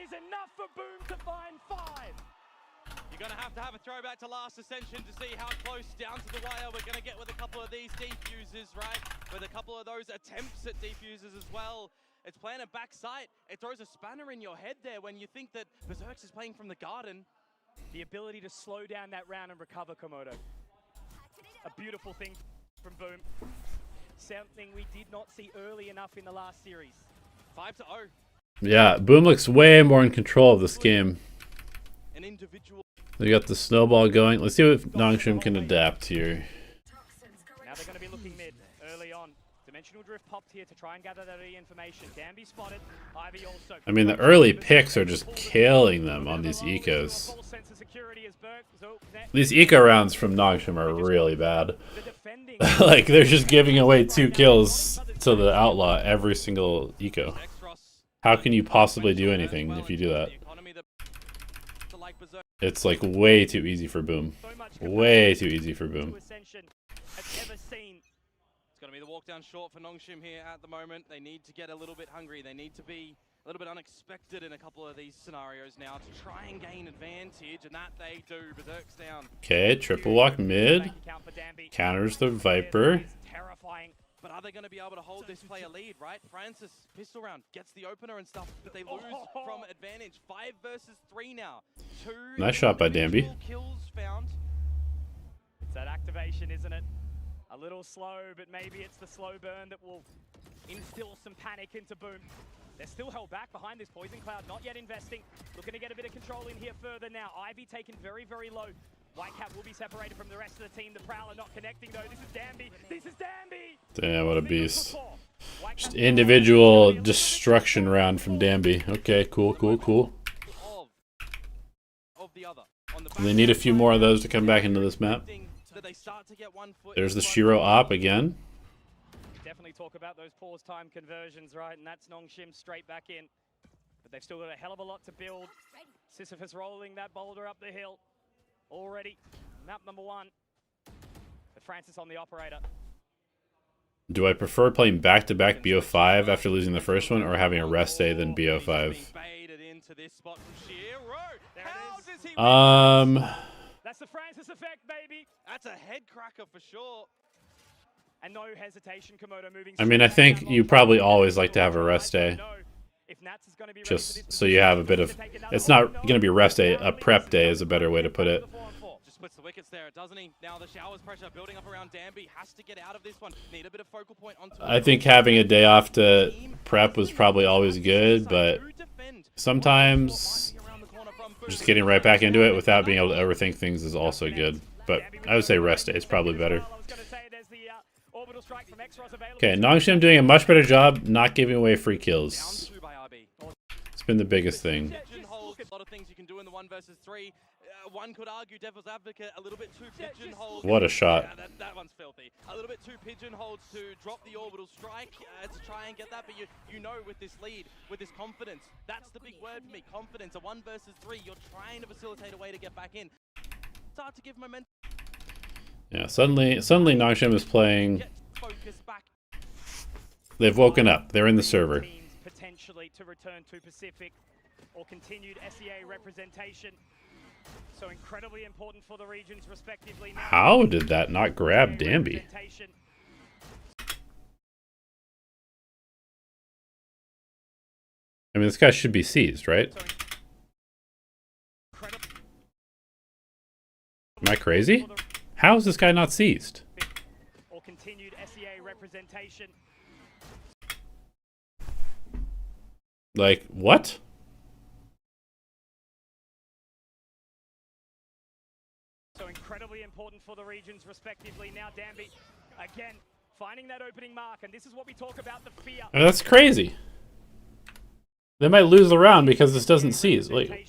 is enough for Boom to find 5. You're going to have a throwback to last Ascension to see how close down to the wire we're going to get with a couple of these defusers, right? With a couple of those attempts at defusers as well. It's playing a backside. It throws a spanner in your head there when you think that Berserks is playing from the garden. The ability to slow down that round and recover, Komodo. A beautiful thing from Boom. Something we did not see early enough in the last series. 5-0. Yeah, Boom looks way more in control of this game. An individual. They got the snowball going. Let's see what Nongshim can adapt here. Now they're going to be looking mid early on. Dimensional Drift popped here to try and gather that information. Danby spotted. Ivy also. I mean, the early picks are just killing them on these ecos. These eco rounds from Nongshim are really bad. Like, they're just giving away 2 kills to the Outlaw every single eco. How can you possibly do anything if you do that? It's like way too easy for Boom. Way too easy for Boom. It's going to be the walk down short for Nongshim here at the moment. They need to get a little bit hungry. They need to be a little bit unexpected in a couple of these scenarios now to try and gain advantage, and that they do. Berserk's down. Okay, triple walk mid. Counters the Viper. Terrifying. But are they going to be able to hold this player lead, right? Francis, pistol round, gets the opener and stuff, but they lose from advantage. 5 versus 3 now. 2 Nice shot by Danby. Kills found. It's that activation, isn't it? A little slow, but maybe it's the slow burn that will instill some panic into Boom. They're still held back behind this Poison Cloud, not yet investing. Looking to get a bit of control in here further now. Ivy taken very, very low. Whitecat will be separated from the rest of the team. The Prowler not connecting though. This is Danby. This is Danby. Damn, what a beast. Just individual destruction round from Danby. Okay, cool, cool, cool. And they need a few more of those to come back into this map. There's the Shiro op again. Definitely talk about those pause time conversions, right? And that's Nongshim straight back in. But they've still got a hell of a lot to build. Sisyphus rolling that boulder up the hill. Already, map number 1. But Francis on the operator. Do I prefer playing back-to-back BO5 after losing the first one, or having a rest day than BO5? That's the Francis effect, baby. That's a head cracker for sure. And no hesitation, Komodo moving. I mean, I think you probably always like to have a rest day. Just so you have a bit of... It's not going to be a rest day. A prep day is a better way to put it. Just splits the wickets there, doesn't he? Now the showers pressure building up around Danby. Has to get out of this one. Need a bit of focal point onto... I think having a day off to prep was probably always good, but sometimes just getting right back into it without being able to overthink things is also good. But I would say rest day is probably better. Okay, Nongshim doing a much better job not giving away free kills. It's been the biggest thing. A lot of things you can do in the 1 versus 3. One could argue devil's advocate a little bit too pigeonholed. What a shot. Yeah, that one's filthy. A little bit too pigeonholed to drop the orbital strike to try and get that, but you know with this lead, with this confidence, that's the big word for me, confidence. A 1 versus 3, you're trying to facilitate a way to get back in. Start to give momentum. Yeah, suddenly Nongshim is playing. They've woken up. They're in the server. Potentially to return to Pacific or continued SEA representation. So incredibly important for the regions respectively. How did that not grab Danby? I mean, this guy should be seized, right? Am I crazy? How is this guy not seized? Or continued SEA representation. Like, what? So incredibly important for the regions respectively. Now Danby, again, finding that opening mark, and this is what we talk about, the fear. I mean, that's crazy. They might lose the round because this doesn't seize. Like,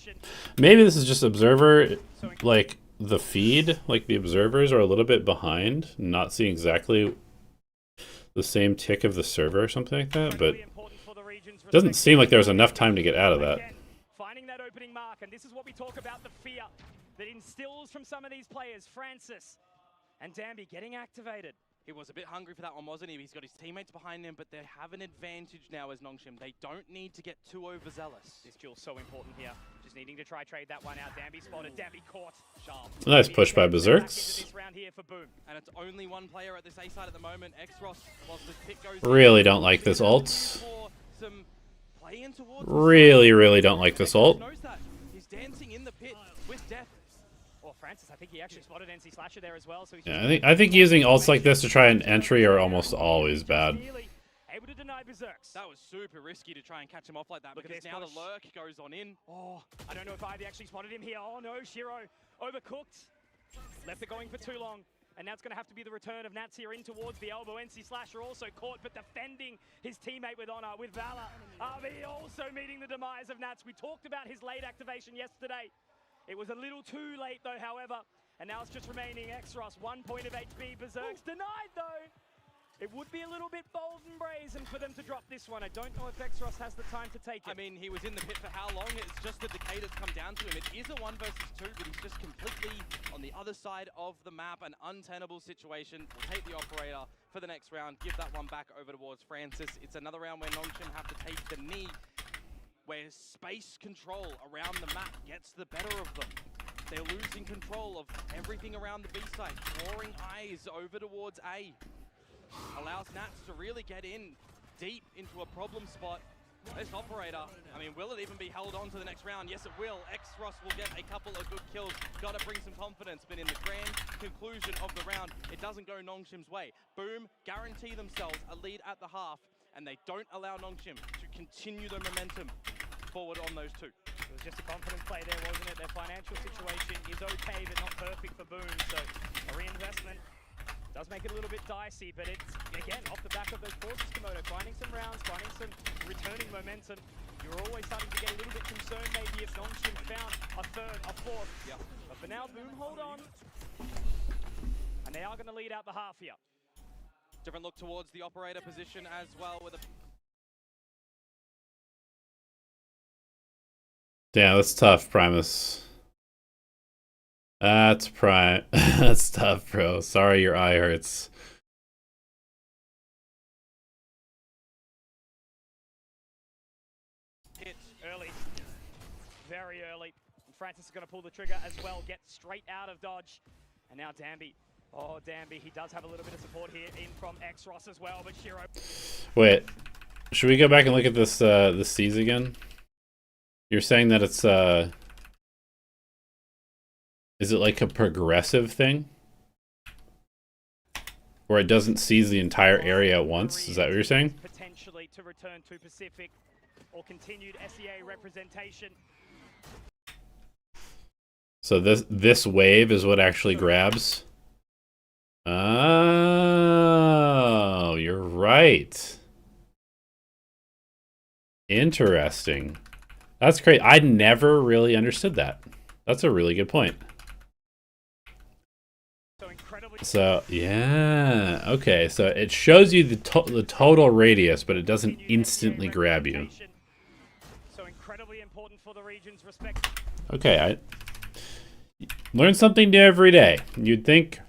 maybe this is just observer, like, the feed, like the observers are a little bit behind, not seeing exactly the same tick of the server or something like that, but it doesn't seem like there's enough time to get out of that. Finding that opening mark, and this is what we talk about, the fear that instills from some of these players. Francis and Danby getting activated. He was a bit hungry for that one, wasn't he? He's got his teammates behind him, but they have an advantage now as Nongshim. They don't need to get too overzealous. This duel's so important here. Just needing to try trade that one out. Danby spotted, Danby caught. Sharp. Nice push by Berserks. And it's only one player at this A side at the moment. Xros, whilst the pick goes Really don't like this ult. Really don't like this ult. He's dancing in the pit with death. Well, Francis, I think he actually spotted NC Slasher there as well. So he's Yeah, I think using ults like this to try an entry are almost always bad. Able to deny Berserks. That was super risky to try and catch him off like that, because now the lurk goes on in. Oh, I don't know if Ivy actually spotted him here. Oh no, Shiro overcooked. Left it going for too long. And now it's going to have to be the return of Nats here in towards the elbow. NC Slasher also caught, but defending his teammate with honor, with Valor. RB also meeting the demise of Nats. We talked about his late activation yesterday. It was a little too late though, however. And now it's just remaining Xros, 1 point of HP. Berserk's denied though. It would be a little bit bold and brazen for them to drop this one. I don't know if Xros has the time to take it. I mean, he was in the pit for how long? It's just the decay that's come down to him. It is a 1 versus 2, but he's just completely on the other side of the map. An untenable situation. We'll take the operator for the next round. Give that one back over towards Francis. It's another round where Nongshim have to take the knee, where space control around the map gets the better of them. They're losing control of everything around the B side, drawing eyes over towards A. Allows Nats to really get in deep into a problem spot. This operator, I mean, will it even be held on to the next round? Yes, it will. Xros will get a couple of good kills. Got to bring some confidence, but in the grand conclusion of the round, it doesn't go Nongshim's way. Boom, guarantee themselves a lead at the half, and they don't allow Nongshim to continue their momentum forward on those two. It was just a confidence play there, wasn't it? Their financial situation is okay, but not perfect for Boom, so a reinvestment does make it a little bit dicey, but it's, again, off the back of those pauses, Komodo, finding some rounds, finding some returning momentum. You're always starting to get a little bit concerned maybe if Nongshim found a third, a fourth. Yeah. But for now, Boom hold on. And they are going to lead out the half here. Different look towards the operator position as well with a... Yeah, that's tough, Primus. That's That's tough, bro. Sorry your eye hurts. Hit early. Very early. And Francis is going to pull the trigger as well. Get straight out of dodge. And now Danby. Oh, Danby. He does have a little bit of support here in from Xros as well. But Shiro... Wait. Should we go back and look at this this C's again? You're saying that it's is it like a progressive thing? Where it doesn't seize the entire area at once? Is that what you're saying? Potentially to return to Pacific or continued SEA representation. So this wave is what actually grabs? Oh, you're right. Interesting. That's great. I never really understood that. That's a really good point. So, yeah. Okay, so it shows you the total radius, but it doesn't instantly grab you. So incredibly important for the region's respect. Okay, I learn something new every day. You'd think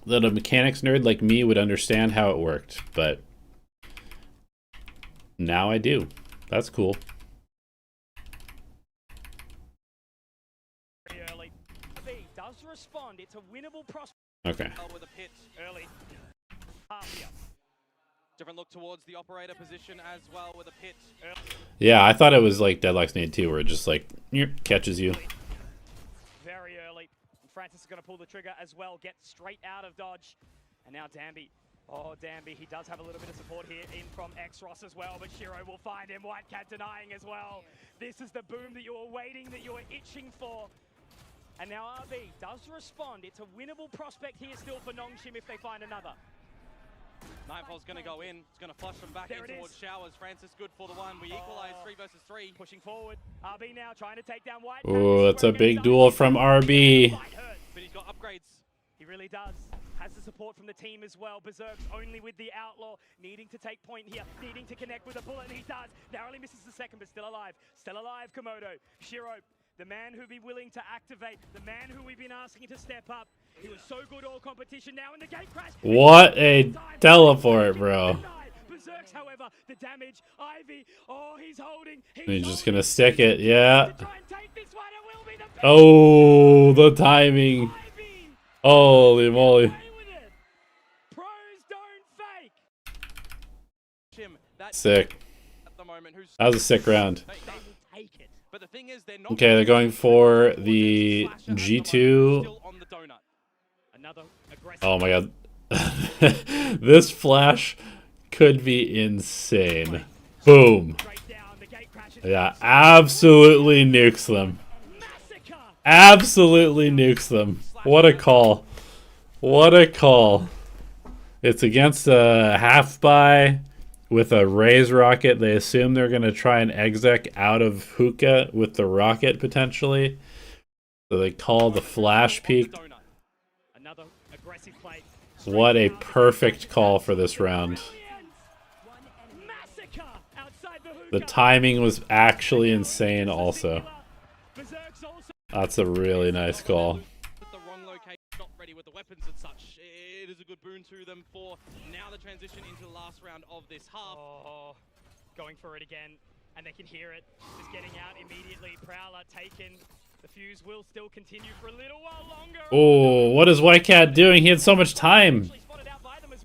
that a mechanics nerd like me would understand how it worked, but now I do. That's cool. Very early. B does respond. It's a winnable prospect. Okay. With a pit Early. Different look towards the operator position as well with a pit. Yeah, I thought it was like Deadlock's Need 2, where it just like catches you. Very early. And Francis is going to pull the trigger as well. Get straight out of dodge. And now Danby. Oh, Danby, he does have a little bit of support here in from X-Ross as well, but Shiro will find him. Whitecat denying as well. This is the boom that you were waiting, that you were itching for. And now RB does respond. It's a winnable prospect here still for Nongshim if they find another. Nightfall's going to go in. It's going to flush them back There in it towards is. Showers. Francis good for the one. We equalize 3 versus 3. Pushing forward. RB now trying to take down Whitecat. Ooh, that's a big duel from RB. But he's got upgrades. He really does. Has the support from the team as well. Berserk's only with the Outlaw, needing to take point here, needing to connect with a bullet, and he does. Narrowly misses the second, but still alive. Still alive, Komodo. Shiro, the man who'd be willing to activate, the man who we've been asking to step up. He was so good all competition. Now in the gate crash. What a teleport, bro. Berserk's, however, the damage. Ivy, oh, he's holding. He's just gonna stick it, yeah. To try and take this one, it will be the Oh, the timing. Ivy. Holy moly. Away with it. Pros don't fake. Jim, that's Sick. at the moment who's That was a sick round. They will Take it. But the thing is, they're not Okay, they're going for the G2. Still on the donut. Another aggressive. Oh my god. This flash could be insane. Boom. Straight down, the gate crashes. Yeah, absolutely nukes them. Massacre. Absolutely nukes them. What a call. What a call. It's against a half buy with a raise rocket. They assume they're going to try and exec out of hookah with the rocket potentially. So they call the flash peak. Another aggressive play. What a perfect call for this round. Massacre outside the hookah. The timing was actually insane also. Berserk's also That's a really nice call. With the wrong location, not ready with the weapons and such. It is a good boon to them for now the transition into the last round of this half. oh, going for it again, and they can hear it. Just getting out immediately. Prowler taken. The fuse will still continue for a little while longer. Oh, what is Whitecat doing? He had so much time. Actually spotted out by them as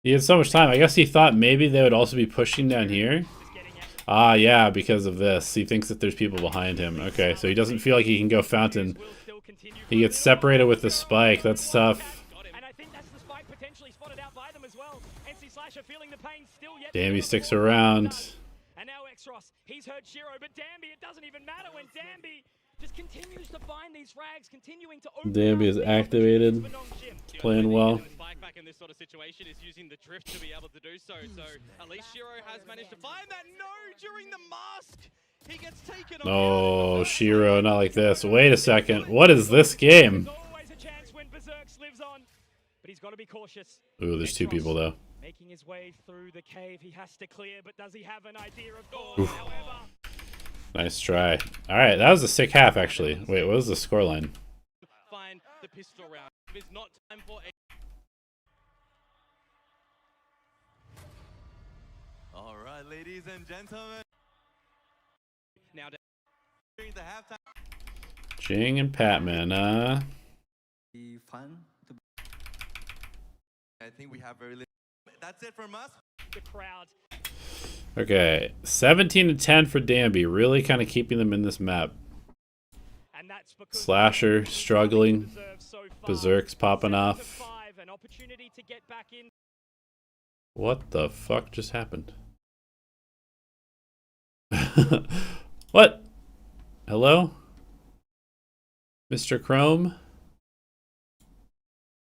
He had so much time. I guess he thought maybe they would also be pushing down here. just getting out. Ah, yeah, because of this. He thinks that there's people behind him. Okay, so he doesn't feel like he can go fountain. Will still continue for He a gets little while separated with longer. the spike. That's tough. And I think that's the spike potentially spotted out by them as well. NC Slasher feeling the pain still yet. Damn, sticks around. And now X-Ross, he's heard Shiro, but Danby, it doesn't even matter when Danby just continues to find these frags, continuing to open Danby up is the activated. opportunities for Nongshim. Playing well. The spike back in this sort of situation is using the drift to be able to do so. So at least Shiro has managed to find that. No, during the mask, he gets taken. Oh, Shiro, not like this. Wait a second. What is this game? There's always a chance when Berserk lives on, but he's got to be cautious. Ooh, there's two people though. Making his way through the cave, he has to clear, but does he have an idea of course? However, Nice try. All right, that was a sick half actually. Wait, what was the scoreline? Find the pistol round. It's not time for a All right, ladies and gentlemen. now. During the halftime. Jing and Patman, Be fun to I think we have very little. That's it from us. the crowd. Okay, 17 to 10 for Danby. Really kind of keeping them in this map. And that's because Slasher struggling. deserves so far. Berserk's popping 7 to off. 5, an opportunity to get back in. What the fuck just happened? What? Hello? Mr. Chrome?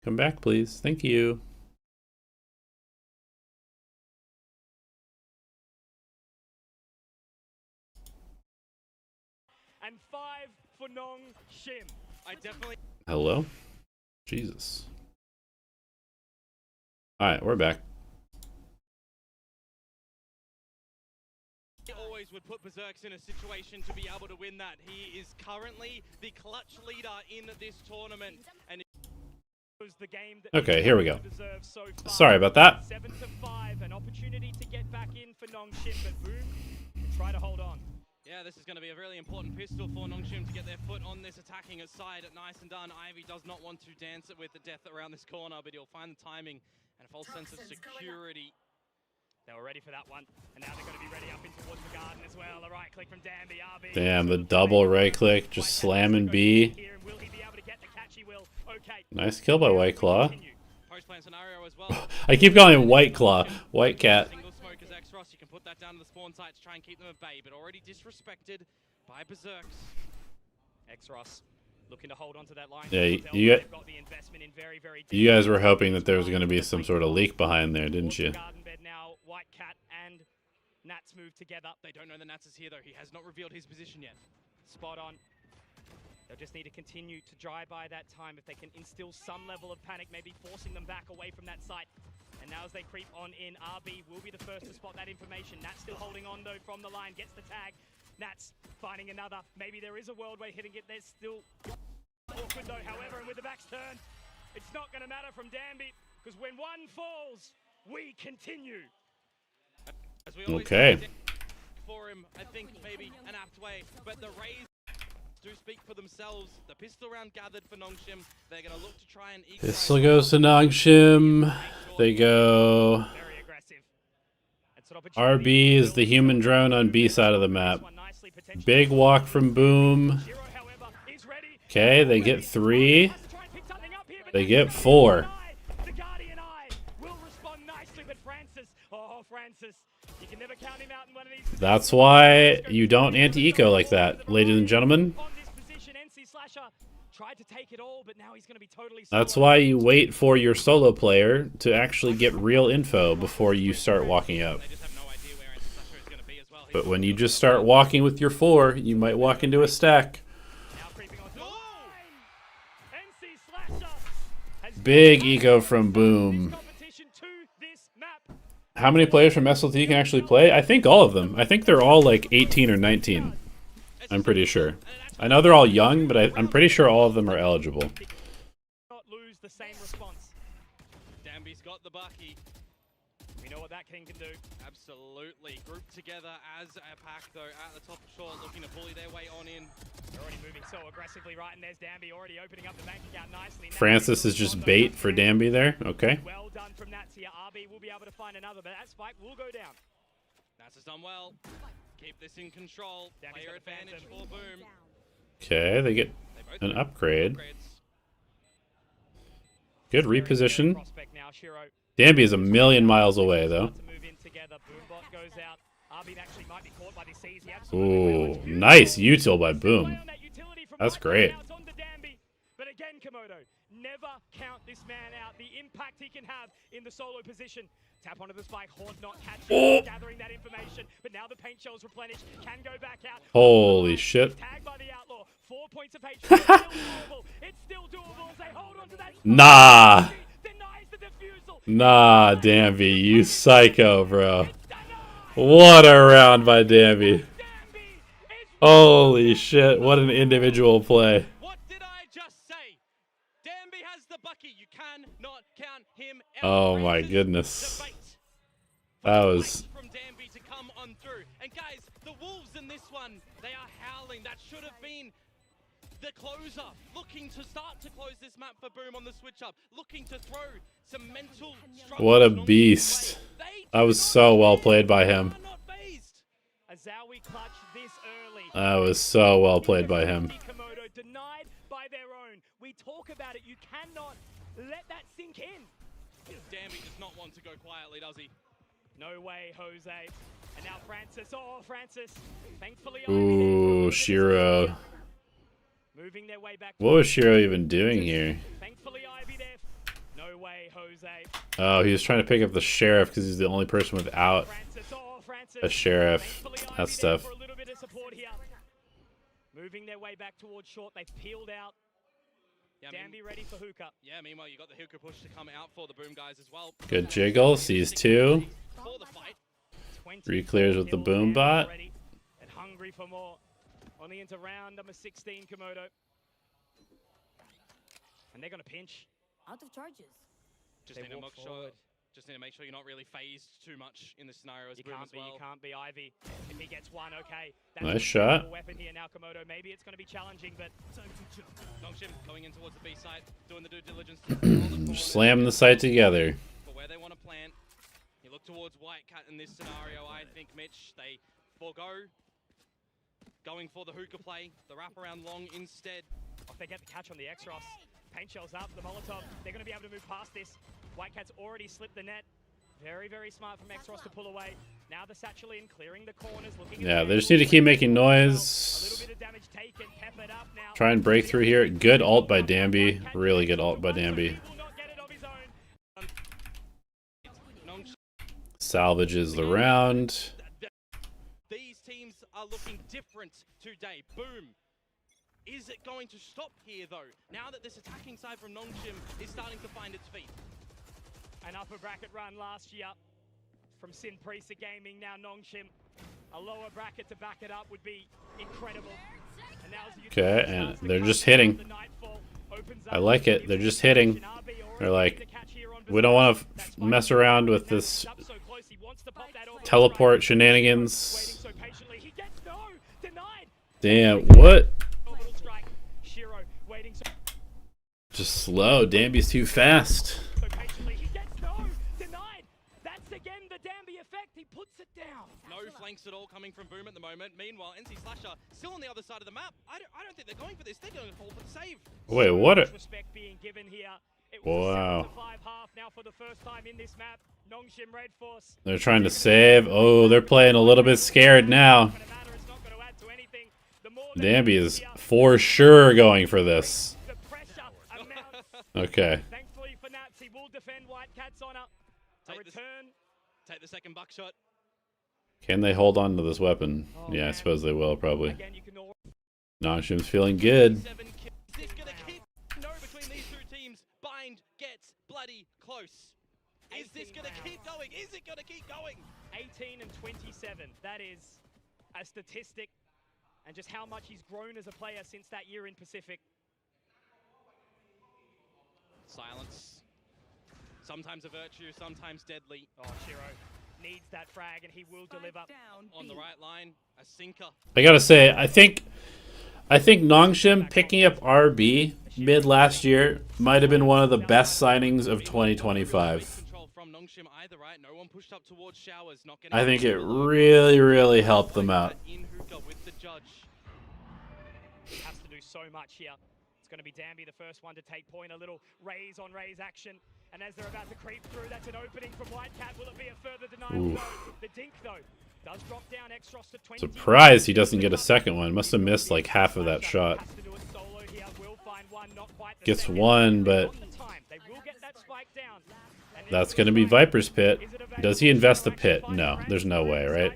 Come back, please. Thank you. And 5 for Nong Shim. I definitely Hello? Jesus. Alright, we're back. always would put Berserks in a situation to be able to win that. He is currently the clutch leader in this tournament, and the game that Okay, here we go. deserves so far. Sorry about that. 7 to 5, an opportunity to get back in for Nongshim, but Boom can try to hold on. yeah, this is going to be a really important pistol for Nongshim to get their foot on this attacking side. Nice and done. Ivy does not want to dance it with the death around this corner, but he'll find the timing and a false sense of security. They were ready for that one, and now they're going to be ready up in towards the garden as well. A right click from Danby, RB. Damn, the double right click, just slamming B. Will he be able to get the catch? He will. Okay. Nice kill by White Claw. Post playing scenario as well. I keep calling him White Claw, White Cat. Single smoke as X-Ross, you can put that down to the spawn site to try and keep them at bay, but already disrespected by Berserks. X-Ross looking to hold on to that line. Yeah, They've got the investment in very, very you guys were hoping that there was going to be some sort of leak behind there, didn't you? Garden bed now, White Cat and Nats move together. They don't know that Nats is here though. He has not revealed his position yet. Spot on. They'll just need to continue to drive by that time if they can instill some level of panic, maybe forcing them back away from that site. And now as they creep on in, RB will be the first to spot that information. Nats still holding on though from the line, gets the tag. Nats finding another. Maybe there is a world where hitting it. There's still awkward though, however, and with the backs turned, it's not going to matter from Danby, because when one falls, we continue. As we always Okay. say, for him, I think maybe an apt way, but the Rays do speak for themselves. The pistol round gathered for Nongshim. They're going to look to try and Pistol goes to Nongshim. They go. Very aggressive. RB is the human drone on B side of the map. Big walk from Boom. Okay, they get 3. They get 4. The Guardian Eye will respond nicely, but Francis, oh Francis, you can never count him out in one of these. That's why you don't anti-eco like that, ladies and gentlemen. On this position, NC Slasher tried to take it all, but now he's going to be totally That's why you wait for your solo player to actually get real info before you start walking up. They just have no idea where NC Slasher is going to be as well. But when you just start walking with your 4, you might walk into a stack. now creeping onto the line. NC Slasher has Big eco from Boom. competition to this map. How many players from SLT can actually play? I think all of them. I think they're all like 18 or 19. I'm pretty sure. I know they're all young, but I'm pretty sure all of them are eligible. Not lose the same response. Danby's got the Bucky. We know what that king can do. Absolutely. Grouped together as a pack, though, at the top of short, looking to bully their way on in. They're already moving so aggressively, right? And there's Danby already opening up the bank account nicely. Now Francis is just bait for Danby there. Okay. well done from Nats here. RB will be able to find another, but that spike will go down. Nats has done well. Keep this in control. Danby's Player got the advantage Phantom. for Boom. Okay, they get They both an have upgrade. upgrades. Good reposition. Prospect now, Shiro. Danby is a million miles away, though. To move in together. Boombot goes out. RB actually might be caught by the C's. He absolutely Ooh, nice util by Boom. That's great. But again, Komodo, never count this man out. The impact he can have in the solo position. Tap onto the spike, Haunt not catching, gathering that information. But now the paint shell's replenished, can go back out. Holy shit. Tagged by the Outlaw, 4 points of hatred. It's still doable. It's still doable as they hold on to that. Nah. Denies the defusal. Nah, Danby, you psycho, bro. What a round by Danby. Holy shit, what an individual play. What did I just say? Danby has the Bucky. You cannot count him out. Oh my Raises goodness. debate. That was... From Danby to come on through. And guys, the Wolves in this one, they are howling. That should have been the closer. Looking to start to close this map for Boom on the switch up. Looking to throw some mental struggles. What a beast. That was so well played by him. Azawi clutch this early. That was so well played by him. Komodo denied by their own. We talk about it. You cannot let that sink in. Danby does not want to go quietly, does he? No way, Jose. And now Francis. Oh, Francis. Thankfully, Ooh, Shiro. moving their way back. What was Shiro even doing here? Thankfully, Ivy there. No way, Jose. Oh, he was trying to pick up the sheriff because he's the only person without Francis. Oh, Francis. a sheriff. Thankfully, That Ivy there stuff. for a little bit of support here. Moving their way back towards short. They've peeled out. Yeah, Danby ready for hookah. Yeah, meanwhile, you got the hookah push to come out for the Boom guys as well. Good jiggle. Sees 2. For the fight. 20 Reclears with the kills boom down bot. already, and hungry for more. Only into round number 16, Komodo. And they're going to pinch. Out of charges. Just They need to walk make sure. forward. Just need to make sure you're not really phased too much in this scenario as You Boom can't as be, well. you can't be Ivy. If he gets one, okay. Nice a shot. powerful weapon here now, Komodo. Maybe it's going to be challenging, but Nongshim going in towards the B side, doing the due diligence. To control the corners. Slam the site together. For where they want to plant. You look towards White Cat in this scenario, I think, Mitch. They forego going for the hookah play, the wraparound long instead. if they get the catch on the X-Ross, Paint shells up, the Molotov. They're going to be able to move past this. Whitecat's already slipped the net. Very, very smart from Xros to pull away. Now the satchel in, clearing the corners, looking Yeah, at they just need to keep making noise. a little bit of damage taken, peppered up now. Try and break through here. Good ult by Danby. Really good ult by Danby. He will not get it of his own. Salvages the round. These teams are looking different today. Boom. Is it going to stop here, though? Now that this attacking side from Nongshim is starting to find its feet. An upper bracket run last year from Sin Priest Gaming, now Nongshim. A lower bracket to back it up would be incredible. And now as you Okay, and they're just hitting. I like it. They're just hitting. They're like, we don't want to mess around with this teleport shenanigans. Damn, what? Just slow. Danby's too fast. No flanks at all coming from Boom at the moment. Meanwhile, NC Slasher still on the other side of the map. I don't think they're going for this. They're going to fall for the save. Wait, what? Respect being given here. It was Wow. 7-5 half now for the first time in this map. Nongshim Red Force. They're trying to save. Oh, they're playing a little bit scared now. Danby is for sure going for this. The pressure amounts. Okay. Thankfully for Nats, he will defend Whitecat's honor. A return. Take the second buckshot. Can they hold on to this weapon? Yeah, I suppose they will, probably. Nongshim's feeling good. 7 kills. Is this going to keep? No, between these two teams, Bind gets bloody close. Is this going to keep going? Is it going to keep going? 18 and 27. That is a statistic, and just how much he's grown as a player since that year in Pacific. Silence. Sometimes a virtue, sometimes deadly. Oh, Shiro needs that frag, and he will deliver. On the right line, a sinker. I gotta say, I think Nongshim picking up RB mid last year might have been one of the best signings of 2025. From Nongshim either, right? No one pushed up towards showers, not getting. I think it really, really helped them out. In hookah with the judge. He has to do so much here. It's going to be Danby, the first one to take point. A little raise on raise action. And as they're about to creep through, that's an opening from Whitecat. Will it be a further denial? No. The dink, though, does drop down. Xros to 20. Surprised he doesn't get a second one. Must have missed like half of that shot. Has to do it solo here. Will find one, not quite the Gets second. one, but They will get that spike down. And that's going to be Viper's pit. Does he invest the pit? No, there's no way, right?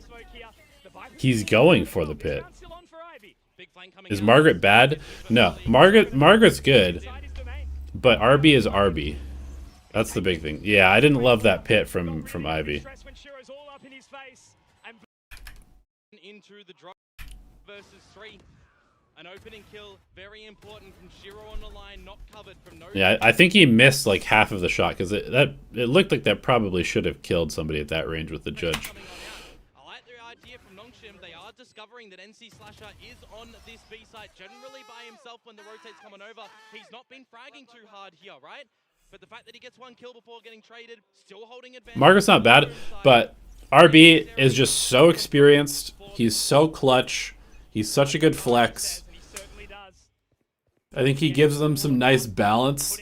He's going for the pit. Is Margaret bad? No, Margaret's good, but RB is RB. That's the big thing. Yeah, I didn't love that pit from Ivy. Into the drop versus 3. An opening kill, very important from Shiro on the line, not covered from no. Yeah, I think he missed like half of the shot because it looked like that probably should have killed somebody at that range with the judge. I like the idea from Nongshim. They are discovering that NC Slasher is on this B site generally by himself when the rotate's coming over. He's not been fragging too hard here, right? But the fact that he gets one kill before getting traded, still holding advantage. Margaret's not bad, but RB is just so experienced. He's so clutch. He's such a good flex. I think he gives them some nice balance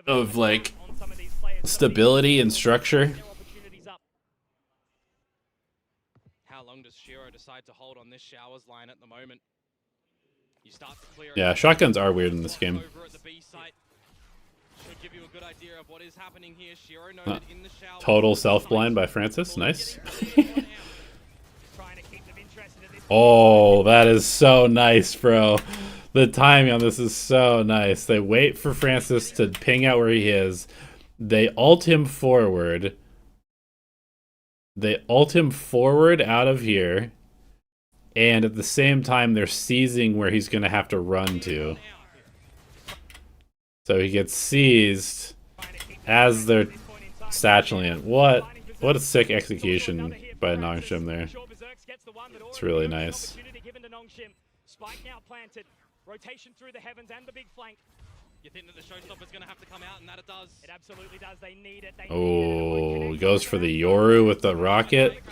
of like stability and structure. How long does Shiro decide to hold on this showers line at the moment? You start to clear. Yeah, shotguns are weird in this game. Over at the B site. Should give you a good idea of what is happening here. Shiro noted in the shower. Total self-blind by Francis. Nice. Oh, that is so nice, bro. The timing on this is so nice. They wait for Francis to ping out where he is. They ult him forward. They ult him forward out of here. And at the same time, they're seizing where he's going to have to run to. So he gets seized as they're satcheling it. What a sick execution by Nongshim there. It's really nice. Spike now planted. Rotation through the heavens and the big flank. You think that the showstopper's going to have to come out, and that it does. It absolutely does. They need it. Oh, goes for the Yoru with the rocket.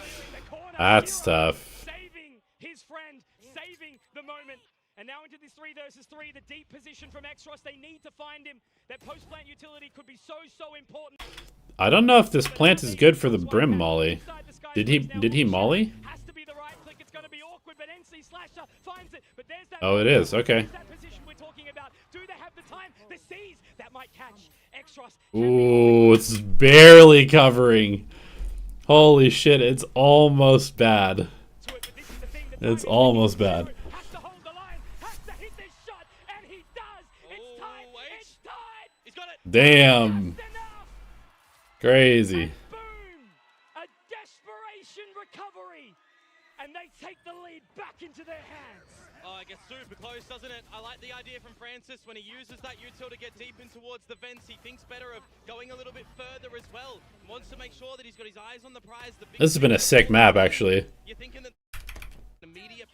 That's tough. Saving his friend, saving the moment. And now into this 3 versus 3, the deep position from Xros. They need to find him. That post-plant utility could be so important. I don't know if this plant is good for the Brim Molly. Did he Molly? Has to be the right click. It's going to be awkward, but NC Slasher finds it. But there's that. Oh, it is. Okay. That position we're talking about. Do they have the time? The C's that might catch Xros. Ooh, it's barely covering. Holy shit, it's almost bad. It's almost bad. Has to hold the line. Has to hit this shot, and he does. It's tied. It's tied. He's got it. Damn. Crazy. Boom! A desperation recovery, and they take the lead back into their hands. Oh, it gets super close, doesn't it? I like the idea from Francis when he uses that util to get deep in towards the vents. He thinks better of going a little bit further as well. Wants to make sure that he's got his eyes on the prize. This has been a sick map, actually. You're thinking that the media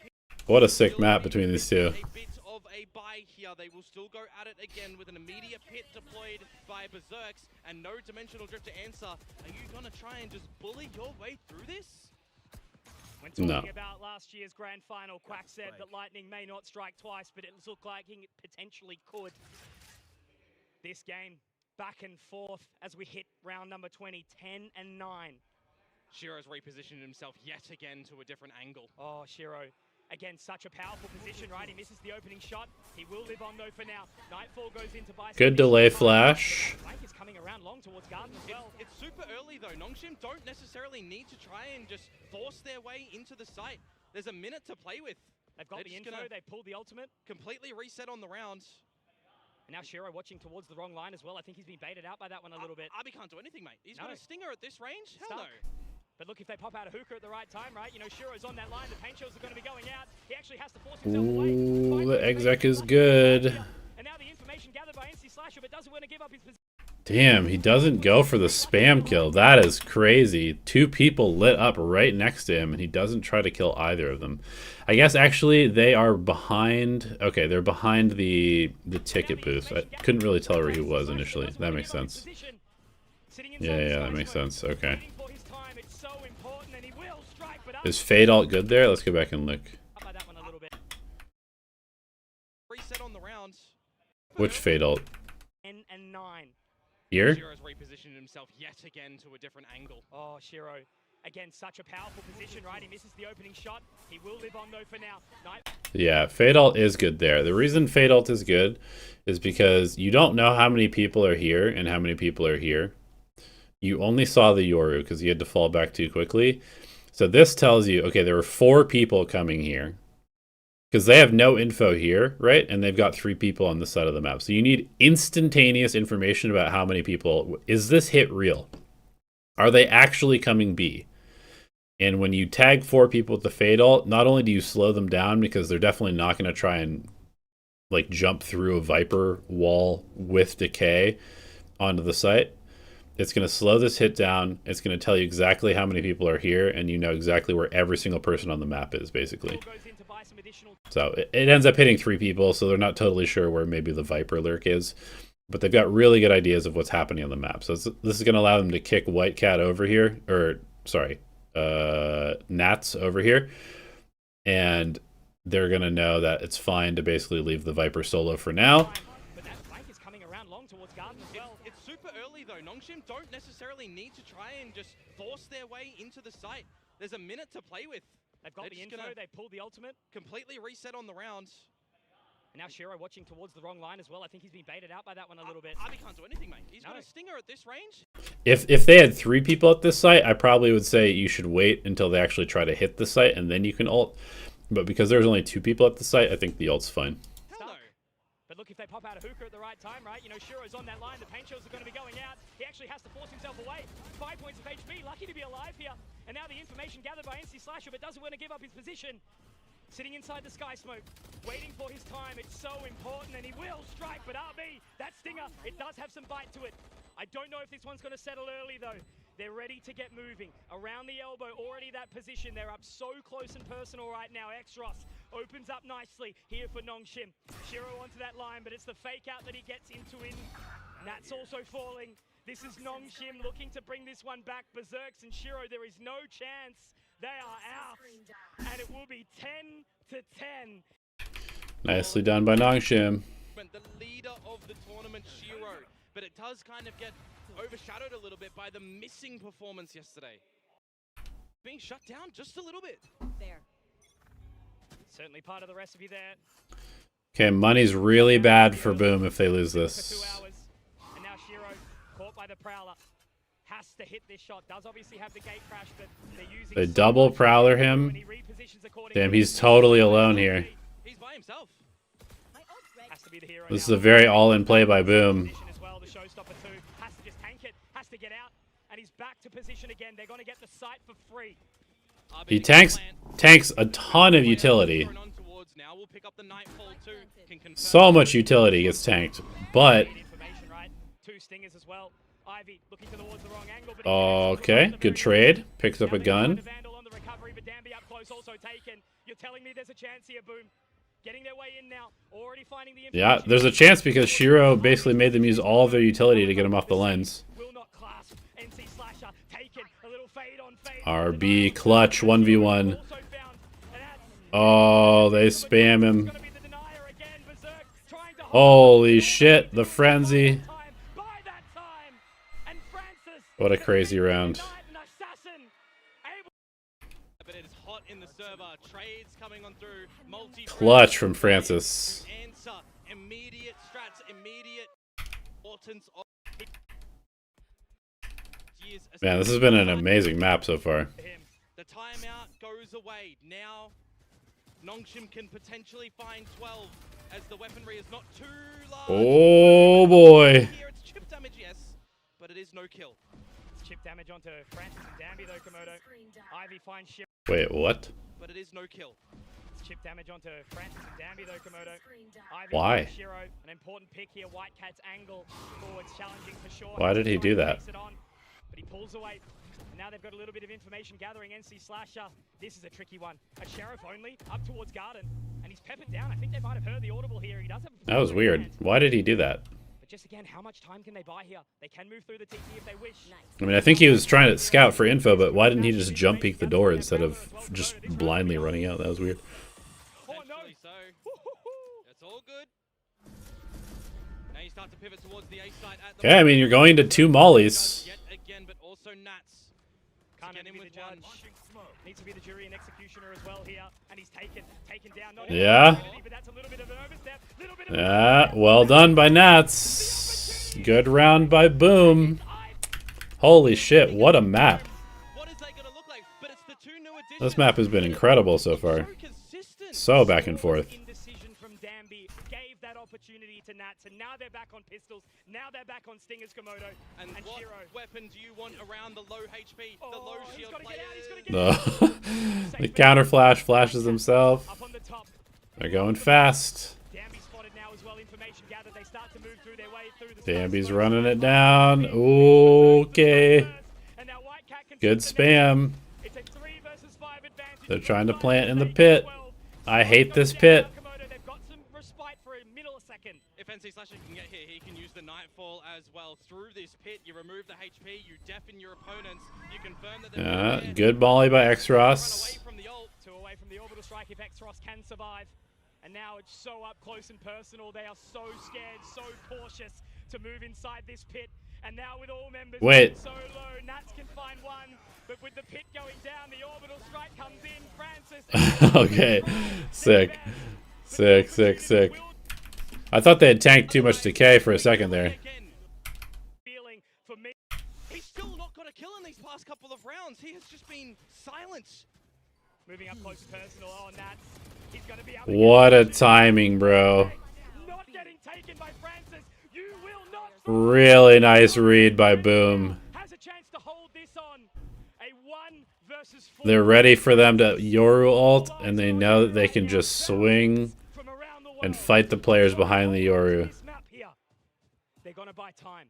What a sick map between these two. a bit of a buy here. They will still go at it again with an immediate pit deployed by Berserks and no dimensional drift to answer. Are you gonna try and just bully your way through this? When talking about last year's grand final, Quack said that Lightning may not strike twice, but it looked like he potentially could. This game, back and forth as we hit round number 20, 10 and 9. Shiro's repositioned himself yet again to a different angle. Oh, Shiro. Again, such a powerful position, right? He misses the opening shot. He will live on, though, for now. Nightfall goes into buy. Good delay flash. Flank is coming around long towards Garden as well. It's super early, though. Nongshim don't necessarily need to try and just force their way into the site. There's a minute to play with. They've got the info. They pulled the ultimate. Completely reset on the round. And now Shiro watching towards the wrong line as well. I think he's been baited out by that one a little bit. Arby can't do anything, mate. He's got a stinger at this range? Hell no. But look, if they pop out a hookah at the right time, right? You know, Shiro's on that line. The paint shells are going to be going out. He actually has to force himself away. Ooh, the exec is good. And now the information gathered by NC Slasher, but doesn't want to give up his position. Damn, he doesn't go for the spam kill. That is crazy. 2 people lit up right next to him, and he doesn't try to kill either of them. I guess, actually, they are behind... Okay, they're behind the ticket booth. I couldn't really tell where he was initially. That makes sense. Yeah, that makes sense. Okay. Is Fade Alt good there? Let's go back and look. Reset on the round. Which Fade Alt? 10 and 9. Here? Shiro's repositioned himself yet again to a different angle. Oh, Shiro. Again, such a powerful position, right? He misses the opening shot. He will live on, though, for now. Yeah, Fade Alt is good there. The reason Fade Alt is good is because you don't know how many people are here and how many people are here. You only saw the Yoru because he had to fall back too quickly. So this tells you, okay, there were 4 people coming here. Because they have no info here, right? And they've got 3 people on the side of the map. So you need instantaneous information about how many people. Is this hit real? Are they actually coming B? And when you tag 4 people with the Fade Ult, not only do you slow them down because they're definitely not going to try and like jump through a Viper wall with decay onto the site. It's going to slow this hit down. It's going to tell you exactly how many people are here, and you know exactly where every single person on the map is, basically. So it ends up hitting 3 people, so they're not totally sure where maybe the Viper lurk is. But they've got really good ideas of what's happening on the map. So this is going to allow them to kick White Cat over here, or, sorry, Nats over here. And they're going to know that it's fine to basically leave the Viper solo for now. It's super early though. Nongshim don't necessarily need to try and just force their way into the site. There's a minute to play with. They've got the info, they pulled the ultimate. Completely reset on the round. And now Shiro watching towards the wrong line as well. I think he's been baited out by that one a little bit. Arby can't do anything, mate. He's got a stinger at this range. If they had 3 people at this site, I probably would say you should wait until they actually try to hit the site, and then you can ult. But because there's only 2 people at the site, I think the ult's fine. But look, if they pop out a hookah at the right time, right? You know, Shiro's on that line. The paint shells are going to be going out. He actually has to force himself away. 5 points of HP. Lucky to be alive here. And now the information gathered by NC Slasher, but doesn't want to give up his position. Sitting inside the sky smoke, waiting for his time. It's so important, and he will strike. But RB, that stinger, it does have some bite to it. I don't know if this one's going to settle early, though. They're ready to get moving. Around the elbow, already that position. They're up so close and personal right now. Xros opens up nicely here for Nongshim. Shiro onto that line, but it's the fake out that he gets into in. That's also falling. This is Nongshim looking to bring this one back. Berserks and Shiro, there is no chance. They are out. And it will be 10 to 10. Nicely done by Nongshim. The leader of the tournament, Shiro, but it does kind of get overshadowed a little bit by the missing performance yesterday. Being shut down just a little bit. There. Certainly part of the recipe there. Okay, money's really bad for Boom if they lose For 2 this. hours. And now Shiro, caught by the Prowler, has to hit this shot. Does obviously have the gate crash, but they're using They so double much Prowler and him. he repositions accordingly. Damn, he's totally alone here. He's by himself. My ult's ready. Has to be the hero This is now. a very all-in play by Boom. Position as well, the showstopper too. Has to just tank it, has to get out, and he's back to position again. They're going to get the site for free. He tanks a ton of utility. Now we'll pick up the Nightfall too. Can confirm So much utility gets tanked, but Information, right? 2 stingers as well. Ivy looking towards the wrong angle, but okay, good trade. Picks up a gun. Vandal on the recovery, but Danby up close also taken. You're telling me there's a chance here, Boom. Getting their way in now. Already finding the Yeah, there's a chance because Shiro basically made them use all of their utility to get him off the lens. Will not clasp. NC Slasher taken. A little fade on fade. RB clutch 1v1. Also found, and that's Oh, they spam him. gonna be the denier again. Berserk trying to Holy shit, the frenzy. by that time. And Francis, What a crazy round. an assassin, able but it is hot in the server. Trades coming on through. Multi Clutch from Francis. answer. Immediate strats. Immediate importance of Man, this has been an amazing map so far. him. The timeout goes away. Now, Nongshim can potentially find 12 as the weaponry is not too large. Oh boy. Here it's chip damage, yes, but it is no kill. It's chip damage onto Francis and Danby though, Komodo. Ivy finds Shiro. Wait, what? But it is no kill. It's chip damage onto Francis and Danby though, Komodo. Ivy Why? finds Shiro. An important pick here. White Cat's angle forwards challenging for sure. Why did he do that? Takes it on, but he pulls away. And now they've got a little bit of information gathering. NC Slasher. This is a tricky one. A Sheriff only up towards Garden. And he's peppered down. I think they might have heard the audible here. He does have a That was weird. Why did he do that? But just again, how much time can they buy here? They can move through the TP if they wish. I mean, I think he was trying to scout for info, but why didn't he just jump peek the door instead of just blindly running out? That was weird. Oh no! Essentially so. It's all good. Now you start to pivot towards the A side at the Okay, I mean, you're going to 2 mollies. Yet again, but also Nats. Can't Get even in be with the judge. one. Needs to be the jury and executioner as well here. And he's taken down. Not Yeah. but that's a little bit of an overstep. Little bit of Yeah, well done by Nats. Good round by Boom. Holy shit, what a map. What is that going to look like? But it's the 2 new additions. This map has been incredible so far. So consistent. So back and forth. indecision from Danby gave that opportunity to Nats, and now they're back on pistols. Now they're back on Stingers, Komodo And and what Shiro. weapon do you want around the low HP, the low he's shield gotta get out, he's players? gotta get out. The counter flash flashes himself. Up on the top. They're going fast. Danby spotted now as well. Information gathered. They start to move through their way through the Danby's running it down. Okay. And now White Cat can Good take the next spam. one. It's a 3 versus 5 advantage. They're trying to plant in the pit. I hate this pit. They've got some respite for a millisecond. If NC Slasher can get here, he can use the Nightfall as well. Through this pit, you remove the HP, you deafen your opponents, you confirm that they're Good molly by run X-Ross. away from the ult. 2 away from the orbital strike if X-Ross can survive. And now it's so up close and personal. They are so scared, so cautious to move inside this pit. And now with all members Wait. so low, Nats can find one. But with the pit going down, the orbital strike comes in. Francis. Okay. Sick. Sick, sick, sick. I thought they had tanked too much decay for a second there. Feeling for me. He's still not got a kill in these past couple of rounds. He has just been silent. Moving up close and personal. Oh, Nats. He's going to be up. What a timing, bro. Not getting taken by Francis. You will not. Really nice read by Boom. Has a chance to hold this on. A 1 versus 4. They're ready for them to Yoru ult, and they know that they can just swing From around the world. and fight the players behind the Yoru. This map here. They're going to buy time.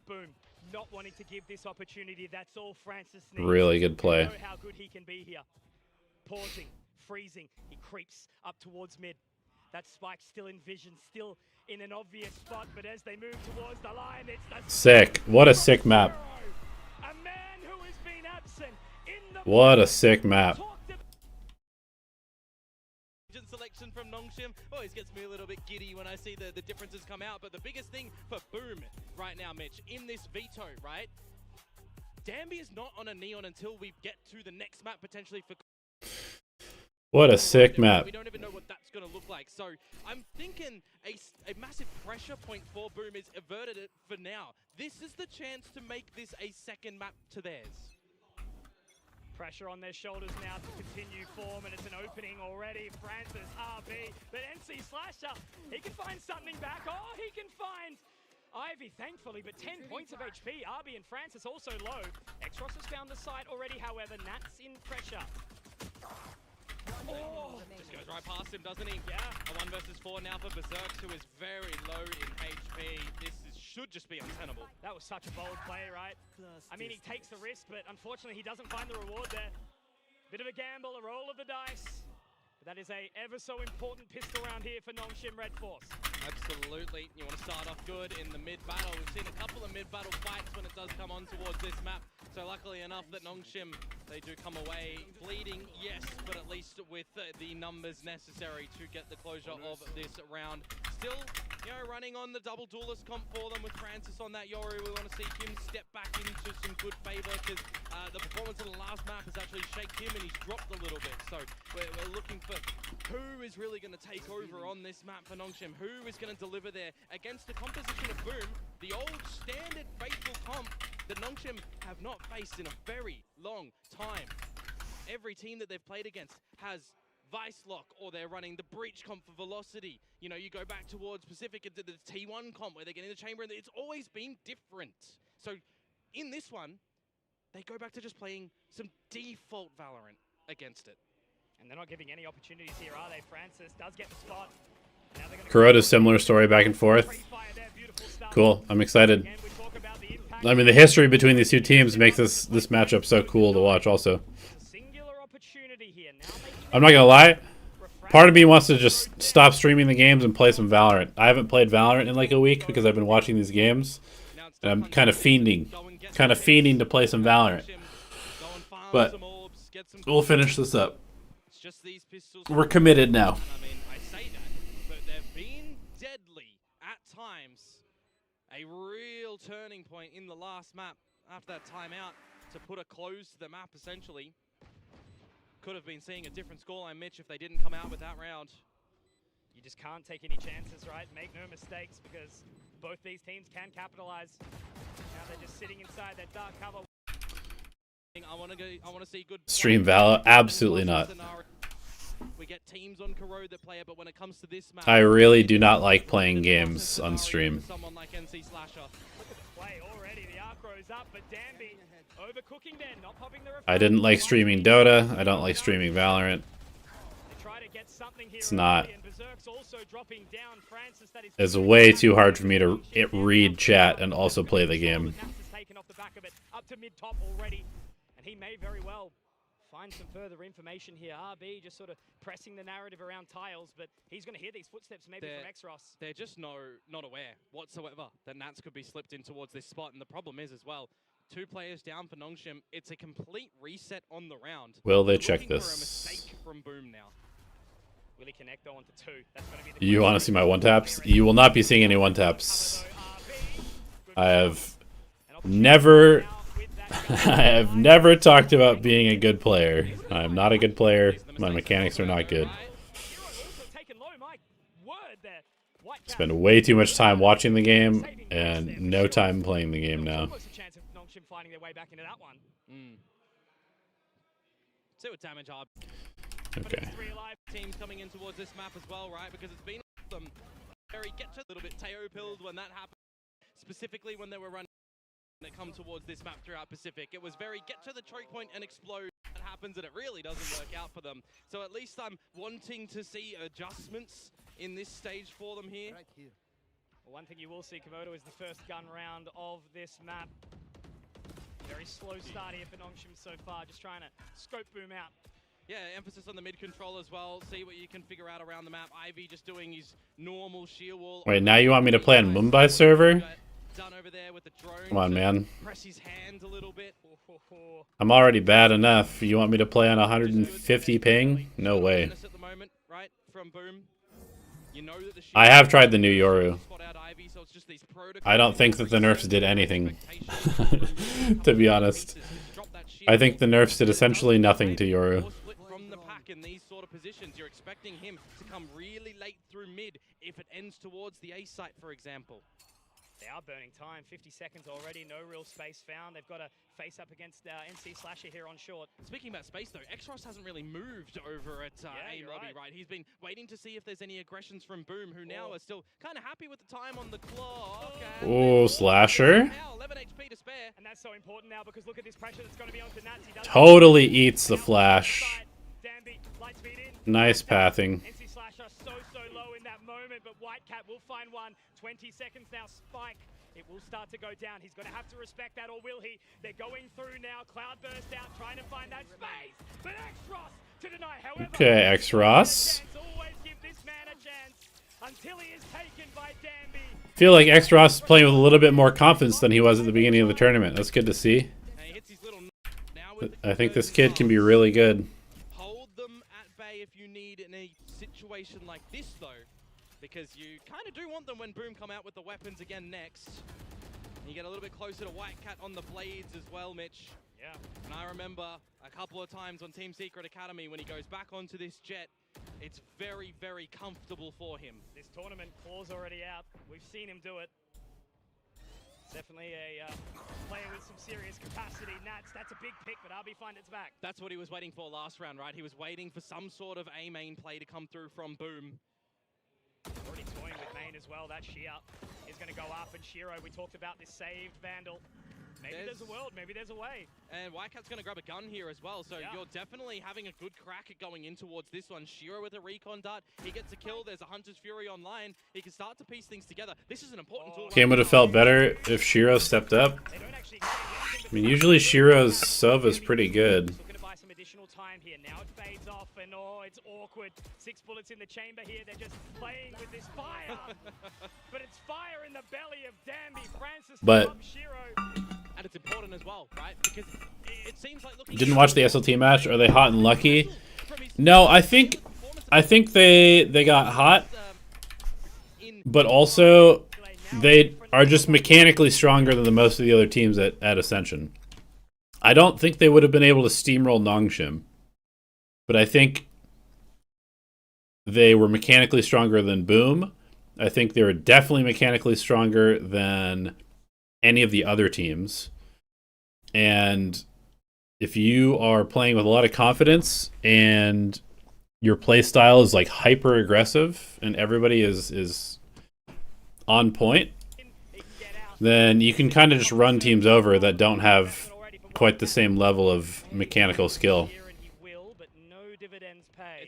Boom. Not wanting to give this opportunity. That's all Francis needs. Really good play. We know how good he can be here. Pausing, freezing. He creeps up towards mid. That spike's still in vision, still in an obvious spot, but as they move towards the line, it's the Sick. What a sick map. a man who has been absent in the What a sick map. talked about Selection Johnson from Nongshim always gets me a little bit giddy when I see the differences come out. But the biggest thing for Boom right now, Mitch, in this veto, right? Danby is not on a Neon until we get to the next map potentially for. What a sick map. We don't even know what that's going to look like. So I'm thinking a massive pressure point for Boom is averted it for now. This is the chance to make this a second map to theirs. Pressure on their shoulders now to continue form, and it's an opening already. Francis, RB, but NC Slasher, he can find something back. Oh, he can find Ivy, thankfully, but 10 points of HP. RB and Francis also low. Xross has found the site already, however, Nat's in pressure. Oh, just goes right past him, doesn't he? Yeah. A 1 versus 4 now for Berserk, who is very low in HP. Should just be untenable. That was such a bold play, right? I mean, he takes the risk, but unfortunately he doesn't find the reward there. Bit of a gamble, a roll of the dice. But that is a ever so important pistol round here for Nongshim Red Force. Absolutely. You want to start off good in the mid-battle. We've seen a couple of mid-battle fights when it does come on towards this map. So luckily enough that Nongshim, they do come away bleeding, yes, but at least with the numbers necessary to get the closure of this round. Still, you know, running on the double duelist comp for them with Francis on that Yori. We want to see him step back into some good favor because the performance of the last map has actually shaken him and he's dropped a little bit. So we're looking for who is really going to take over on this map for Nongshim. Who is going to deliver there against the composition of Boom, the old standard faithful comp that Nongshim have not faced in a very long time. Every team that they've played against has Vice Lock, or they're running the Breach comp for Velocity. You know, you go back towards Pacific into the T1 comp where they're getting the chamber, and it's always been different. So in this one, they go back to just playing some default Valorant against it. And they're not giving any opportunities here, are they? Francis does get the spot. Kuroda's similar story back and forth. Cool. I'm excited. I mean, the history between these two teams makes this matchup so cool to watch also. I'm not going to lie. Part of me wants to just stop streaming the games and play some Valorant. I haven't played Valorant in like a week because I've been watching these games. And I'm kind of fiending to play some Valorant. But we'll finish this up. We're committed now. A real turning point in the last map after that timeout to put a close to the map, essentially. Could have been seeing a different scoreline, Mitch, if they didn't come out with that round. You just can't take any chances, right? Make no mistakes, because both these teams can capitalize. Now they're just sitting inside that dark cover. I want to see good stream Valor, absolutely not. We get teams on Corrode that play it, but when it comes to this map, I really do not like playing games on stream. Someone like NC Slasher. Play already, the arc rose up, but Danby overcooking there, not popping the. I didn't like streaming Dota. I don't like streaming Valorant. It's not. It's way too hard for me to read chat and also play the game. Up to mid top already, and he may very well find some further information here. RB just sort of pressing the narrative around tiles, but he's going to hear these footsteps maybe from Xross. They're just not aware whatsoever that Nats could be slipped in towards this spot, and the problem is as well, 2 players down for Nongshim. It's a complete reset on the round. Will they check this? For a mistake from Boom now. Will he connect on to 2? That's going to be the you want to see my one-taps? You will not be seeing any one-taps. I have never talked about being a good player. I'm not a good player. My mechanics are not good. Spend way too much time watching the game and no time playing the game now. See what damage are. Okay. Teams coming in towards this map as well, right? Because it's been them very get to a little bit Teo pilled when that happened. Specifically when they were running that come towards this map throughout Pacific. It was very get to the choke point and explode. That happens and it really doesn't work out for them. So at least I'm wanting to see adjustments in this stage for them here. Well, one thing you will see, Komodo, is the first gun round of this map. Very slow start here for Nongshim so far, just trying to scope Boom out. Yeah, emphasis on the mid control as well. See what you can figure out around the map. Ivy just doing his normal sheer wall. Wait, now you want me to play on Mumbai server? Done over there with the drone. Come on, man. Press his hand a little bit. I'm already bad enough. You want me to play on 150 ping? No way. At the moment, right? from Boom. You know that the I have tried the new Yoru. I don't think that the nerfs did anything, to be honest. I think the nerfs did essentially nothing to Yoru. From the pack in these sort of positions, you're expecting him to come really late through mid if it ends towards the A site, for example. They are burning time. 50 seconds already. No real space found. They've got to face up against NC Slasher here on short. Speaking about space, though, Xross hasn't really moved over at A lobby, right? He's been waiting to see if there's any aggressions from Boom, who now are still kind of happy with the time on the clock. Oh, Slasher. Now, 11 HP to spare. And that's so important now because look at this pressure that's going to be onto Nats. Totally eats the flash. Danby, light speed in. Nice pathing. NC Slasher so low in that moment, but Whitecat will find one. 20 seconds now, Spike. It will start to go down. He's going to have to respect that, or will he? They're going through now. Cloudburst out, trying to find that space. But Xross to deny. However, Okay, Xross. Always give this man a chance until he is taken by Danby. I feel like Xross is playing with a little bit more confidence than he was at the beginning of the tournament. That's good to see. I think this kid can be really good. Hold them at bay if you need in a situation like this, though. Because you kind of do want them when Boom come out with the weapons again next. And you get a little bit closer to Whitecat on the blades as well, Mitch. Yeah. And I remember a couple of times on Team Secret Academy when he goes back onto this jet, it's very, very comfortable for him. This tournament, claw's already out. We've seen him do it. Definitely a player with some serious capacity. Nats, that's a big pick, but RB find its back. That's what he was waiting for last round, right? He was waiting for some sort of A main play to come through from Boom. Already toying with main as well. That shear is going to go up. And Shiro, we talked about this saved Vandal. Maybe there's a world, maybe there's a way. And Whitecat's going to grab a gun here as well, so you're definitely having a good crack at going in towards this one. Shiro with a recon dart, he gets a kill, there's a Hunter's Fury online. He can start to piece things together. This is an important tool. Game would have felt better if Shiro stepped up. I mean, usually Shiro's Sova is pretty good. Looking to buy some additional time here. Now it fades off, and oh, it's awkward. 6 bullets in the chamber here. They're just playing with this fire. But it's fire in the belly of Danby. Francis Shiro. And it's important as well, right? Because it seems like Didn't watch the SLT match. Are they hot and lucky? No, I think they got hot, but also they are just mechanically stronger than the most of the other teams at Ascension. I don't think they would have been able to steamroll Nongshim, but I think they were mechanically stronger than Boom. I think they were definitely mechanically stronger than any of the other teams. And if you are playing with a lot of confidence and your play style is like hyper aggressive and everybody is on point, then you can kind of just run teams over that don't have quite the same level of mechanical skill.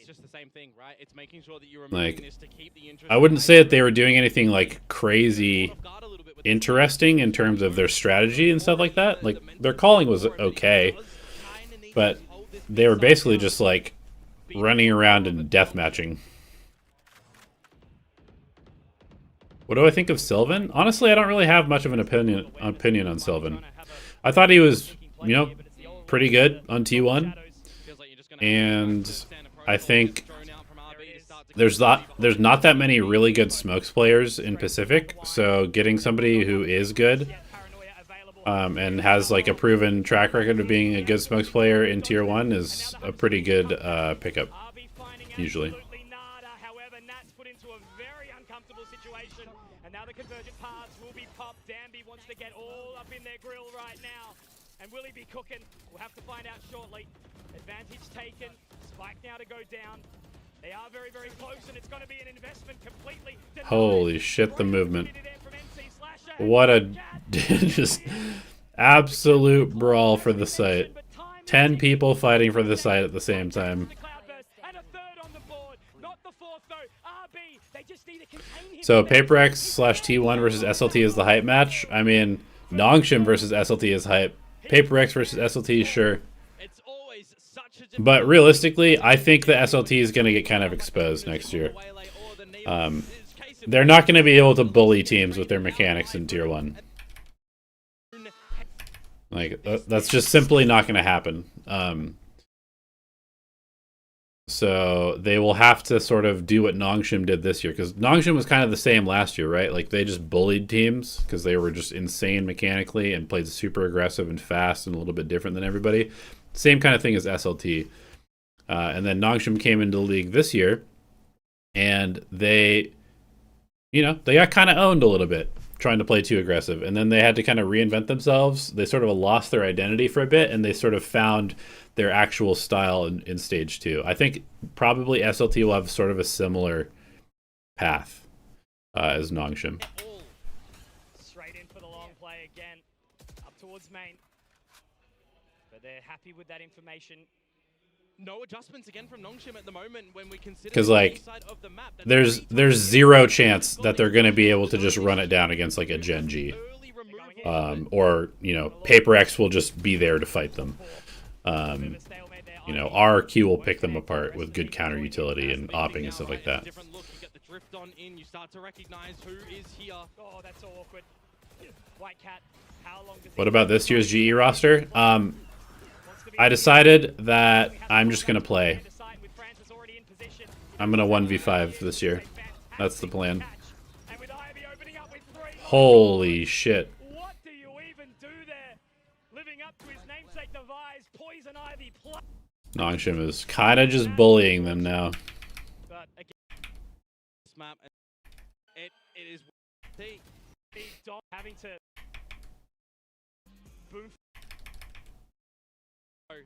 it's just the same thing, right? It's making sure that you're Like, this to keep the interest. I wouldn't say that they were doing anything like crazy interesting in terms of their strategy and stuff like that. Like, their calling was okay, but they were basically just like running around and deathmatching. What do I think of Sylvan? Honestly, I don't really have much of an opinion on Sylvan. I thought he was, you know, pretty good on T1, and I think there's not that many really good smokes players in Pacific, so getting somebody who is good and has like a proven track record of being a good smokes player in Tier 1 is a pretty good pickup, usually. Now the convergent paths will be popped. Danby wants to get all up in their grill right now. And will he be cooking? We'll have to find out shortly. Advantage taken. Spike now to go down. They are very, very close, and it's going to be an investment completely. Holy shit, the movement. What a just absolute brawl for the site. 10 people fighting for the site at the same time. So Paper X / T1 versus SLT is the hype match. I mean, Nongshim versus SLT is hype. Paper X versus SLT, sure. But realistically, I think the SLT is going to get kind of exposed next year. They're not going to be able to bully teams with their mechanics in Tier 1. Like, that's just simply not going to happen. So they will have to sort of do what Nongshim did this year, because Nongshim was kind of the same last year, right? Like they just bullied teams because they were just insane mechanically and played super aggressive and fast and a little bit different than everybody. Same kind of thing as SLT. And then Nongshim came into the league this year, and they got kind of owned a little bit trying to play too aggressive, and then they had to kind of reinvent themselves. They sort of lost their identity for a bit, and they sort of found their actual style in stage 2. I think probably SLT will have sort of a similar path as Nongshim. Straight in for the long play again, up towards main. But they're happy with that information. No adjustments again from Nongshim at the moment when we consider because like there's zero chance that they're going to be able to just run it down against like a Gen G, or Paper X will just be there to fight them. Our Q will pick them apart with good counter utility and opping and stuff like that. What about this year's GE roster? I decided that I'm just going to play. I'm going to 1v5 this year. That's the plan. Holy shit. What do you even do there? Living up to his namesake device, Poison Ivy plus. Nongshim is kind of just bullying them now. But again, this map, it is having to boom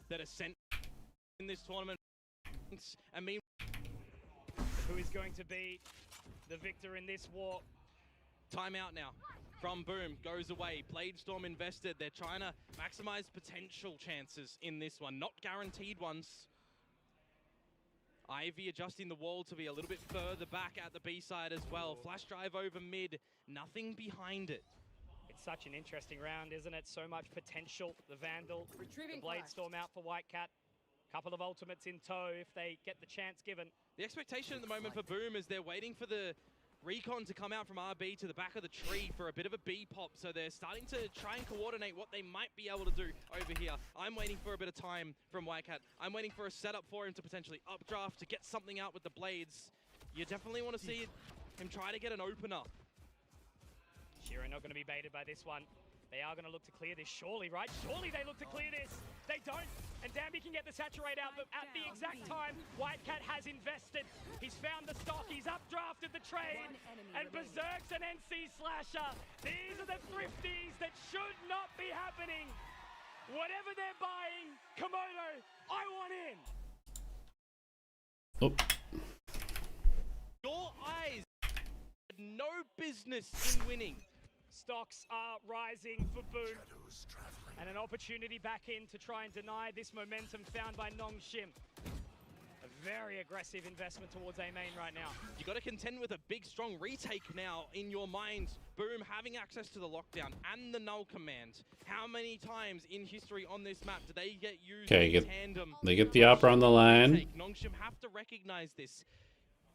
that Ascent in this tournament. I mean, who is going to be the victor in this war? Timeout now from Boom, goes away. Bladestorm invested. They're trying to maximize potential chances in this one, not guaranteed ones. Ivy adjusting the wall to be a little bit further back at the B side as well. Flash drive over mid, nothing behind it. It's such an interesting round, isn't it? So much potential. The Vandal, the Bladestorm out for Whitecat. Couple of ultimates in tow if they get the chance given. The expectation at the moment for Boom is they're waiting for the recon to come out from RB to the back of the tree for a bit of a B pop, so they're starting to try and coordinate what they might be able to do over here. I'm waiting for a bit of time from Whitecat. I'm waiting for a setup for him to potentially updraft to get something out with the blades. You definitely want to see him try to get an opener. Shiro not going to be baited by this one. They are going to look to clear this, surely, right? Surely they look to clear this. They don't. And Danby can get the saturate out, but at the exact time, Whitecat has invested. He's found the stock. He's updrafted the trade. And Berserk's an NC slasher. These are the thrifties that should not be happening. Whatever they're buying, Komodo, I want in. Oh. Your eyes had no business in winning. Stocks are rising for Boom. And an opportunity back in to try and deny this momentum found by Nongshim. A very aggressive investment towards A main right now. You got to contend with a big, strong retake now in your mind. Boom having access to the lockdown and the null command. How many times in history on this map do they get used in tandem? They get the opera on the line. Nongshim have to recognize this.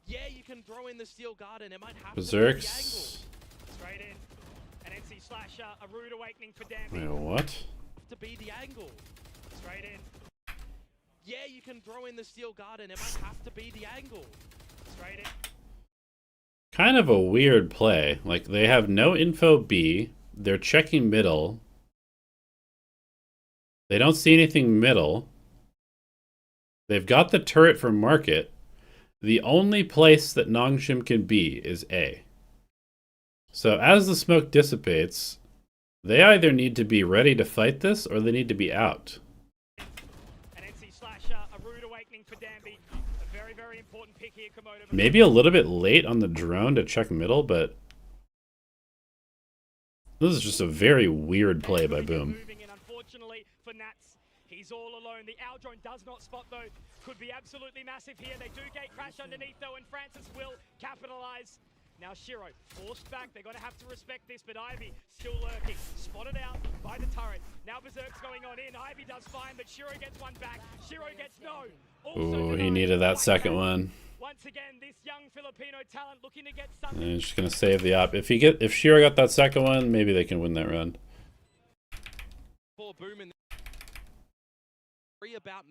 Yeah, you can throw in the Steel Garden. It might have Berserks. to be the angle. Straight in. An NC slasher, a rude awakening for Danby. Wait, what? To be the angle. Straight in. Yeah, you can throw in the Steel Garden. It might have to be the angle. Straight in. Kind of a weird play. Like, they have no info B. They're checking middle. They don't see anything middle. They've got the turret for market. The only place that Nongshim can be is A. So as the smoke dissipates, they either need to be ready to fight this or they need to be out. An NC slasher, a rude awakening for Danby. A very, very important pick here, Komodo. Maybe a little bit late on the drone to check middle, but this is just a very weird play by Boom. Moving in, unfortunately, for Nats. He's all alone. The owl drone does not spot, though. Could be absolutely massive here. They do gate crash underneath, though, and Francis will capitalize. Now Shiro forced back. They're going to have to respect this, but Ivy still lurking. Spotted out by the turret. Now Berserk's going on in. Ivy does fine, but Shiro gets one back. Shiro gets no. Oh, he needed that second one. Once again, this young Filipino talent looking to get something. And he's just gonna save the op. If Shiro got that second one, maybe they can win that round. For Boom in about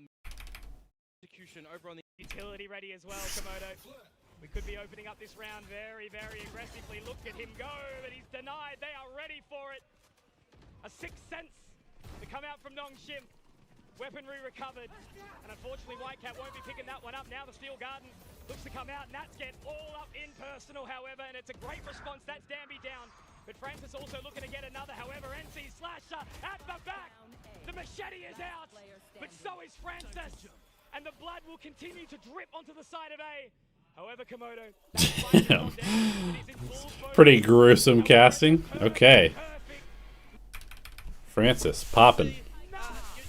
Execution over on the Utility ready as well, Komodo. We could be opening up this round very, very aggressively. Look at him go, but he's denied. They are ready for it. A sixth sense to come out from Nongshim. Weaponry recovered. And unfortunately, Whitecat won't be picking that one up. Now the Steel Garden looks to come out. Nats get all up in personal, however, and it's a great response. That's Danby down. But Francis also looking to get another. However, NC Slasher at the back. The machete is out, but so is Francis. And the blood will continue to drip onto the side of A. However, Komodo, Pretty gruesome casting. Okay. Francis, popping.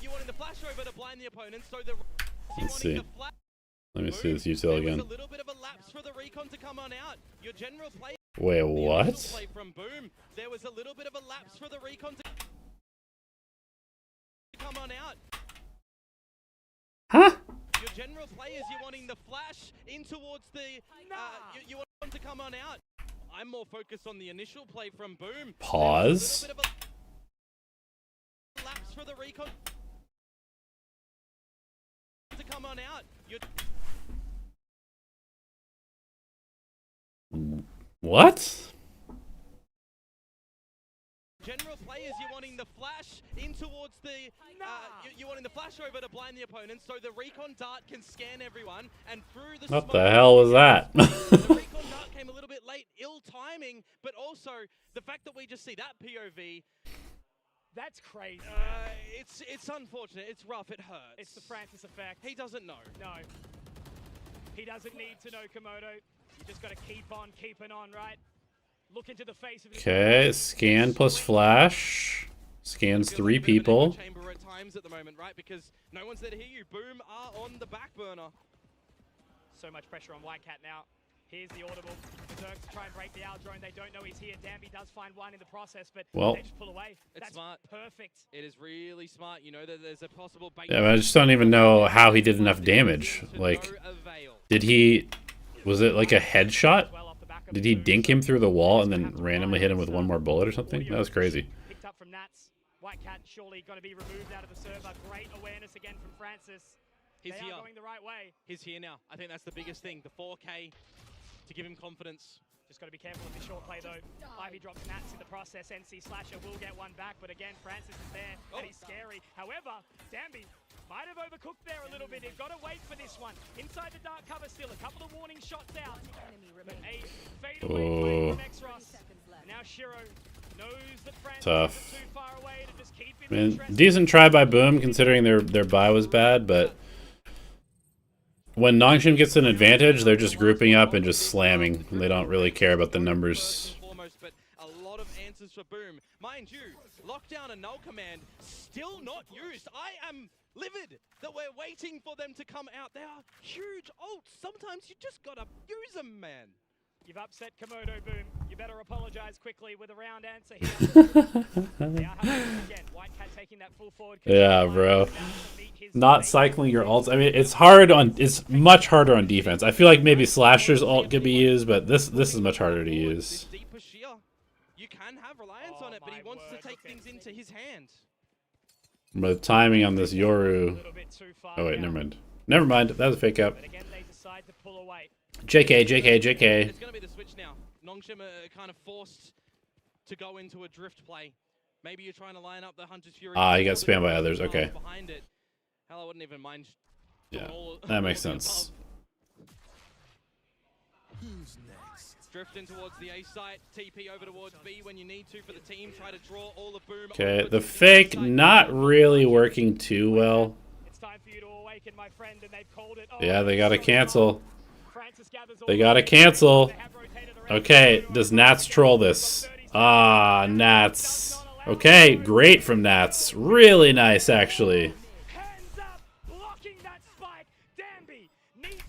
You wanted the flash over to blind the opponent, so the Let's see. Let me see this util again. a little bit of a lapse for the recon to come on out. Your general play. Wait, what? Play from Boom. There was a little bit of a lapse for the recon to come on out. Huh? Your general players, you're wanting the flash in towards the. You want them to come on out. I'm more focused on the initial play from Boom. Pause. A little bit of a lapse for the recon to come on out. What? General players, you're wanting the flash in towards the. You're wanting the flash over to blind the opponent, so the recon dart can scan everyone and through the. What the hell was that? The recon dart came a little bit late, ill timing, but also the fact that we just see that POV. That's crazy. It's unfortunate. It's rough. It hurts. It's the Francis effect. He doesn't know. No. He doesn't need to know, Komodo. You just got to keep on keeping on, right? Look into the face of Okay, scan plus flash. Scans 3 people. Chamber at times at the moment, right? Because no one's there to hear you. Boom are on the back burner. So much pressure on Whitecat now. Here's the audible. The Zergs try and break the Owl drone. They don't know he's here. Danby does find one in the process, but they just pull away. It's smart. Perfect. It is really smart. You know that there's a possible bait. Yeah, I just don't even know how he did enough damage. Like, did he... Was it like a headshot? Did he dink him through the wall and then randomly hit him with one more bullet or something? That was crazy. Picked up from Nats. Whitecat surely going to be removed out of the server. Great awareness again from Francis. He's here. Going the right way. He's here now. I think that's the biggest thing. The 4K to give him confidence. Just got to be careful of the short play though. Ivy drops Nats in the process. NC Slasher will get one back, but again, Francis is there and he's scary. However, Danby might have overcooked there a little bit. He's got to wait for this one. Inside the dark cover still. A couple of warning shots out. But a fadeaway play from X-Ross. Now Shiro knows that Francis Tough. is too far away to just keep him I mean, interested. decent try by Boom considering their buy was bad, but when Nongshim gets an advantage, they're just grouping up and just slamming. They don't really care about the numbers. But a lot of answers for Boom. Mind you, lockdown and null command still not used. I am livid that we're waiting for them to come out. They are huge ults. Sometimes you just gotta use them, man. You've upset Komodo, Boom. You better apologize quickly with a round answer here. Again, Whitecat taking that full forward. Yeah, bro. Not cycling your ults. I mean, it's hard on. It's much harder on defense. I feel like maybe Slasher's ult could be used, but this is much harder to use. Deeper sheer. You can have reliance on it, but he wants to take things into his hand. But the timing on this Yoru. Oh wait, never mind. Never mind. That was a fake out. But again, they decide to pull away. JK, JK, JK. It's going to be the switch now. Nongshim are kind of forced to go into a drift play. Maybe you're trying to line up the Hunter's Fury. Ah, he got spammed by others. Okay. Behind it. Hell, I wouldn't even mind. Yeah, that makes sense. Who's next? Drifting towards the A site. TP over towards B when you need to for the team. Try to draw all the Boom. Okay, the fake not really working too well. It's time for you to awaken, my friend, and they've called it. Yeah, they gotta cancel. They gotta cancel. Okay, does Nats troll this? Ah, Nats. Okay, great from Nats. Really nice, actually.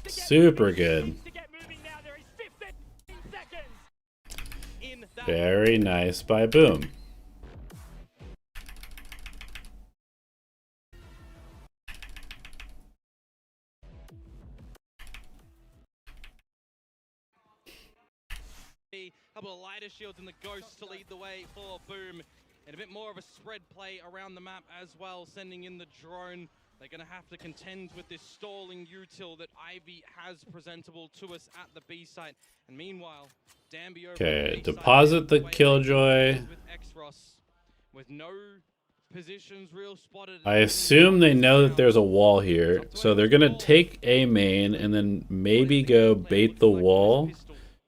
Super good. Very nice by Boom. A couple of lighter shields and the Ghosts to lead the way for Boom. And a bit more of a spread play around the map as well, sending in the drone. They're going to have to contend with this stalling util that Ivy has presentable to us at the B site. And meanwhile, Danby over Okay, on the A deposit side, the away Killjoy. with X-Ross, with no positions real spotted. I assume they know that there's a wall here, so they're gonna take A main and then maybe go bait the wall.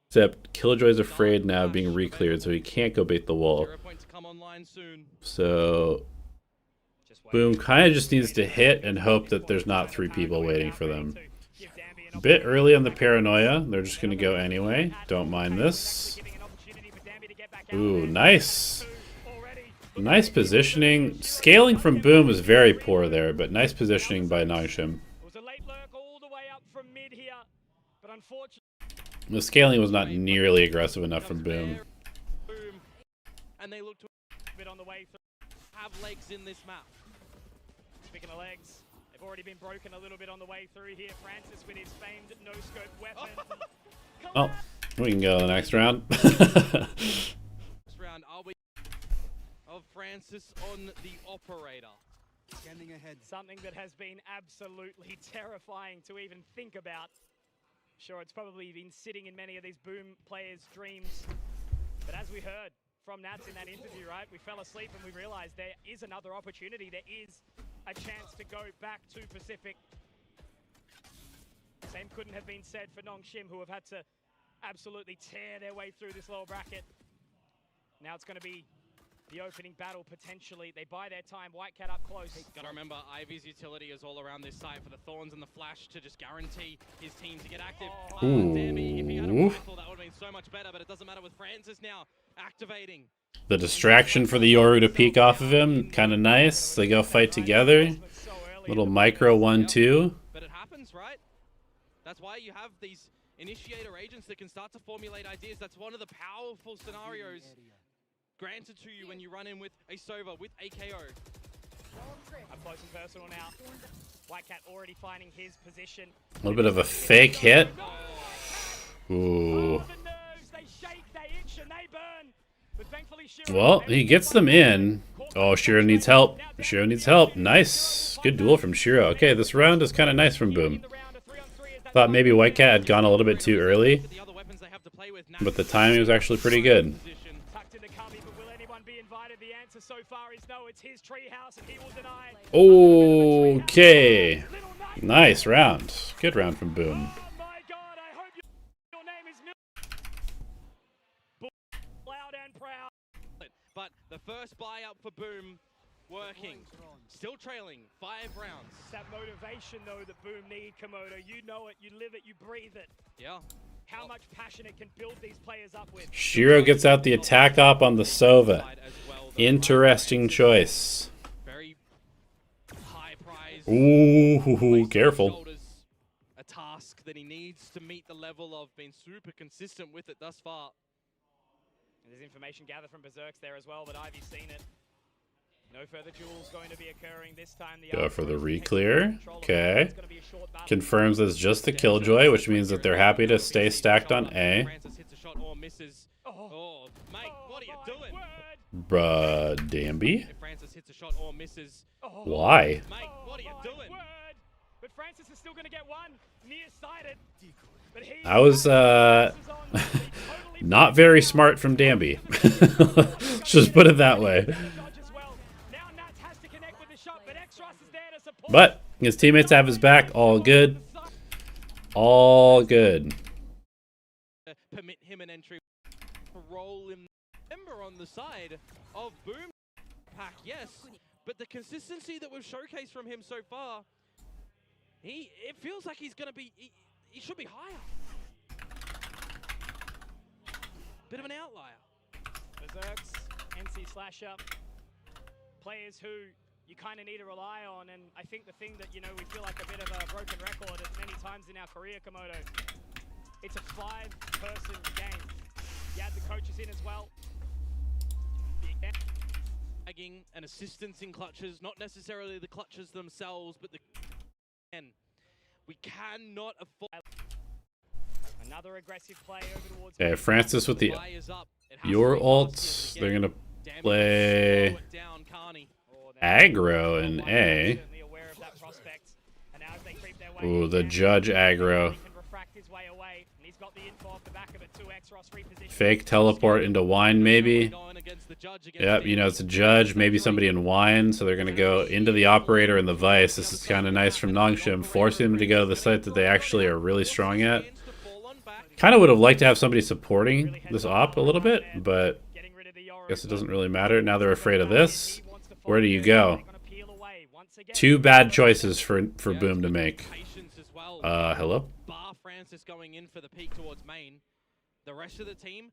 Except Killjoy's afraid now of being re-cleared, so he can't go bait the wall. So Boom kind of just needs to hit and hope that there's not 3 people waiting for them. A bit early on the paranoia. They're just gonna go anyway. Don't mind this. Ooh, nice. Nice positioning. Scaling from Boom was very poor there, but nice positioning by Nongshim. The scaling was not nearly aggressive enough from Boom. And they look to a bit on the way through. Have legs in this map. Speaking of legs, they've already been broken a little bit on the way through here. Francis with his famed no-scope weapon. Oh, we can go to the next round. Next round, are we of Francis on the operator? Scanning ahead. Something that has been absolutely terrifying to even think about. Sure, it's probably been sitting in many of these Boom players' dreams. But as we heard from Nats in that interview, right, we fell asleep and we realized there is another opportunity. There is a chance to go back to Pacific. Same couldn't have been said for Nongshim, who have had to absolutely tear their way through this lower bracket. Now it's going to be the opening battle, potentially. They buy their time. Whitecat up close. Gotta remember, Ivy's utility is all around this site for the Thorns and the Flash to just guarantee his team to get active. Dammy, if he had a rifle, that would have been so much better, but it doesn't matter with Francis now activating. The distraction for the Yoru to peek off of him, kind of nice. They go fight together. Little micro 1-2. But it happens, right? That's why you have these initiator agents that can start to formulate ideas. That's one of the powerful scenarios granted to you when you run in with a Sova, with a KO. Up close and personal now. Whitecat already finding his position. A little bit of a fake hit. Ooh. Well, he gets them in. Oh, Shiro needs help. Shiro needs help. Nice. Good duel from Shiro. Okay, this round is kind of nice from Boom. Thought maybe Whitecat had gone a little bit too early, but the timing was actually pretty good. Okay. Nice round. Good round from Boom. But the first buyout for Boom working. Still trailing 5 rounds. It's that motivation though that Boom need, Komodo. You know it, you live it, you breathe it. Yeah. How much passion it can build these players up with. Shiro gets out the attack op on the Sova. Interesting choice. Very high prize. Ooh, careful. A task that he needs to meet the level of being super consistent with it thus far. And there's information gathered from Berserks there as well, but Ivy's seen it. No further duels going to be occurring this time. Go for the re-clear. Okay. Confirms it's just the Killjoy, which means that they're happy to stay stacked on A. Oh, mate, what are you doing? Bruh, Danby? If Francis hits a shot or misses. Why? Mate, what are you doing? But Francis is still going to get one nearsighted. I was not very smart from Danby. Let's just put it that way. But his teammates have his back. All good. All good. Permit him an entry. Roll him member on the side of Boom Pack, yes. But the consistency that we've showcased from him so far, it feels like he's going to be, he should be higher. Bit of an outlier. Berserks, NC Slasher, players who you kind of need to rely on, and I think the thing that, you know, we feel like a bit of a broken record at many times in our career, Komodo, it's a 5-person game. You add the coaches in as well. Tagging and assistance in clutches, not necessarily the clutches themselves, but the we cannot afford another aggressive play over towards. Okay, Francis with the your ult. They're gonna play aggro in A. Ooh, the judge aggro. He can refract his way away, and he's got the info off the back of it. 2x Ross repositioning. Fake teleport into wine, maybe. Yep, you know, it's a judge, maybe somebody in wine, so they're going to go into the operator and the vice. This is kind of nice from Nongshim, forcing them to go to the site that they actually are really strong at. Kind of would have liked to have somebody supporting this op a little bit, but I guess it doesn't really matter. Now they're afraid of this. Where do you go? Two bad choices for Boom to make. Hello? Bar Francis going in for the peak towards main. The rest of the team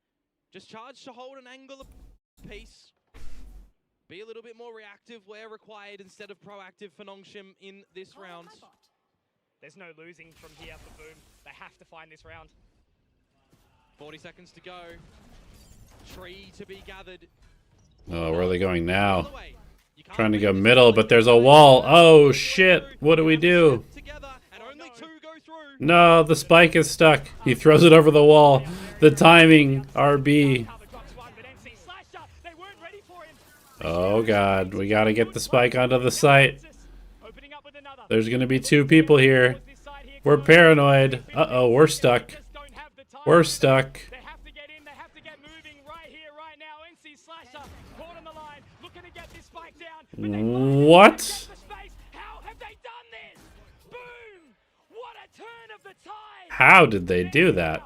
just charge to hold an angle of pace. Be a little bit more reactive where required instead of proactive for Nongshim in this round. There's no losing from here for Boom. They have to find this round. 40 seconds to go. Tree to be gathered. Oh, where are they going now? Trying to go middle, but there's a wall. Oh, shit. What do we do? No, the spike is stuck. He throws it over the wall. The timing, RB. Oh, God. We got to get the spike onto the site. There's going to be two people here. We're paranoid. Uh-oh, we're stuck. We're stuck. They have to get in. They have to get moving right here, right now. NC Slasher caught on the line, looking to get this spike down. What? How have they done this? Boom! What a turn of the tide! How did they do that?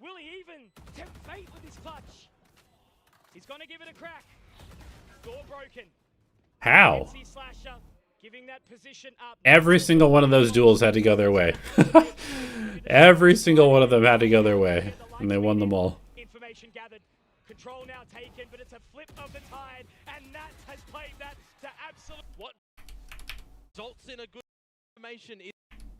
Will he even tempt fate with his clutch? He's gonna give it a crack. Door broken. How? NC Slasher giving that position up. Every single one of those duels had to go their way. Every single one of them had to go their way, and they won them all. Information gathered, control now taken, but it's a flip of the tide, and that has played that to absolute. What results in a good information is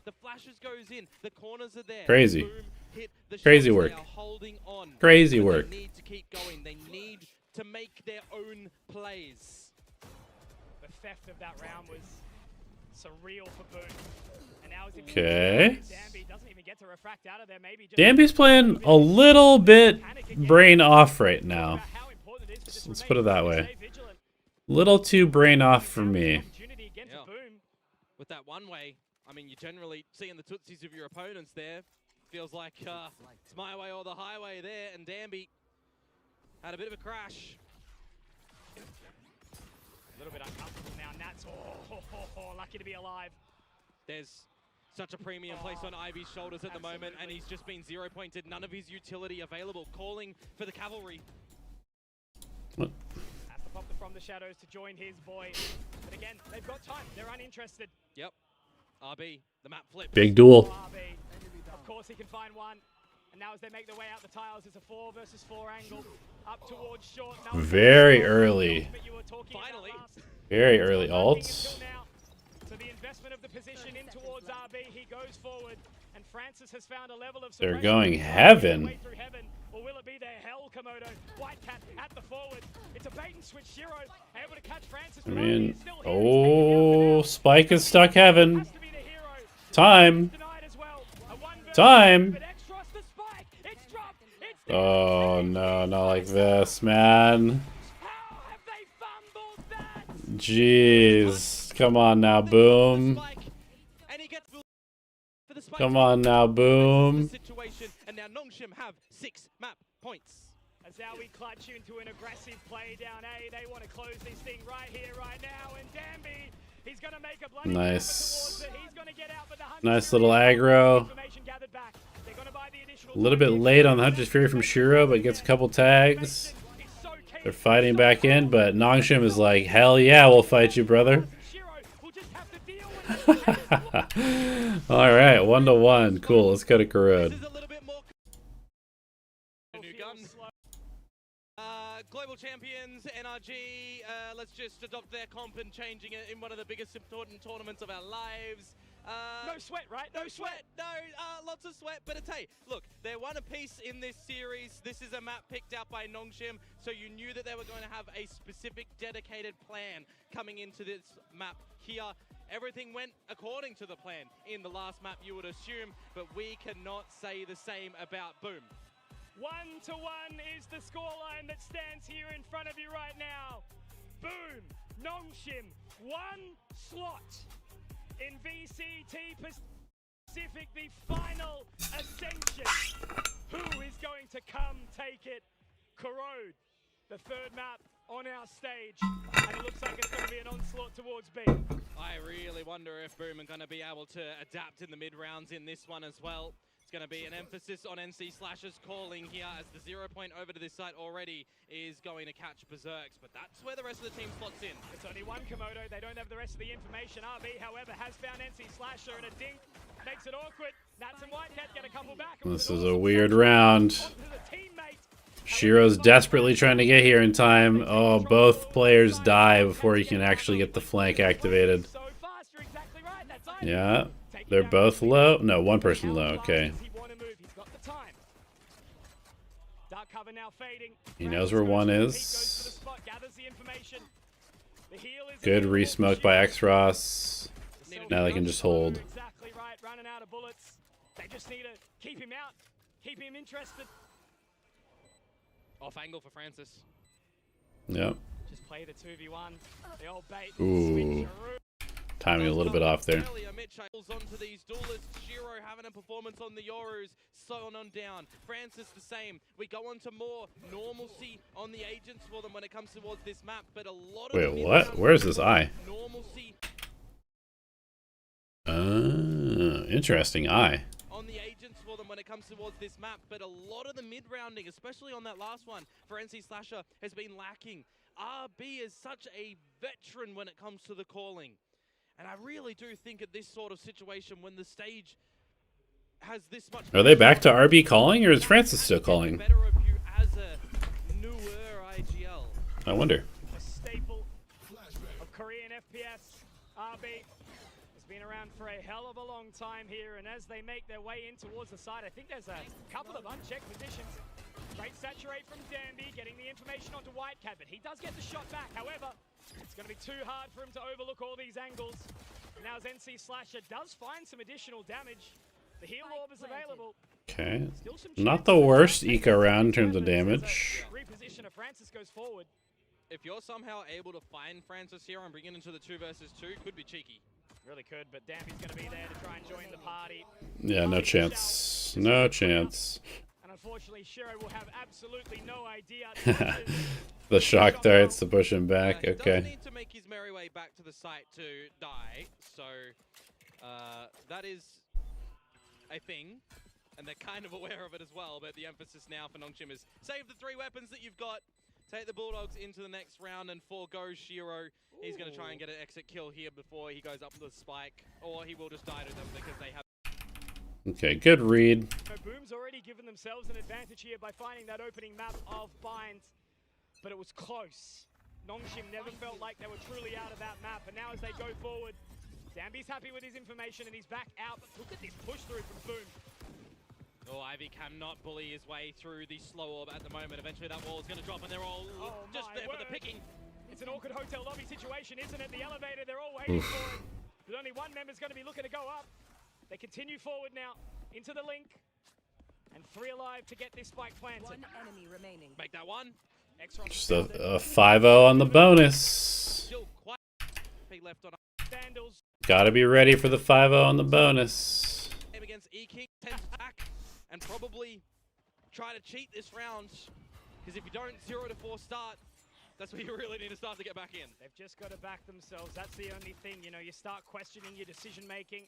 the flashes goes in, the corners are there. Crazy. Boom, hit the Crazy shots, work. they are holding on. Crazy But work. They need to keep going. They need to make their own plays. The theft of that round was surreal for Boone. And now Okay. Danby doesn't even get to refract out of there. Maybe just Danby's playing a little bit brain off right now. Let's put it that way. Little too brain off for me. Yeah. With that one way, I mean, you're generally seeing the tootsies of your opponents there. Feels like it's my way or the highway there, and Danby had a bit of a crash. A little bit uncomfortable now. Nats, lucky to be alive. There's such a premium placed on Ivy's shoulders at the moment, and he's just been zero-pointed. None of his utility available. Calling for the cavalry. What? Has to pop from the shadows to join his boy. But again, they've got time. They're uninterested. Yep. RB, the map flips. Big duel. RB. Of course, he can find one. And now as they make their way out the tiles, it's a 4 versus 4 angle. Up towards short. Very early. Finally. Very early ults. So the investment of the position in towards RB, he goes forward, and Francis has found a level of They're suppression. going heaven. Way through heaven, or will it be their hell, Komodo? Whitecat at the forward. It's a bait and switch. Shiro able to catch Francis. I mean, oh, Spike is stuck heaven. Time. Time. Oh no, not like this, man. Jeez. Come on now, Boom. Come on now, Boom. And now Nongshim have 6 map points. As now we clutch into an aggressive play down A. They want to close this thing right here, right now. And Danby, he's going to make a bloody nice. He's going to get out, but the Nice little aggro. A little bit late on the Hunter's Fury from Shiro, but gets a couple tags. They're fighting back in, but Nongshim is like, hell yeah, we'll fight you, brother. Alright, 1-1. Cool, let's go to Karud. Global champions, NRG, let's just adopt their comp and changing it in one of the biggest important tournaments of our lives. No sweat, right? No sweat. No, lots of sweat. But it's, hey, look, they're one apiece in this series. This is a map picked out by Nongshim, so you knew that they were going to have a specific dedicated plan coming into this map here. Everything went according to the plan in the last map, you would assume, but we cannot say the same about Boom. 1-1 is the scoreline that stands here in front of you right now. Boom, Nongshim, 1 slot in VCT. Pacific, the final Ascension. Who is going to come take it? Corrode, the third map on our stage. And it looks like it's going to be an onslaught towards B. I really wonder if Boom are going to be able to adapt in the mid-rounds in this one as well. It's going to be an emphasis on NC Slashers calling here as the 0 point over to this site already is going to catch Berserks, but that's where the rest of the team slots in. It's only one Komodo. They don't have the rest of the information. RB, however, has found NC Slasher, and a dink makes it awkward. Nats and Whitecat get a couple back. This is a weird round. Onto the teammate. Shiro's desperately trying to get here in time. Oh, both players die before he can actually get the flank activated. So fast, you're exactly right. That's Ivy. Yeah, they're both low. No, one person low. Okay. He wanna move. He's got the time. Dark cover now fading. He knows where one Goes to the is. spot, gathers the information. The heal is Good available. re-smoke by X-Ross. Now they can just hold. Exactly right. Running out of bullets. They just need to keep him out. Keep him interested. Off angle for Francis. Yep. Just play the 2v1. The old bait. Ooh. Timing a little bit off there. Mitch holds on to these duelists. Shiro having a performance on the Yorus. Sewn on down. Francis the same. We go on to more normalcy on the agents for them when it comes towards this map, but a lot of Wait, what? Where's this eye? normalcy Interesting eye. on the agents for them when it comes towards this map, but a lot of the mid-rounding, especially on that last one for NC Slasher, has been lacking. RB is such a veteran when it comes to the calling. And I really do think at this sort of situation, when the stage has this much... Are they back to RB calling, or is Francis still calling? Better of you as a newer IGL. I wonder. A staple of Korean FPS. RB has been around for a hell of a long time here, and as they make their way in towards the side, I think there's a couple of unchecked positions. Great saturate from Danby, getting the information onto Whitecat, but he does get the shot back. However, it's going to be too hard for him to overlook all these angles. Now as NC Slasher does find some additional damage, the heal orb is available. Okay. Still some Not the worst eco round in terms of damage. Reposition of Francis goes forward. If you're somehow able to find Francis here and bring it into the 2 versus 2, could be cheeky. Really could, but Danby's going to be there to try and join the party. Yeah, no chance. No chance. And unfortunately, Shiro will have absolutely no idea. The shock darts to push him back. He does Okay. need to make his merry way back to the site to die, so that is a thing, and they're kind of aware of it as well, but the emphasis now for Nongshim is save the 3 weapons that you've got, take the Bulldogs into the next round, and forego Shiro. He's going to try and get an exit kill here before he goes up with the spike, or he will just die to them because they have... Okay, good read. Boom's already given themselves an advantage here by finding that opening map of Bind, but it was close. Nongshim never felt like they were truly out of that map, and now as they go forward, Danby's happy with his information and he's back out, but look at this push through from Boom. Oh, Ivy cannot bully his way through the slow orb at the moment. Eventually that wall is going to drop and they're all just there for the picking. It's an awkward hotel lobby situation, isn't it? The elevator, they're all waiting for it. But only one member's going to be looking to go up. They continue forward now into the link. And 3 alive to get this spike planted. One enemy remaining. Make that one. Just a 5-0 on the bonus. Still quite left on Vandals. Gotta be ready for the 5-0 on the bonus. against E-King, tends back and probably try to cheat this round. Because if you don't 0 to 4 start, that's where you really need to start to get back in. They've just got to back themselves. That's the only thing, you know, you start questioning your decision making.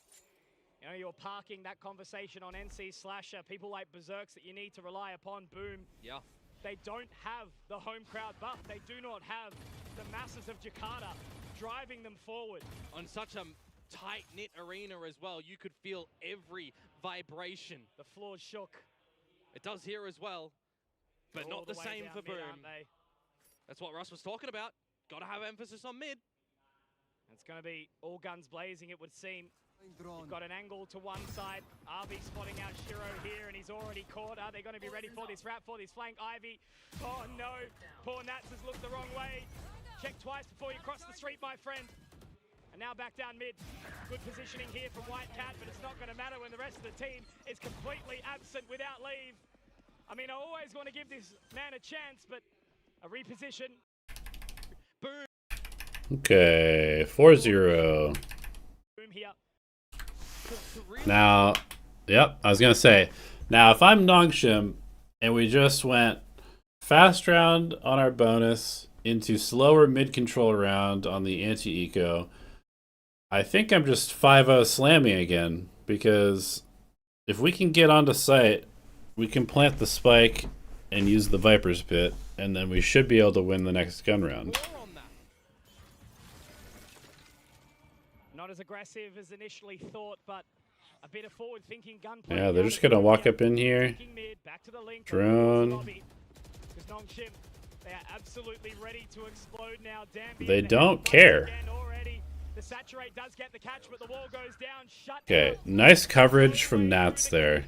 You know, you're parking that conversation on NC Slasher, people like Berserks that you need to rely upon. Boom. Yeah. They don't have the home crowd buff. They do not have the masses of Jakarta driving them forward. On such a tight-knit arena as well, you could feel every vibration. The floor shook. It does here as well, but not the same for Boom. That's what Russ was talking about. Got to have emphasis on mid. It's going to be all guns blazing, it would seem. You've got an angle to one side. RB spotting out Shiro here, and he's already caught. Are they going to be ready for this wrap, for this flank? Ivy. Oh no, poor Nats has looked the wrong way. Check twice before you cross the street, my friend. And now back down mid. Good positioning here from Whitecat, but it's not going to matter when the rest of the team is completely absent without leave. I mean, I always want to give this man a chance, but a reposition. Boom. Okay, 4-0. Boom here. To really Now, yep, I was gonna say. Now, if I'm Nongshim and we just went fast round on our bonus into slower mid-control round on the anti-eco, I think I'm just 5-0 slamming again, because if we can get onto site, we can plant the spike and use the Viper's Pit, and then we should be able to win the next gun round. Not as aggressive as initially thought, but a bit of forward-thinking gunplay. Yeah, they're just gonna walk up in here. Drone. They are absolutely ready to explode now. They don't care. The saturate does get the catch, but the wall goes down. Okay, nice coverage from Nats there.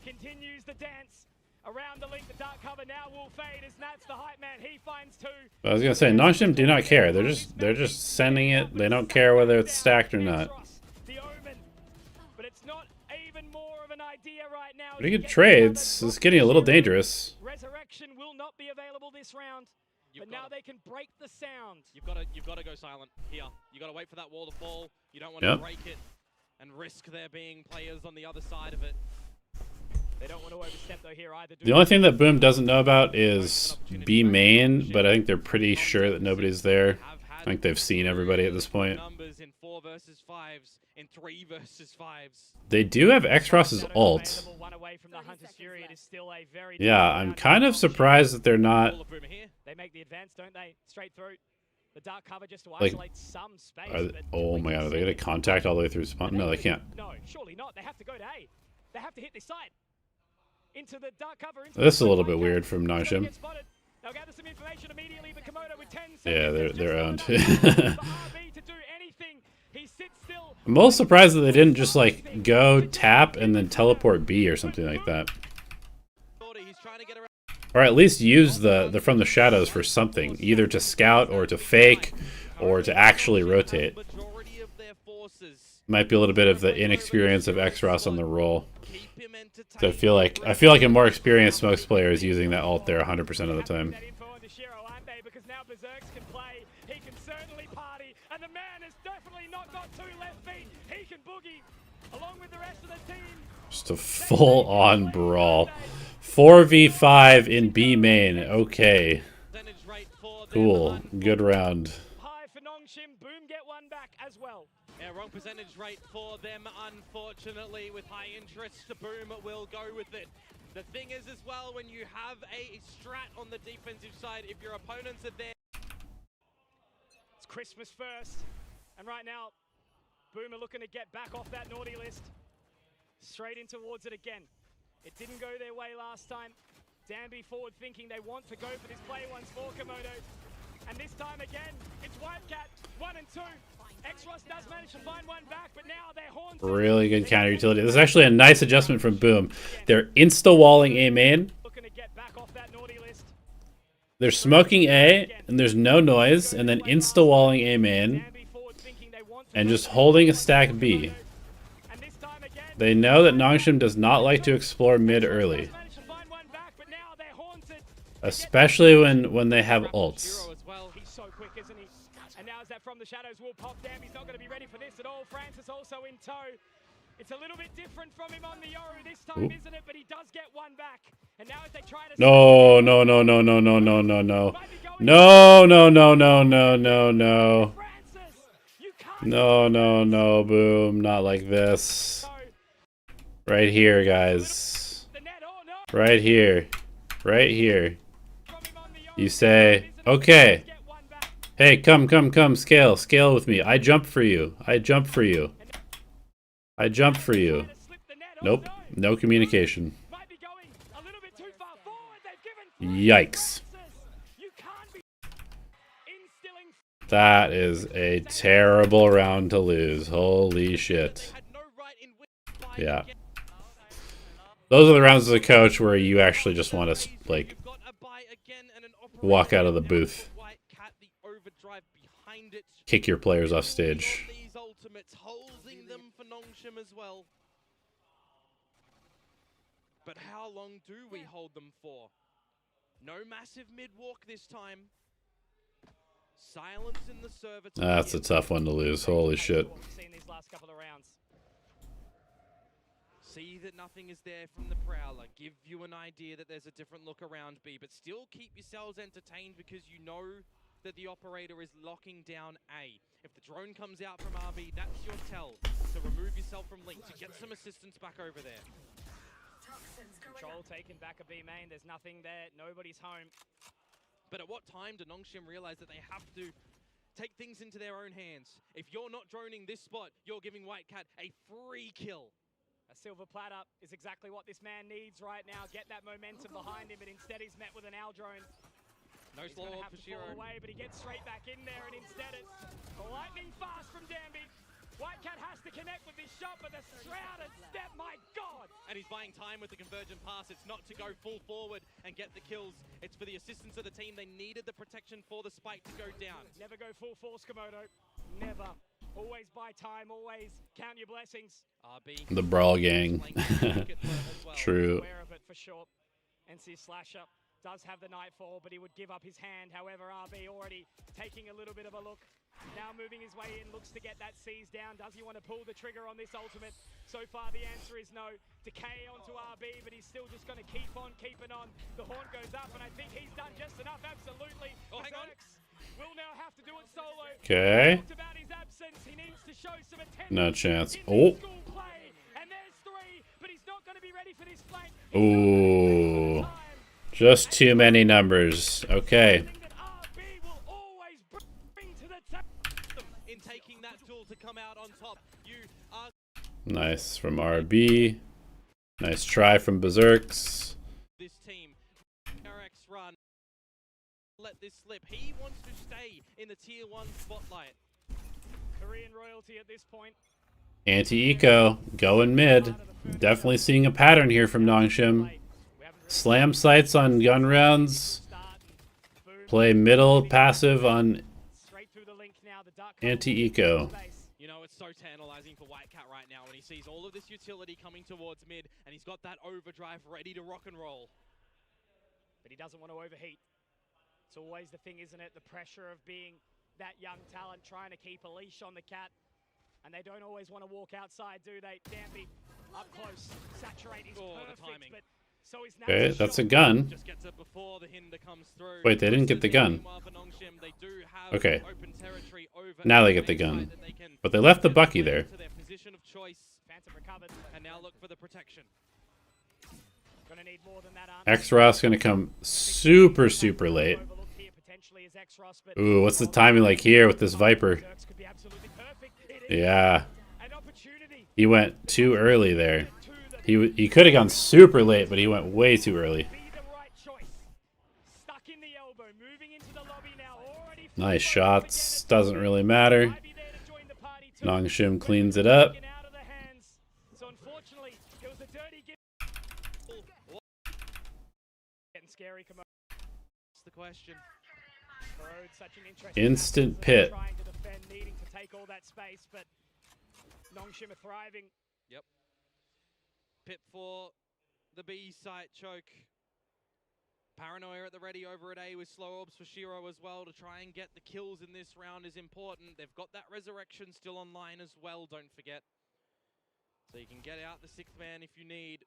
Continues the dance around the link. The dark cover now will fade as Nats the hype man. He finds two. I was gonna say, Nongshim do not care. They're just sending it. They don't care whether it's stacked or not. The omen, but it's not even more of an idea right now. Pretty good trades. It's getting a little dangerous. Resurrection will not be available this round. But now they can break the sound. You've got to go silent here. You got to wait for that wall to fall. You don't want to break it and risk there being players on the other side of it. They don't want to overstep though here either. The only thing that Boom doesn't know about is B main, but I think they're pretty sure that nobody's there. I think they've seen everybody at this point. Numbers in 4 versus 5s, in 3 versus 5s. They do have X-Ross's ult. Yeah, I'm kind of surprised that they're not. They make the advance, don't they? Straight through. The dark cover just to Like, isolate some space. oh my god, are they gonna contact all the way through spawn? No, they can't. No, surely not. They have to go to A. They have to hit this side. Into the dark cover. This is a little bit weird from Nongshim. They'll gather some information immediately, but Komodo with 10 Yeah, they're owned. I'm I'm most surprised that they didn't just like go tap and then teleport B or something like that. Or at least use the from the shadows for something, either to scout or to fake or to actually rotate. Might be a little bit of the inexperience of X-Ross on the roll. So I feel like a more experienced smokes player is using that ult there 100% of the time. Because now Berserks can play, he can certainly party, and the man has definitely not got 2 left feet. He can boogie along with the rest of the team. Just a full-on brawl. 4v5 in B main. Okay. Cool. Good round. High for Nongshim. Boom get one back as well. Yeah, wrong percentage rate for them, unfortunately. With high interest, Boom will go with it. The thing is as well, when you have a strat on the defensive side, if your opponents are there... It's Christmas first, and right now, Boom are looking to get back off that naughty list. Straight in towards it again. It didn't go their way last time. Danby forward thinking they want to go for this play once for Komodo. And this time again, it's Whitecat, 1 and 2. X-Ross does manage to find one back, but now they're haunted. Really good counter utility. This is actually a nice adjustment from Boom. They're insta-walling A main. They're smoking A, and there's no noise, and then insta-walling A main, and just holding a stack B. They know that Nongshim does not like to explore mid early. Especially when they have ults. From the shadows will pop. Danby's not going to be ready for this at all. Francis also in tow. It's a little bit different from him on the Yoru this time, isn't it? But he does get one back. And now as they try to... No, no, no, no, no, no, no, no, no. No, no, no, no, no, no, no. No, no, no, Boom. Not like this. Right here, guys. Right here. Right here. You say, okay. Hey, come, scale with me. I jump for you. I jump for you. I jump for you. Nope, no communication. Yikes. That is a terrible round to lose. Holy shit. Yeah. Those are the rounds as a coach where you actually just want to, like, walk out of the booth. Kick your players off stage. These ultimates holding them for Nongshim as well. But how long do we hold them for? No massive mid-walk this time. Silence in the server. That's a tough one to lose. Holy shit. Seen these last couple of rounds. See that nothing is there from the Prowler. Give you an idea that there's a different look around B, but still keep yourselves entertained because you know that the operator is locking down A. If the drone comes out from RB, that's your tell to remove yourself from Link, to get some assistance back over there. Control taken back a B main. There's nothing there. Nobody's home. But at what time do Nongshim realize that they have to take things into their own hands? If you're not droning this spot, you're giving Whitecat a free kill. A silver platter is exactly what this man needs right now. Get that momentum behind him, but instead he's met with an Al drone. No He's slow gonna up have for to fall Shiro. away, but he gets straight back in there, and instead it's lightning fast from Danby. Whitecat has to connect with this shot, but the shrouded step, my God! And he's buying time with the convergent pass. It's not to go full forward and get the kills. It's for the assistance of the team. They needed the protection for the spike to go down. Never go full force, Komodo. Never. Always buy time, always count your blessings. RB. The Brawl Gang. True. Aware of it for sure. NC Slasher does have the Nightfall, but he would give up his hand. However, RB already taking a little bit of a look. Now moving his way in, looks to get that seize down. Does he want to pull the trigger on this ultimate? So far, the answer is no. Decay onto RB, but he's still just going to keep on keeping on. The horn goes up, and I think he's done just enough, absolutely. Oh, hang on. Will now have to do it solo. Okay. Talked about his absence. He needs to show some attention. No chance. in Oh. school play. And there's 3, but he's not going to be ready for this flank. Ooh. Just too many numbers. Okay. In taking that tool to come out on top, you are Nice from RB. Nice try from Berserks. this team. RX run. Let this slip. He wants to stay in the tier 1 spotlight. Korean royalty at this point. Anti-eco. Going mid. Definitely seeing a pattern here from Nongshim. Slam sights on gun rounds. Play middle passive on anti-eco. You know, it's so tantalizing for Whitecat right now when he sees all of this utility coming towards mid, and he's got that overdrive ready to rock and roll. But he doesn't want to overheat. It's always the thing, isn't it? The pressure of being that young talent, trying to keep a leash on the cat. And they don't always want to walk outside, do they? Danby up close, saturate is perfect, the timing. but so is Okay, that's a gun. Just gets it before the hinder comes through. Wait, they didn't get the gun. Meanwhile, for Nongshim, they do have Okay. open territory over Now they at get the main gun. side that they can But they left the get Bucky away there. to their position of choice, Phantom recovered. and now look for the protection. Gonna need more than that, aren't they? X-Ross gonna come super, super late. Overlooked here potentially is X-Ross, but Ooh, what's the timing like here with this Viper? Dirks could be absolutely perfect. It is Yeah. an opportunity He went too early there. to the He could have gone super late, but he went way too early. be the right choice. Stuck in the elbow, moving into the lobby now. Already Nice shots. Doesn't really matter. Ivy there to join the party too. Nongshim cleans it up. Taken out of the hands. So unfortunately, it was a dirty give. Getting scary, come on. That's the question. Road, such an interesting Instant matchup. pit. Trying to defend, needing to take all that space, but Nongshim are thriving. Yep. Pip for the B site choke. Paranoia at the ready over at A with slow orbs for Shiro as well to try and get the kills in this round is important. They've got that resurrection still online as well, don't forget. So you can get out the 6th man if you need.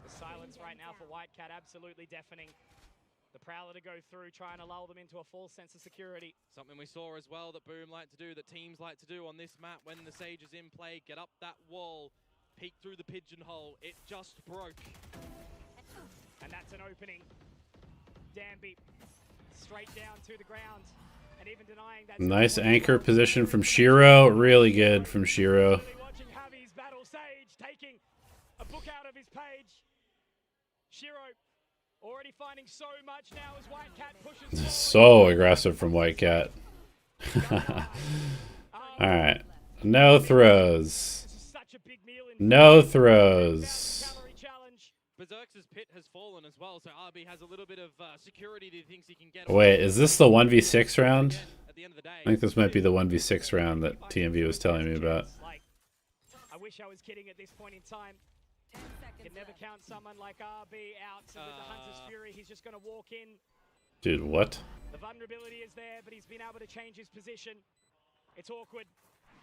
The silence right now for Whitecat absolutely deafening. The Prowler to go through, trying to lull them into a false sense of security. Something we saw as well that Boom like to do, that teams like to do on this map when the Sage is in play. Get up that wall, peek through the pigeonhole. It just broke. And that's an opening. Danby straight down to the ground. And even denying that. Nice anchor position from Shiro. Really good from Shiro. Really watching Javi's battle. Sage taking a book out of his page. Shiro already finding so much now as Whitecat pushes forward. So aggressive from Whitecat. Alright. No throws. Such a big meal in No throws. calorie challenge. Berserk's pit has fallen as well, so RB has a little bit of security that he thinks he can get. Wait, is this the 1v6 round? At the end of the day, I think this might be the 1v6 round that TMV was telling me about. Like, I wish I was kidding at this point in time. Can never count someone like RB out. So with the Hunter's Fury, he's just going to walk in. Dude, what? The vulnerability is there, but he's been able to change his position. It's awkward.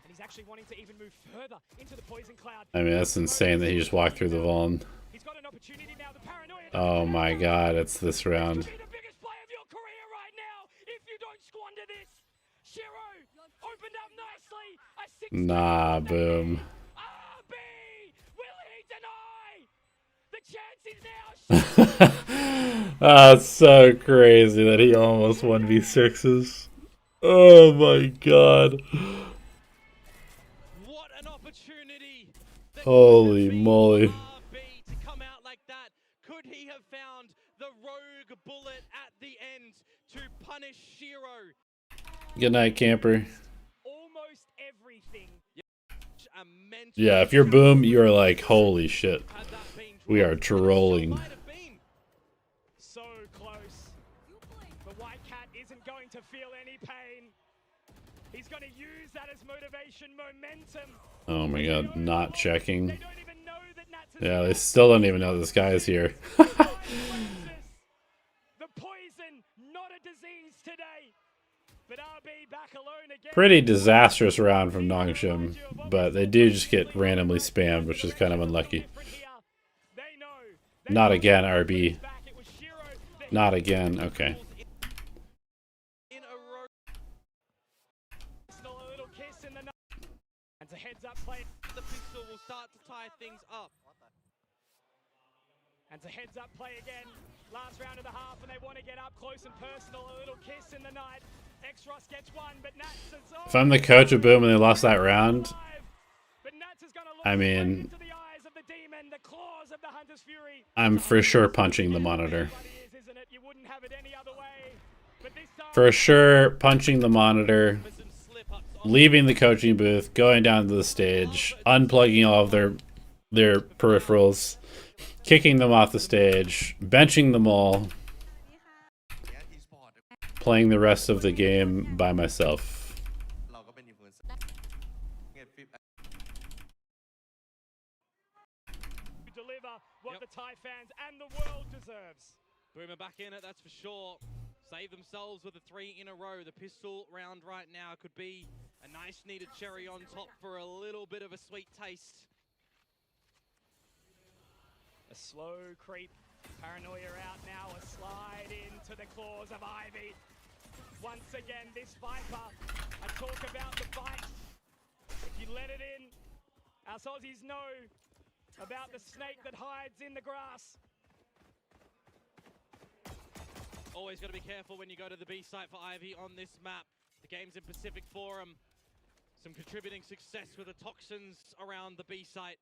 And he's actually wanting to even move further into the poison cloud. I mean, that's insane that he just walked through the vault. He's got an opportunity now. The paranoia. Oh my god, it's this round. Could be the biggest play of your career right now if you don't squander this. Shiro opened up nicely. A 6 Nah, boom. RB, will he deny? The chance is now. That's so crazy that he almost 1v6s. Oh my god. What an opportunity! that Holy could have been moly. RB to come out like that. Could he have found the rogue bullet at the end to punish Shiro? Good night, camper. Almost everything. A mental Yeah, if you're boom, you're like, holy shit. had that been We are dropped, trolling. might have been. So close. But White Cat isn't going to feel any pain. He's going to use that as motivation, momentum. Oh my god, not checking. They don't even know that Nats is Yeah, they here. still don't even know this guy is here. The poison, not a disease today. But RB back alone again. Pretty disastrous round from Nongshim, but they do just get randomly spammed, which is kind of unlucky. They know. They Not know again, that RB. back. It was Shiro that Not again, okay. In a row. Still a little kiss in the night. And it's a heads up play. The pistol will start to tie things up. And it's a heads up play again. Last round of the half, and they want to get up close and personal. A little kiss in the night. X-Ross gets one, but Nats is If I'm the coach of Boom and they lost that round, But Nats is gonna look I straight mean, into the eyes of the demon, the claws of the Hunter's Fury. I'm for sure punching the monitor. Everybody is, isn't it? You wouldn't have it any other way. But this time, For sure, punching the monitor, There's some slip-ups on leaving the coaching booth, going down to the stage, unplugging all of their peripherals, kicking them off the stage, benching them all, playing the rest of the game by myself. เราก็เป็นอินฟลูเอนเซอร์ to deliver what the Thai fans and the world deserves. Boomer back in it, that's for sure. Save themselves with a 3 in a row. The pistol round right now could be a nice needed cherry on top for a little bit of a sweet taste. A slow creep, paranoia out now, a slide into the claws of Ivy. Once again, this Viper, I talk about the bite. If you let it in, us Aussies know about the snake that hides in the grass. Always got to be careful when you go to the B site for Ivy on this map. The game's in Pacific Forum. Some contributing success with the toxins around the B site.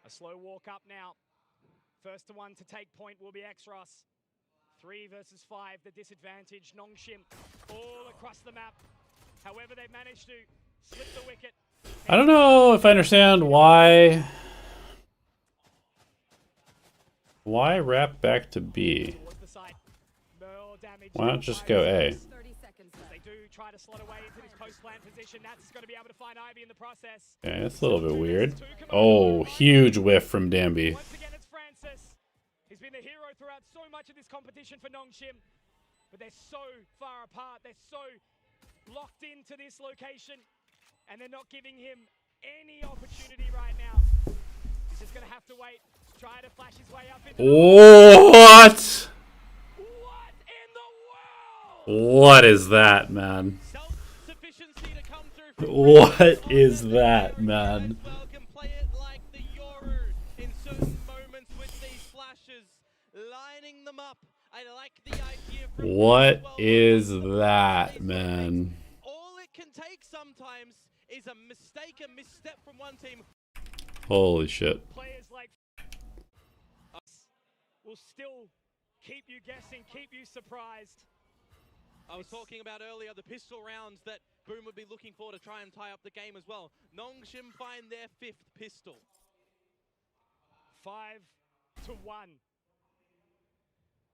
A slow walk up now. First one to take point will be X-Ross. 3 versus 5, the disadvantage. Nongshim all across the map. However, they've managed to slip the wicket. I don't know if I understand why wrap back to B. Towards the site. More damage. Why not just go A? 30 seconds left. They do try to slot away into this post-plant position. Nats is going to be able to find Ivy in the process. Okay, that's a little bit weird. Oh, huge whiff from Danby. Once again, it's Francis. He's been the hero throughout so much of this competition for Nongshim. But they're so far apart. They're so locked into this location. And they're not giving him any opportunity right now. He's just going to have to wait. Try to flash his way up into What? What in the world? What is that, man? Self-sufficiency to come through from What is that, man? as well can play it like the Yoru in certain moments with these flashes, lining them up. I like the idea from What as well. is that, man? All it can take sometimes is a mistake, a misstep from one team. Holy shit. Players like us will still keep you guessing, keep you surprised. I was talking about earlier the pistol rounds that Boom would be looking for to try and tie up the game as well. Nongshim find their 5th pistol. 5-1.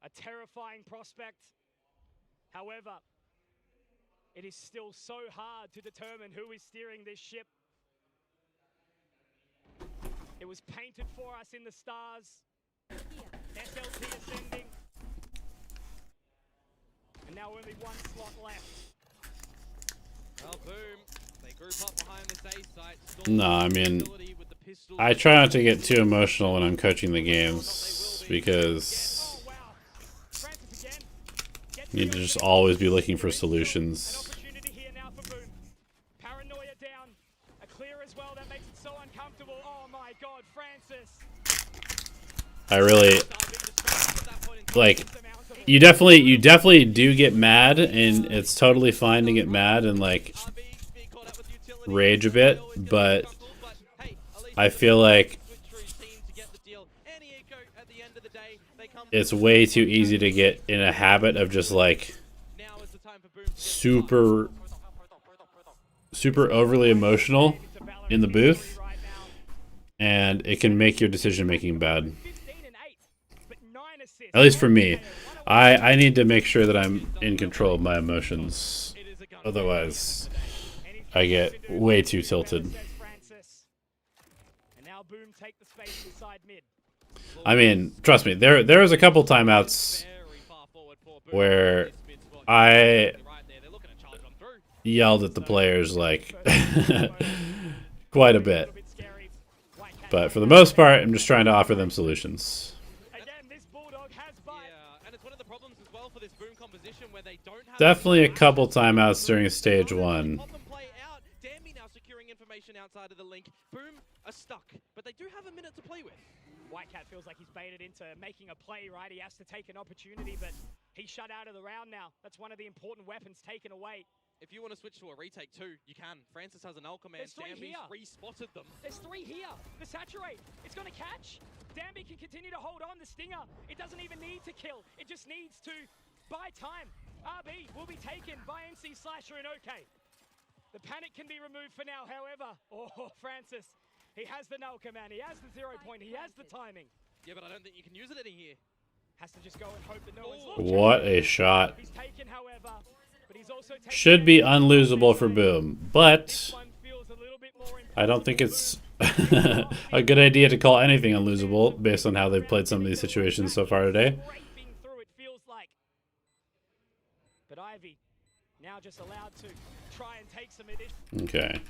A terrifying prospect. However, it is still so hard to determine who is steering this ship. It was painted for us in the stars. SLT ascending. And now only one slot left. Well, boom. They group up behind this A site. No, I mean, I try not to get too emotional when I'm coaching the games because Oh, wow. Francis again. you need to just always be looking for solutions. Opportunity here now for Boom. Paranoia down. A clear as well. That makes it so uncomfortable. Oh my god, Francis. I really like. You definitely do get mad, and it's totally fine to get mad and like rage a bit, but I feel like it's way too easy to get in a habit of just like super overly emotional in the booth, and it can make your decision making bad. At least for me. I need to make sure that I'm in control of my emotions. Otherwise, I get way too tilted. And now Boom take the space inside mid. I mean, trust me, there was a couple timeouts where I yelled at the players like quite a bit. But for the most part, I'm just trying to offer them solutions. Definitely a couple timeouts during stage 1. Danby now securing information outside of the link. Boom are stuck, but they do have a minute to play with. Whitecat feels like he's baited into making a play, right? He has to take an opportunity, but he's shut out of the round now. That's one of the important weapons taken away. If you want to switch to a retake too, you can. Francis has an L command. Danby's re-spotted them. There's 3 here. The saturate. It's going to catch. Danby can continue to hold on. The stinger. It doesn't even need to kill. It just needs to buy time. RB will be taken by NC Slasher and OK. The panic can be removed for now, however. Oh, Francis. He has the null command. He has the 0 point. He has the timing. Yeah, but I don't think you can use it any here. Has to just go and hope that no one's looking. What a shot. He's taken, however, but he's also taken. Should be unlosable for Boom, but I don't think it's a good idea to call anything unlosable based on how they've played some of these situations so far today. But Ivy now just allowed to try and take some addition. Okay.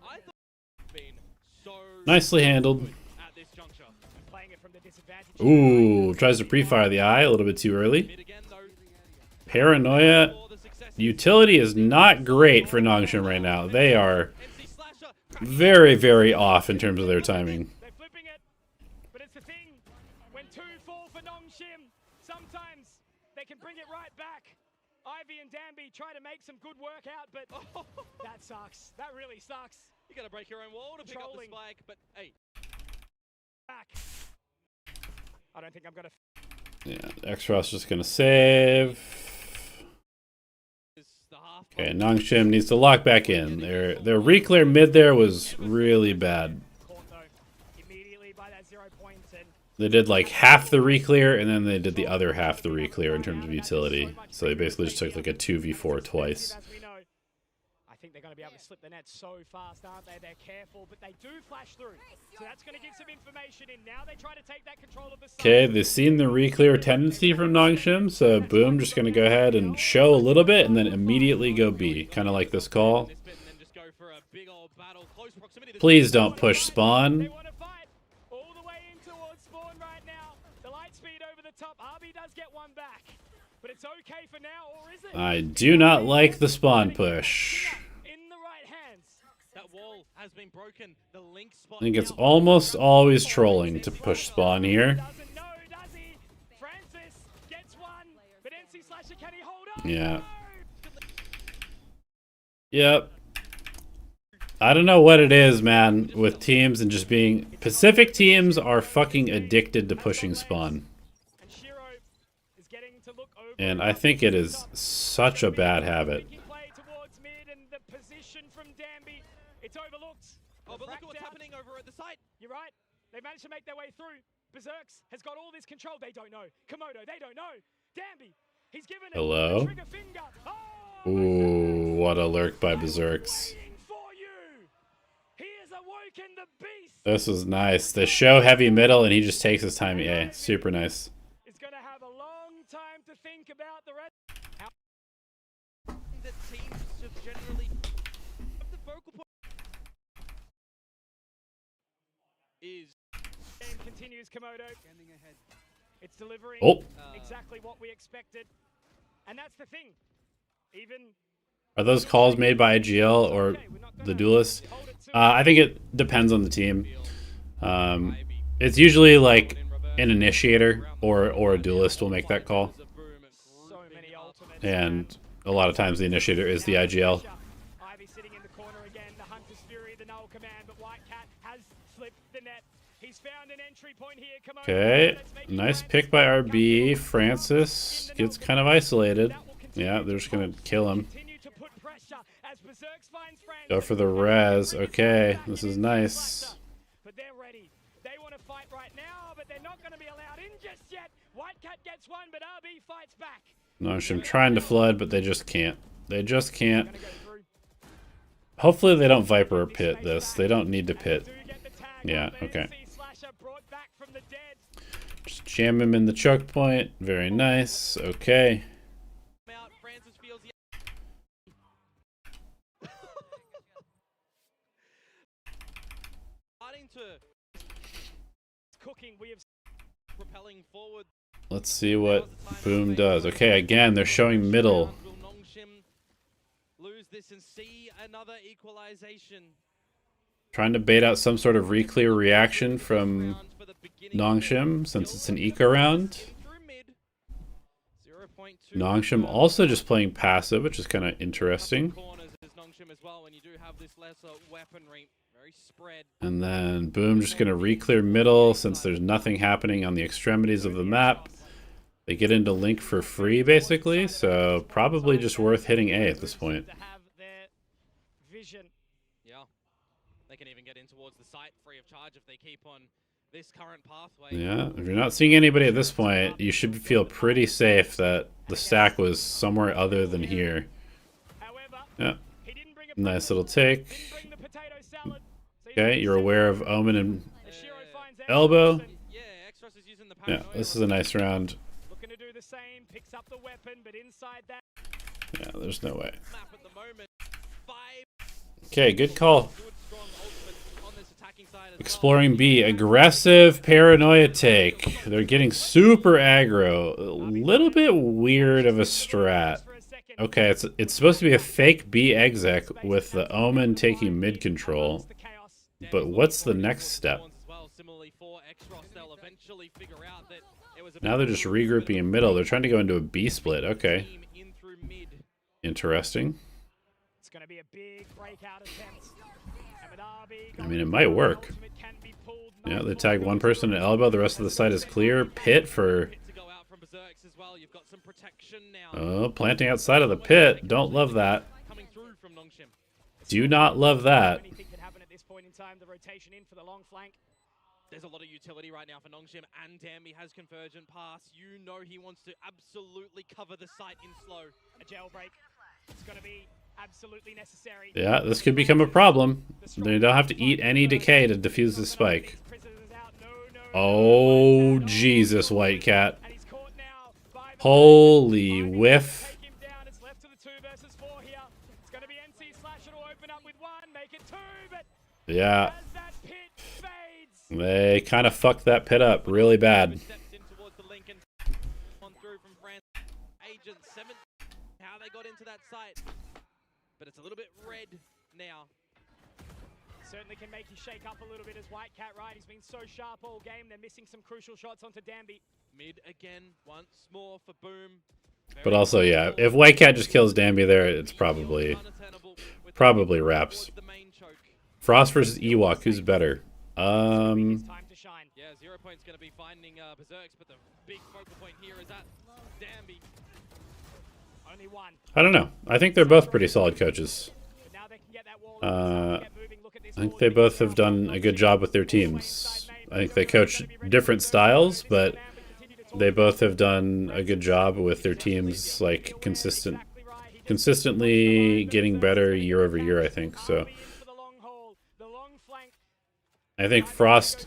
I thought been so Nicely handled. at this juncture. Playing it from the disadvantage. Ooh, tries to pre-fire the eye a little bit too early. Paranoia. Utility is not great for Nongshim right now. They are very, very off in terms of their timing. They're flipping it, but it's the thing. When 2 fall for Nongshim, sometimes they can bring it right back. Ivy and Danby try to make some good work out, but that sucks. That really sucks. You gotta break your own wall to pick up the spike, but hey. Back. I don't think I'm gonna. Yeah, X-Frost just gonna save. Okay, Nongshim needs to lock back in. Their reclear mid there was really bad. Immediately by that 0 point, and They did like half the reclear, and then they did the other half the reclear in terms of utility. So they basically just took like a 2v4 twice. as we know, I think they're going to be able to slip the net so fast, aren't they? They're careful, but they do flash through. So that's going to give some information in. Now they try to take that control of the side. Okay, they've seen the reclear tendency from Nongshim, so Boom just going to go ahead and show a little bit and then immediately go B. Kind of like this call. Please don't push spawn. They want to fight all the way in towards spawn right now. The light speed over the top. RB does get one back, but it's okay for now, or is it? I do not like the spawn push. In the right hands. That wall has been broken. The link spot. I think it's almost always trolling to push spawn here. Doesn't know, does he? Francis gets one, but NC Slasher, can he hold up? Yeah. Yep. I don't know what it is, man, with teams and just being... Pacific teams are fucking addicted to pushing spawn. And Shiro is getting to look over. And I think it is such a bad habit. Play towards mid and the position from Danby. It's overlooked. Oh, but look at what's happening over at the site. You're right. They managed to make their way through. Berserks has got all this control. They don't know. Komodo, they don't know. Danby, he's given it Hello? a trigger finger. Oh, Ooh, what a lurk by Berserks. for you. He has awoken the beast. This is nice. They show heavy middle and he just takes his time. Yeah, super nice. Is going to have a long time to think about the rest. is. Game continues, Komodo. It's delivering Oh, exactly what we expected. And that's the thing. Even are those calls made by IGL or the Duelist? I think it depends on the team. It's usually like an initiator or a Duelist will make that call, so many ultimates. and a lot of times the initiator is the IGL. Ivy sitting in the corner again, the Hunter's Fury, the Null Command, but White Cat has slipped the net. He's found an entry point here. Komodo. Okay, Let's make it nice Francis pick by White RB. Cat. Francis gets kind of isolated. Yeah, they're just gonna kill him. Continue to put pressure as Berserk finds Francis. Go for the res. Okay, this is nice. But they're ready. They want to fight right now, but they're not going to be allowed in just yet. White Cat gets one, but RB fights back. Noshim trying to flood, but they just can't. They just can't. Gonna go through. Hopefully they don't Viper or Pit this. They don't need to Pit. Do get the tag Yeah, on, but okay. NC Slasher brought back from the dead. Just jam him in the choke point. Very nice. Okay. Out, Francis feels the starting to Cooking. We have propelling forward. Let's see what Boom does. Okay, again, they're showing middle. Will Nongshim lose this and see another equalization? Trying to bait out some sort of reclear reaction from Nongshim since it's an eco round. Through mid. 0.2 Nongshim also just playing passive, which is kind of interesting. corners is Nongshim as well when you do have this lesser weaponry. Very spread. And then Boom just going to re-clear middle since there's nothing happening on the extremities of the map. They get into Link for free, basically, so probably just worth hitting A at this point. to have their vision. Yeah. They can even get in towards the site free of charge if they keep on this current pathway. Yeah, if you're not seeing anybody at this point, you should feel pretty safe that the stack was somewhere other than here. However, Yeah, he didn't bring a nice little didn't take. bring the potato salad. So Okay, you're aware of Omen and Shiro finds elbow. Yeah, Extras is using the Yeah, paranoia this is a nice round. looking to do the same, picks up the weapon, but inside that Yeah, there's no way. map at the moment. 5 Okay, good call. good strong ultimates on this attacking side as Exploring B, aggressive paranoia take. They're getting super aggro. A little bit weird of a strat. for a second. Okay, it's supposed to be a fake B exec with the Omen taking mid control. The chaos. But what's the next step? as well. Similarly for Extras, they'll eventually figure out that it was a Now they're just regrouping in middle. They're trying to go into a B split. Okay, team in through mid. interesting. It's going to be a big breakout attempt. I mean, it might work. Yeah, they tag one person at elbow. The rest of the side is clear. Pit for... To go out from Berserks as well. You've got some protection now. Oh, planting outside of the pit. Don't love that. Coming through from Nongshim. Do not love that. Anything can happen at this point in time. The rotation in for the long flank. There's a lot of utility right now for Nongshim, and Dambi has convergent pass. You know he wants to absolutely cover the site in slow. A jailbreak. It's going to be absolutely necessary. Yeah, this could become a problem. They don't have to eat any decay to defuse the spike. Oh, Jesus, White Cat. And he's caught now by the Holy whiff. take him down. It's left to the 2 versus 4 here. It's going to be NC Slasher to open up with 1, make it 2, but Yeah, as that pit fades, they kind of fucked that pit up really bad. Steps in towards the link and on through from France. Agent 7. How they got into that site. But it's a little bit red now. certainly can make you shake up a little bit as White Cat, right? He's been so sharp all game. They're missing some crucial shots onto Dambi. Mid again, once more for Boom. But also, yeah, if White Cat just kills Dambi there, it's probably wraps. Frost versus Ewok, who's better? It's time to shine. Yeah, 0 point's going to be finding Berserks, but the big focal point here is at Dambi. Only 1. I don't know. I think they're both pretty solid coaches. But now they can get that wall. I think they both have done a good job with their teams. I think they coach different styles, but they both have done a good job with their teams, like consistently getting better year over year, I think. So I think Frost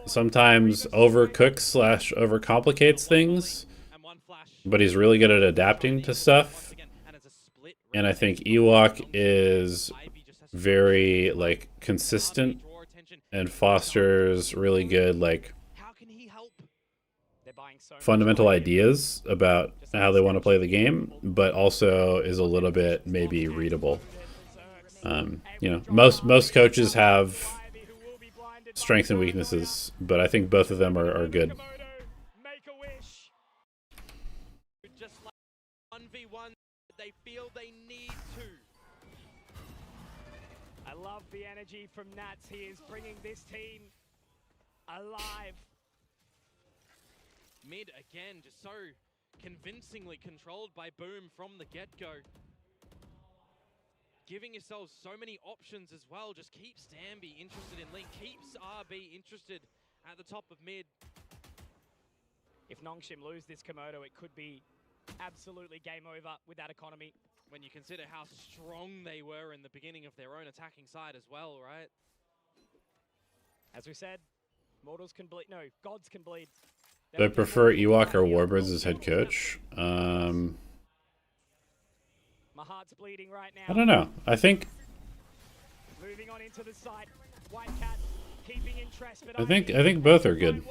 sometimes overcooks / overcomplicates things, but he's really good at adapting to stuff. And I think Ewok is very like consistent and fosters really good, like, How can he help? They're buying so much fundamental time here. ideas about how they want to play the game, but also is a little bit maybe readable. You know, most coaches have strengths and weaknesses, but I think both of them are good. Make a wish. Just like 1v1, they feel they need to. I love the energy from Nats. He is bringing this team alive. Mid again, just so convincingly controlled by Boom from the get-go. Giving yourselves so many options as well. Just keeps Danby interested in link, keeps RB interested at the top of mid. If Nongshim lose this Komodo, it could be absolutely game over with that economy. When you consider how strong they were in the beginning of their own attacking side as well, right? As we said, mortals can bleed. No, gods can bleed. Do I prefer Ewok or Warbirds as head coach? My heart's bleeding right now. I don't know. I think Moving on into the site. White Cat keeping interest, but I think both are good.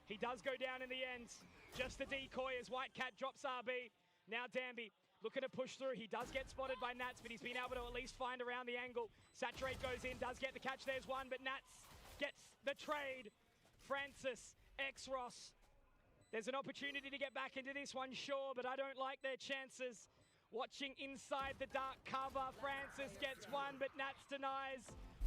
He does go down in the end. Just the decoy as White Cat drops RB. Now Danby looking to push through. He does get spotted by Nats, but he's been able to at least find around the angle. Saturate goes in, does get the catch. There's one, but Nats gets the trade. Francis, X-Ross. There's an opportunity to get back into this one, sure, but I don't like their chances. Watching inside the dark cover, Francis gets one, but Nats denies.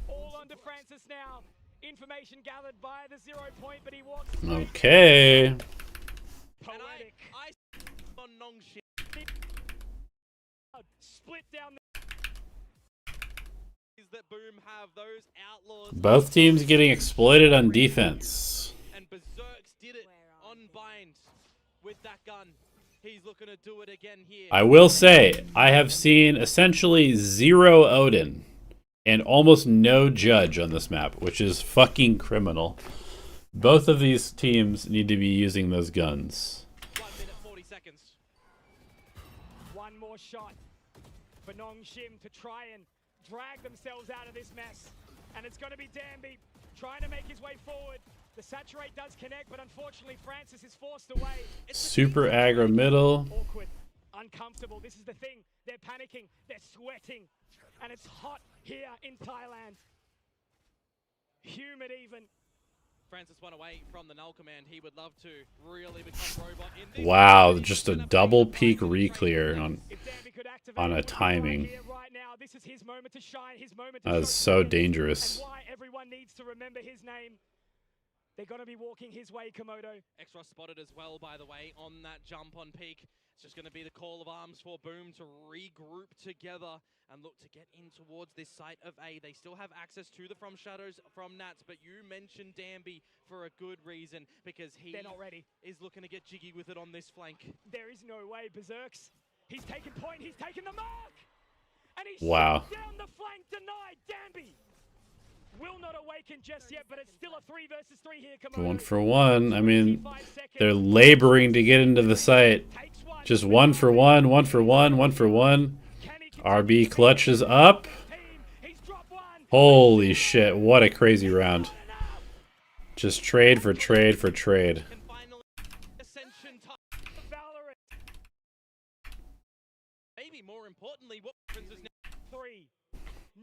All onto Francis now. Information gathered by the 0 point, but he walks. okay. Poetic. I on Nongshim. Split down Is that Boom have those outlaws. Both teams getting exploited on defense. And Berserks did it on bind with that gun. He's looking to do it again here. I will say, I have seen essentially 0 Odin and almost no Judge on this map, which is fucking criminal. Both of these teams need to be using those guns. 1 minute 40 seconds. one more shot for Nongshim to try and drag themselves out of this mess. And it's going to be Danby trying to make his way forward. The saturate does connect, but unfortunately Francis is forced away. Super aggro middle. Awkward, uncomfortable. This is the thing. They're panicking. They're sweating. And it's hot here in Thailand. Humid even. Francis went away from the null command. He would love to really become robot in this. Wow, just a double peak reclear on a timing. Right now, this is his moment to shine, his moment to That is show so the dangerous. and why everyone needs to remember his name. They're going to be walking his way, Komodo. Extra spotted as well, by the way, on that jump on peak. It's just going to be the call of arms for Boom to regroup together and look to get in towards this site of A. They still have access to the From Shadows from Nats, but you mentioned Danby for a good reason, because They're not ready. is looking to get jiggy with it on this flank. There is no way, Berserks. He's taken point, he's taken the mark! And he's Wow. shot down the flank, denied. Danby will not awaken just yet, but it's still a 3 versus 3 here, Komodo. 1 for 1. I mean, they're laboring to get into the site. Just 1 for 1, 1 for 1, 1 for 1. RB clutches up. Holy shit, what a crazy round. Just trade for trade for trade. And finally, Ascension Valorant. maybe more importantly, what happens is now 3.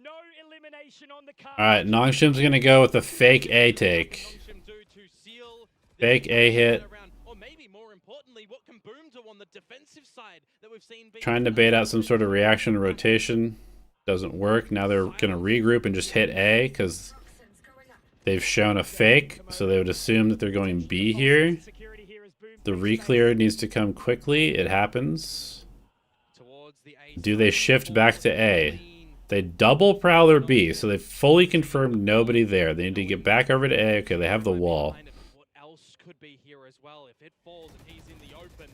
No elimination on the card. Alright, Nongshim's gonna go with a fake A take. Nongshim do to seal Fake A hit. around, or maybe more importantly, what can Boom do on the defensive side that we've seen being Trying to bait out some sort of reaction rotation. Doesn't work. Now they're gonna regroup and just hit A because they've shown a fake, so they would assume that they're going B here. The reclear needs to come quickly. It happens. towards the A Do they shift back to A? They double Prowler B, so they've fully confirmed nobody there. They need to get back over to A. Okay, they have the wall. What else could be here as well if it falls and he's in the open?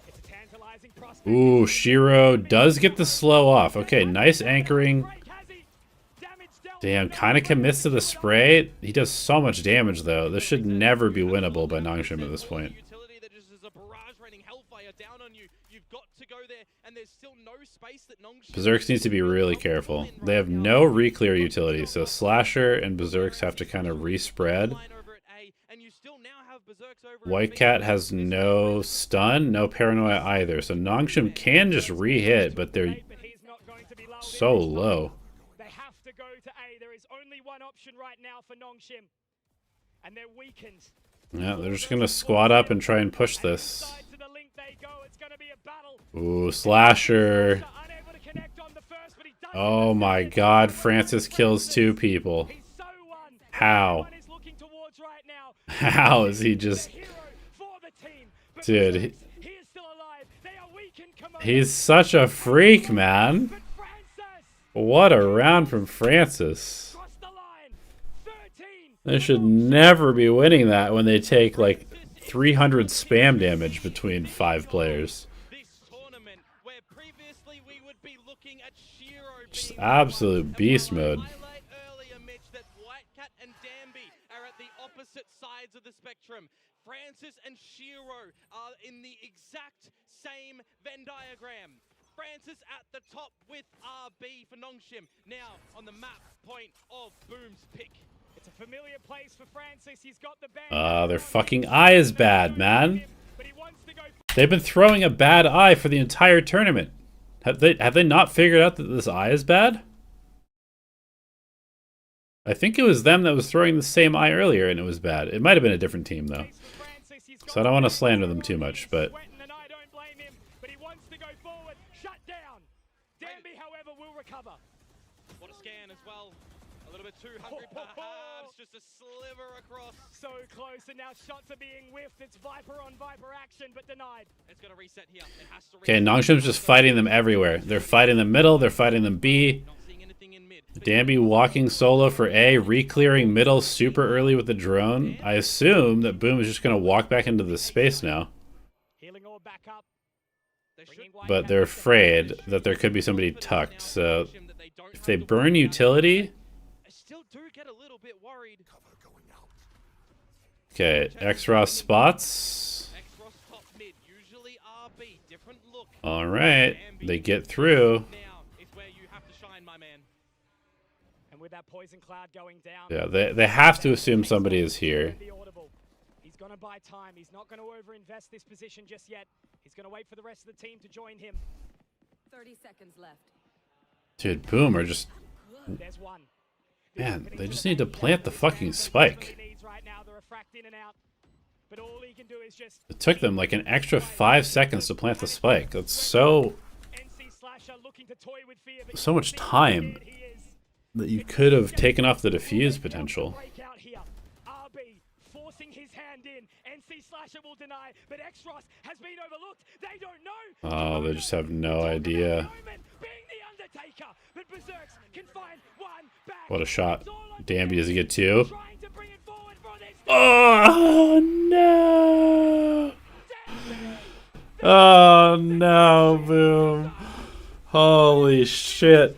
It's a tantalizing prospect. Ooh, Shiro does get the slow off. Okay, nice anchoring. Damn, kind of commits to the spray. He does so much damage, though. This should never be winnable by Nongshim at this point. Utility that just is a barrage raining hellfire down on you. You've got to go there, and there's still no space that Nongshim... Berserks needs to be really careful. They have no re-clear utility, so Slasher and Berserks have to kind of respread. White Cat has no stun, no paranoia either, so Nongshim can just re-hit, but they're so low. They have to go to A. There is only one option right now for Nongshim, and they're weakened. Yeah, they're just gonna squat up and try and push this. Ooh, Slasher. Oh my god, Francis kills 2 people. How? How is he just... Dude, he's such a freak, man. What a round from Francis. They should never be winning that when they take like 300 spam damage between 5 players. Just absolute beast mode. Francis and Shiro are in the exact same Venn diagram. Francis at the top with RB for Nongshim. Now on the map point of Boom's pick. It's a familiar place for Francis. He's got the band. Their fucking eye is bad, man. They've been throwing a bad eye for the entire tournament. Have they not figured out that this eye is bad? I think it was them that was throwing the same eye earlier and it was bad. It might have been a different team though. So I don't want to slander them too much, but what a scan as well. A little bit too hungry perhaps. Just a sliver across. So close, and now shots are being whiffed. It's Viper on Viper action, but denied. It's going to reset here. It has to okay, Nongshim's just fighting them everywhere. They're fighting the middle, they're fighting them B. Danby walking solo for A, re-clearing middle super early with the drone. I assume that Boom is just going to walk back into the space now. But they're afraid that there could be somebody tucked, so if they burn utility... Okay, X-Ross spots. Alright, they get through. That poison cloud going down. Yeah, they have to assume somebody is here. He's gonna buy time. He's not gonna overinvest this position just yet. He's gonna wait for the rest of the team to join him. 30 seconds left. Dude, Boom are just... There's one. Man, they just need to plant the fucking spike. It took them like an extra 5 seconds to plant the spike. That's so much time that you could have taken off the defuse potential. Oh, they just have no idea. What a shot. Danby, does he get 2? Oh, no! Oh, no, Boom. Holy shit.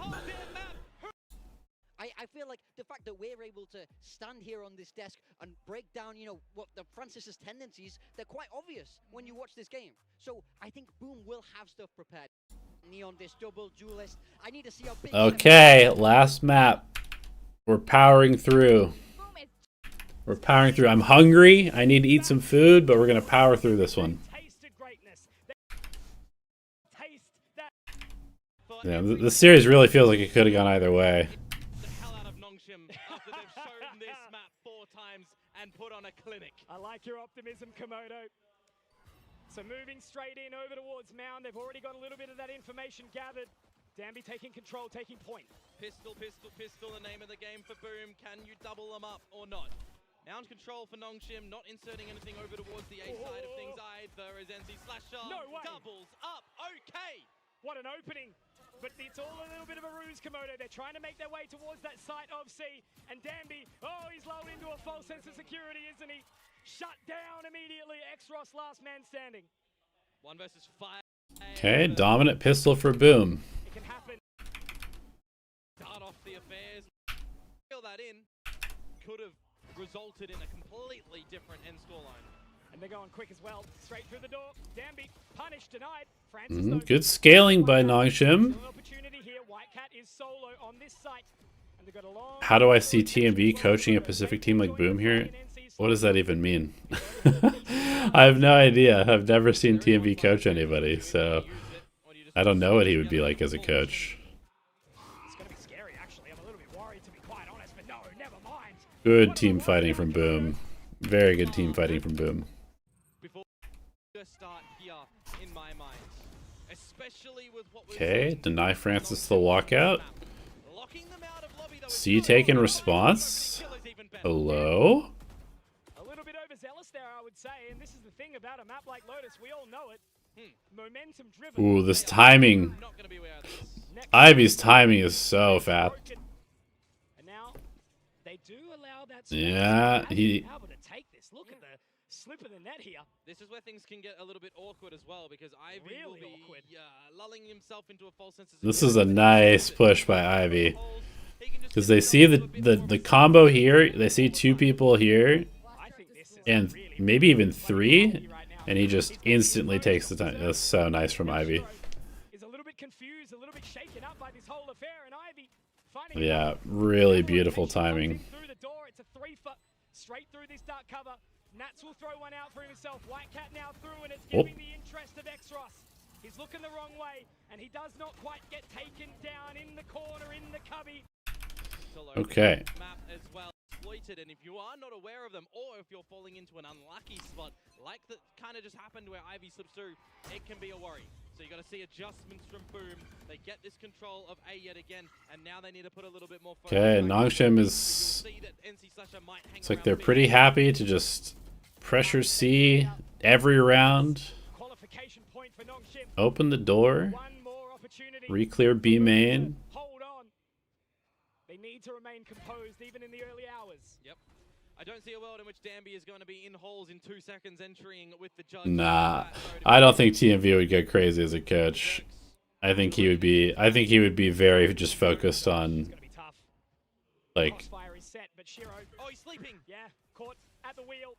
I feel like the fact that we're able to stand here on this desk and break down, you know, what the Francis's tendencies, they're quite obvious when you watch this game. So I think Boom will have stuff prepared. Neon this double duelist. I need to see how big. Okay, last map. We're powering through. We're powering through. I'm hungry. I need to eat some food, but we're gonna power through this one. Yeah, the series really feels like it could have gone either way. I like your optimism, Komodo. So moving straight in over towards Mound. They've already got a little bit of that information gathered. Danby taking control, taking point. Pistol, pistol, pistol, the name of the game for Boom. Can you double them up or not? Mound control for Nongshim, not inserting anything over towards the A side of things either as NC Slasher doubles up. Okay! What an opening. But it's all a little bit of a ruse, Komodo. They're trying to make their way towards that site of C. And Danby, oh, he's lulled into a false sense of security, isn't he? Shut down immediately. X-Ross last man standing. 1 versus 5. Okay, dominant pistol for Boom. It can happen. Start off the affairs. Fill that in. Could have resulted in a completely different end scoreline. And they're going quick as well. Straight through the door. Danby punished, denied. Francis, though, Good scaling by Nongshim. still an opportunity here. Whitecat is solo on this site. And they've got a long How do I see TMV coaching a Pacific team like Boom here? What does that even mean? I have no idea. I've never seen TMV coach anybody, so I don't know what he would be like as a coach. It's going to be scary, actually. I'm a little bit worried, to be quite honest, but no, never mind. Good team fighting from Boom. Very good team fighting from Boom. Start here in my mind, especially with what we're Okay, deny Francis the walkout. locking them out of lobby, though. C take in response. Hello? A little bit overzealous there, I would say, and this is the thing about a map like Lotus, we all know it. Momentum driven. Ooh, this timing. Not gonna be aware of this. Ivy's timing is so fast. And now they do allow that. Yeah, he. Able to take this. Look at the slip of the net here. This is where things can get a little bit awkward as well, because Ivy will Really be awkward. lulling himself into a false sense of This is a nice push by Ivy. Because they see the combo here, they see two people here, I think this is and really maybe even three, and he just instantly takes the time. That's so nice from Ivy. is a little bit confused, a little bit shaken up by this whole affair, and Ivy finding Yeah, really beautiful timing. through the door. It's a 3-foot straight through this dark cover. Nats will throw one out for himself. Whitecat now through, and it's giving the interest of Xros. He's looking the wrong way, and he does not quite get taken down in the corner, in the cubby. Okay. Map as well exploited, and if you are not aware of them, or if you're falling into an unlucky spot, like that kind of just happened where Ivy slips through, it can be a worry. So you got to see adjustments from Boom. They get this control of A yet again, and now they need to put a little bit more focus. Okay, Nongshim is. It's like they're pretty happy to just pressure C every round. Qualification point for Nongshim. Open the door. One more opportunity. Re-clear B main. Hold on. They need to remain composed even in the early hours. Yep. I don't see a world in which Danby is going to be in holes in 2 seconds entering with the judge. Nah, I don't think TMV would get crazy as a coach. I think he would be. I think he would be very just focused on, Gonna be tough. like, Crossfire is set, but Shiro. Oh, he's sleeping. Yeah, caught at the wheel.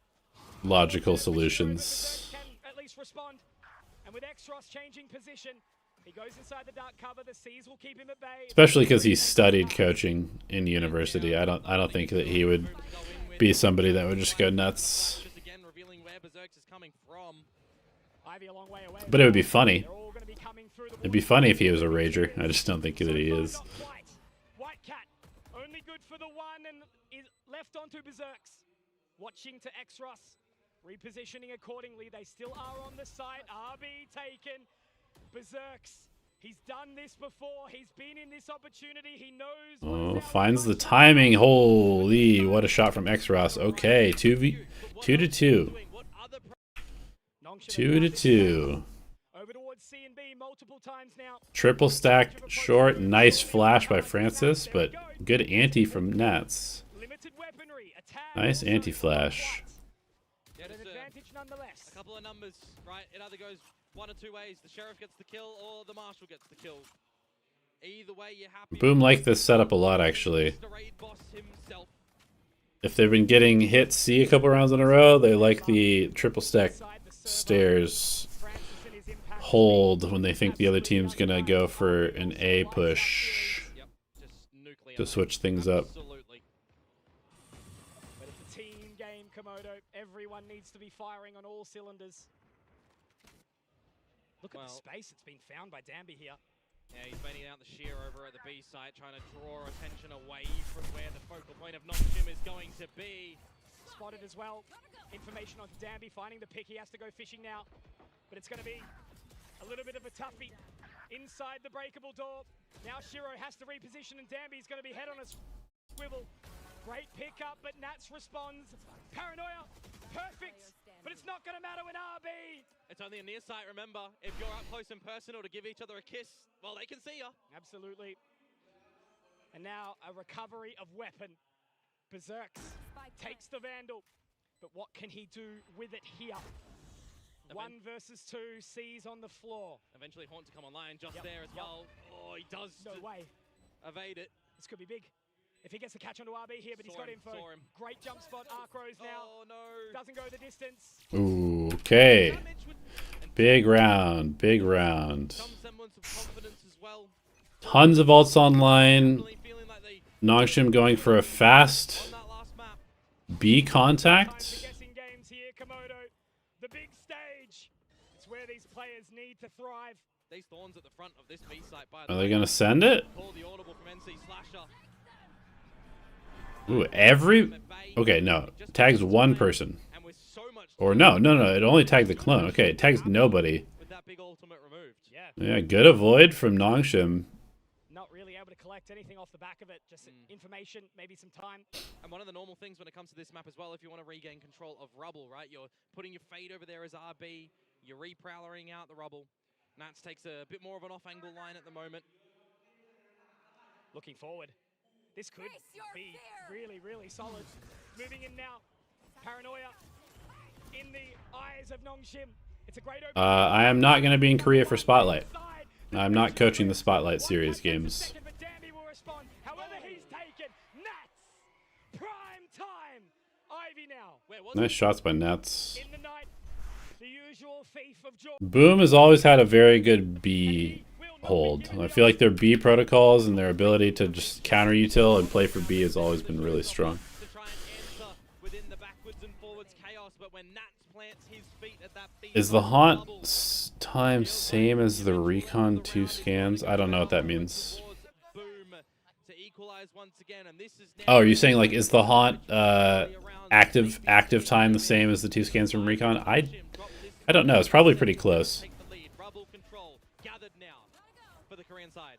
logical solutions. Can at least respond. And with Xros changing position, he goes inside the dark cover. The C's will keep him at bay. Especially because he studied coaching in university. I don't think that he would be somebody that would just go nuts. Just again revealing where Berserks is coming from. Ivy a long way away. But it would be funny. They're all gonna be coming through the It'd be funny if he was a rager. I just don't think that he is. Not quite. Whitecat only good for the one and is left onto Berserks. Watching to Xros. Repositioning accordingly. They still are on the site. RB taken. Berserks. He's done this before. He's been in this opportunity. He knows. Oh, finds the timing. Holy, what a shot from Xros. Okay, 2 to 2. 2 to 2. Over towards C and B multiple times now. Triple stack short. Nice flash by Francis, but good anti from Nats. Limited weaponry. Nice anti-flash. Yeah, An just advantage nonetheless. a couple of numbers, right? It either goes one or two ways. The sheriff gets the kill, or the marshal gets the kill. Either way, you're happy. Boom like this setup a lot, actually. The raid boss himself. If they've been getting hit C a couple rounds in a row, they like the triple stack stairs hold when they think the other team's gonna go for an A push Yep, just nuclear. to switch things up. Absolutely. But it's a team game, Komodo. Everyone needs to be firing on all cylinders. Look at the Well- space that's been found by Danby here. Yeah, he's baiting out the shear over at the B site, trying to draw attention away from where the focal point of Nongshim is going to be. Spotted as well. Information on Danby finding the pick. He has to go fishing now. But it's going to be a little bit of a toughie inside the breakable door. Now Shiro has to reposition, and Danby's going to be head on a swivel. Great pickup, but Nats responds. Paranoia, perfect, but it's not going to matter with RB. It's only a near sight, remember. If you're up close and personal to give each other a kiss, well, they can see you. Absolutely. And now a recovery of weapon. Berserks takes the Vandal, but what can he do with it here? 1 versus 2, C's on the floor. Eventually Haunt to come online just Yep, there as yep. well. Oh, he does No way. evade it. This could be big. if he gets a catch onto RB here, but he's got info. Great jump spot. Arcros now. Oh no. Doesn't go the distance. Ooh, okay. Big round, big round. Some semblance of confidence as well. Tons of ults online. Definitely feeling like they Nongshim going for a fast on that last map. B Time for contact. guessing games here, Komodo. The big stage. It's where these players need to thrive. These thorns at the front of this B site, by Are the they way. gonna send it? Call the audible from NC Slasher. Ooh, every... Okay, no. Tags one person. And with so much Or no, it only tagged the clone. Okay, it tags nobody. with that big ultimate removed. Yeah. Yeah, good avoid from Nongshim. Not really able to collect anything off the back of it. Just information, maybe some time. And one of the normal things when it comes to this map as well, if you want to regain control of rubble, right? You're putting your fade over there as RB, you're reprowlering out the rubble. Nats takes a bit more of an off-angle line at the moment. Looking forward. This could be really, really solid. Moving in now. Paranoia in the eyes of Nongshim. It's a great open. I am not going to be in Korea for Spotlight. I'm not coaching the Spotlight series games. However, he's taken. Nats. Prime time. Ivy now. Nice shots by Nets. In the night. The usual thief of joy. Boom has always had a very good B hold. I feel like their B protocols and their ability to just counter util and play for B has always been really strong. To try and answer within the backwards and forwards chaos, but when Nats plants his feet at that B Is the haunt time same as the recon 2 scans? I don't know what that means. Boom to equalize once again, and this is now Oh, are you saying like is the haunt active time the same as the 2 scans from recon? I don't know. It's probably pretty close. take the lead. Rubble control gathered now for the Korean side.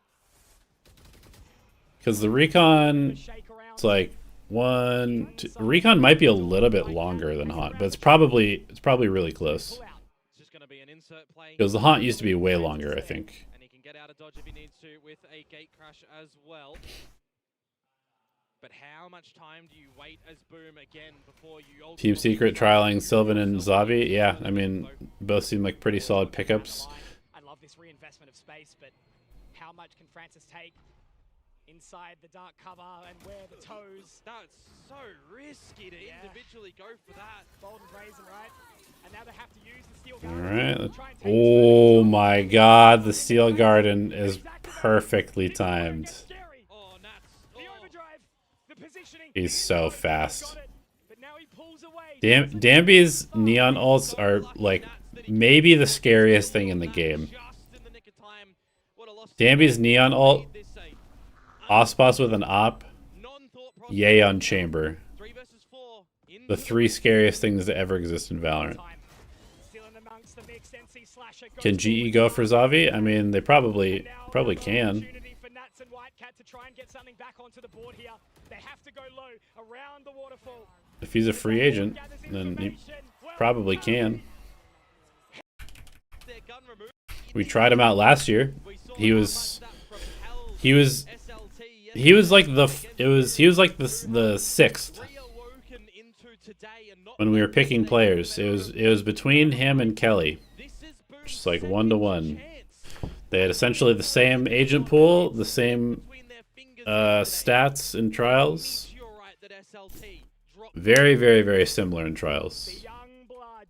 Because the recon, it's like one, two, recon might be a little bit longer than haunt, but it's probably really close. It's just going to be an insert play. Because the haunt used to be way longer, I think. And he can get out of dodge if he needs to with a gate crash as well. But how much time do you wait as Boom again before you... Team Secret trialing Sylvan and Zavi. Yeah, I mean, both seem like pretty solid pickups. I love this reinvestment of space, but how much can Francis take inside the dark cover and wear the toes? That's so risky to individually go for that. Bold and brazen, right? And now they have to use the steel All garden. right. Try and take Oh my God, the Steel Garden is perfectly timed. Oh, Nats. the overdrive, the positioning. He's so Got fast. it, but now he pulls away. Dambi's neon ults are like maybe the scariest thing in the game. Just in the nick of time. What a loss. Dambi's neon ult, This save. Ospas with an op, Non-thought process. yay on chamber. 3 versus 4. In The 3 scariest things to ever exist in Valorant. Still in amongst the mix, NC Slasher goes Can GE forward. go for Zavi? I mean, they probably Now can. opportunity for Nats and Whitecat to try and get something back onto the board here. They have to go low around the waterfall. If he's a free agent, then he probably can. their gun removed. We tried him out last year. We saw He how was much that propelled he was SLT he was like he was like the 6th reawoken into today and not when we were picking players. It was between him and Kelly. this is Boom's Just like second 1-to-1. chance They had essentially the same agent pool, the same between their fingers today. stats in trials. Meteorite that SLT dropped. Very, very, very similar in trials. The young blood.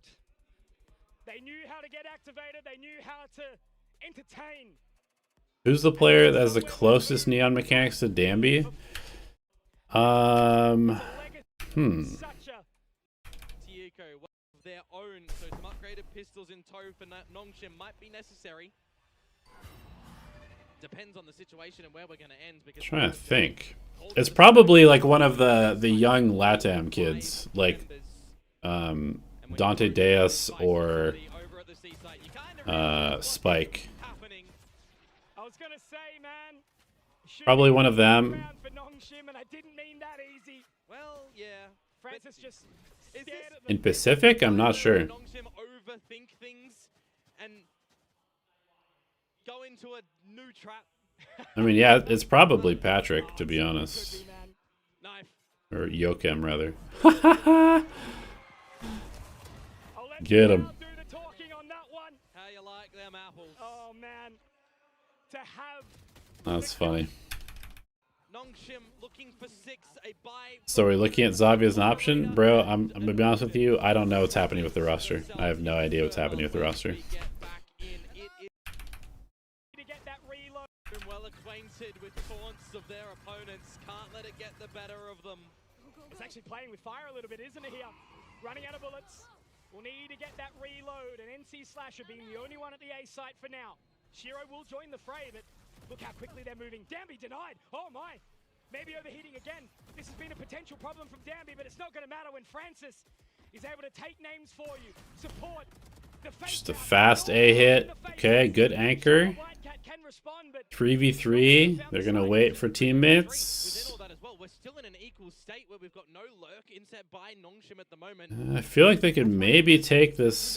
They knew how to get activated. They knew how to entertain. Who's the player that has the closest neon mechanics to Dambi? Such a Tieko, one of their own, so some upgraded pistols in tow for Nongshim might be necessary. Depends on the situation and where we're going to end. Because Trying to think. It's probably like one of the young LATAM kids, like Dante Deus or Spike. I was gonna say, man. Probably one of them. Round for Nongshim, and I didn't mean that easy. Well, yeah. Francis just stared at In the Pacific, I'm not sure. Nongshim overthink things and go into a new trap. I mean, yeah, it's probably Patrick, to be honest. could be, man. Knife. Or Yokem, rather. I'll let Get the 'em. crowd do the talking on that one. How you like them apples? Oh man, to have That's funny. Nongshim looking for 6, a buy. So we're looking at Xavi as an option? Bro, I'm going to be honest with you. I don't know what's happening with the roster. I have no idea what's happening with the roster. To get that reload. Well acquainted with taunts of their opponents, can't let it get the better of them. It's actually playing with fire a little bit, isn't it here? Running out of bullets. We'll need to get that reload, and NC Slasher being the only one at the A site for now. Shiro will join the fray, but look how quickly they're moving. Danby denied. Oh my. Maybe overheating again. This has been a potential problem from Danby, but it's not going to matter when Francis is able to take names for you. Support. Just a fast A hit. Okay, good anchor. 3v3. They're going to wait for teammates. We're still in an equal state where we've got no lurk inset by Nongshim at the moment. I feel like they could maybe take this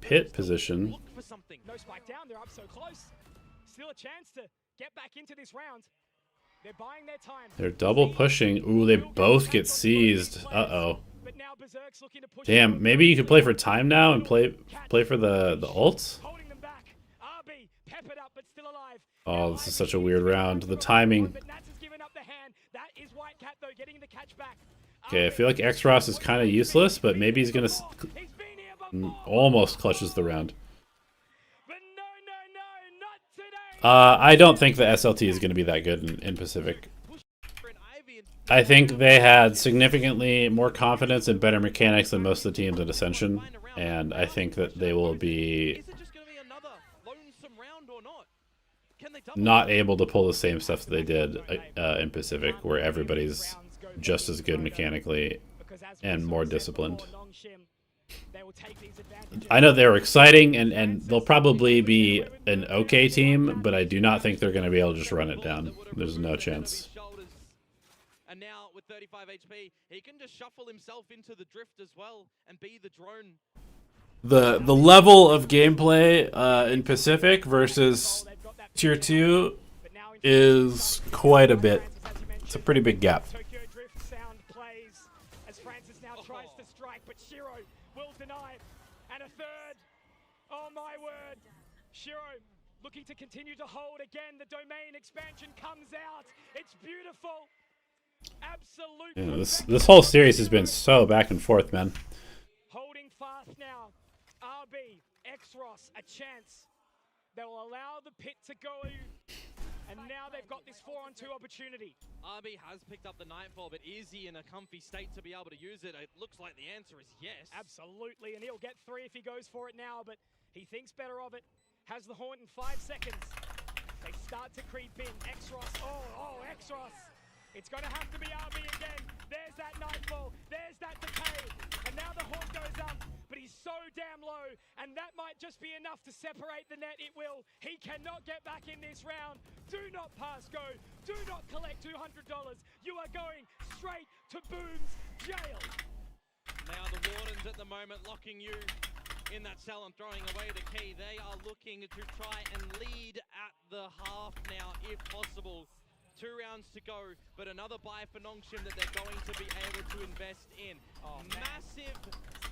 pit position. No spike down, they're up so close. Still a chance to get back into this round. They're buying their time. They're double pushing. Ooh, they both get seized. Uh-oh. Damn, maybe you could play for time now and play for the ults? Oh, this is such a weird round. The timing. Okay, I feel like X-Ross is kind of useless, but maybe he's going to... Almost clutches the round. I don't think the SLT is going to be that good in Pacific. I think they had significantly more confidence and better mechanics than most of the teams at Ascension, and I think that they will be not able to pull the same stuff that they did in Pacific, where everybody's just as good mechanically and more disciplined. I know they were exciting, and they'll probably be an okay team, but I do not think they're going to be able to just run it down. There's no chance. And now with 35 HP, he can just shuffle himself into the drift as well and be the drone. The level of gameplay in Pacific versus Tier 2 is quite a bit. It's a pretty big gap. As Francis now tries to strike, but Shiro will deny. And a third. Oh my word. Shiro looking to continue to hold again. The domain expansion comes out. It's beautiful. Absolutely. Yeah, this whole series has been so back and forth, man. Holding fast now. RB, X-Ross, a chance. They will allow the pit to go. And now they've got this 4-on-2 opportunity. RB has picked up the Nightfall, but is he in a comfy state to be able to use it? It looks like the answer is yes. Absolutely, and he'll get 3 if he goes for it now, but he thinks better of it. Has the Haunt in 5 seconds. They start to creep in. X-Ross, oh, X-Ross. It's going to have to be RB again. There's that Nightfall. There's that decay. And now the Haunt goes up, but he's so damn low, and that might just be enough to separate the net. It will. He cannot get back in this round. Do not pass go. Do not collect $200. You are going straight to Boom's jail. Now the Wardens at the moment locking you in that cell and throwing away the key. They are looking to try and lead at the half now, if possible. 2 rounds to go, but another buy for Nongshim that they're going to be able to invest in. Massive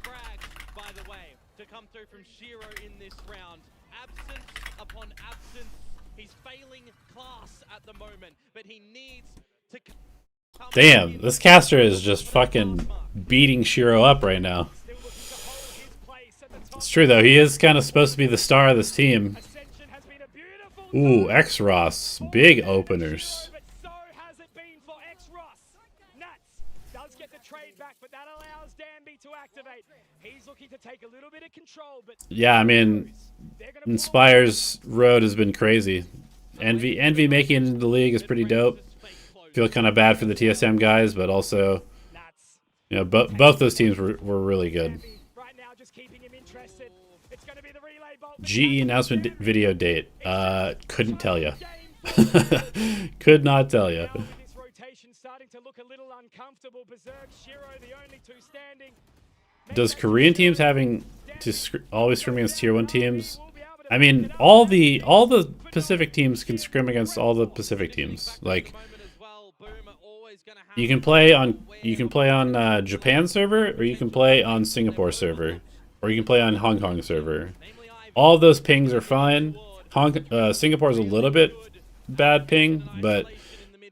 frags, by the way, to come through from Shiro in this round. Absence upon absence. He's failing class at the moment, but he needs to... Damn, this caster is just fucking beating Shiro up right now. It's true, though. He is kind of supposed to be the star of this team. Ooh, X-Ross. Big openers. But so has it been for X-Ross. Nuts does get the trade back, but that allows Danby to activate. He's looking to take a little bit of control, but... Yeah, I mean, Inspire's road has been crazy. Envy making the league is pretty dope. Feel kind of bad for the TSM guys, but also, you know, both those teams were really good. Right now, just keeping him interested. It's going to be the relay bolt. GE announcement video date. Couldn't tell you. Could not tell you. This rotation starting to look a little uncomfortable. Berserk, Shiro, the only 2 standing. Does Korean teams having to always scrim against Tier 1 teams? I mean, all the Pacific teams can scrim against all the Pacific teams. Like, you can play on Japan server, or you can play on Singapore server, or you can play on Hong Kong server. All of those pings are fine. Singapore's a little bit bad ping, but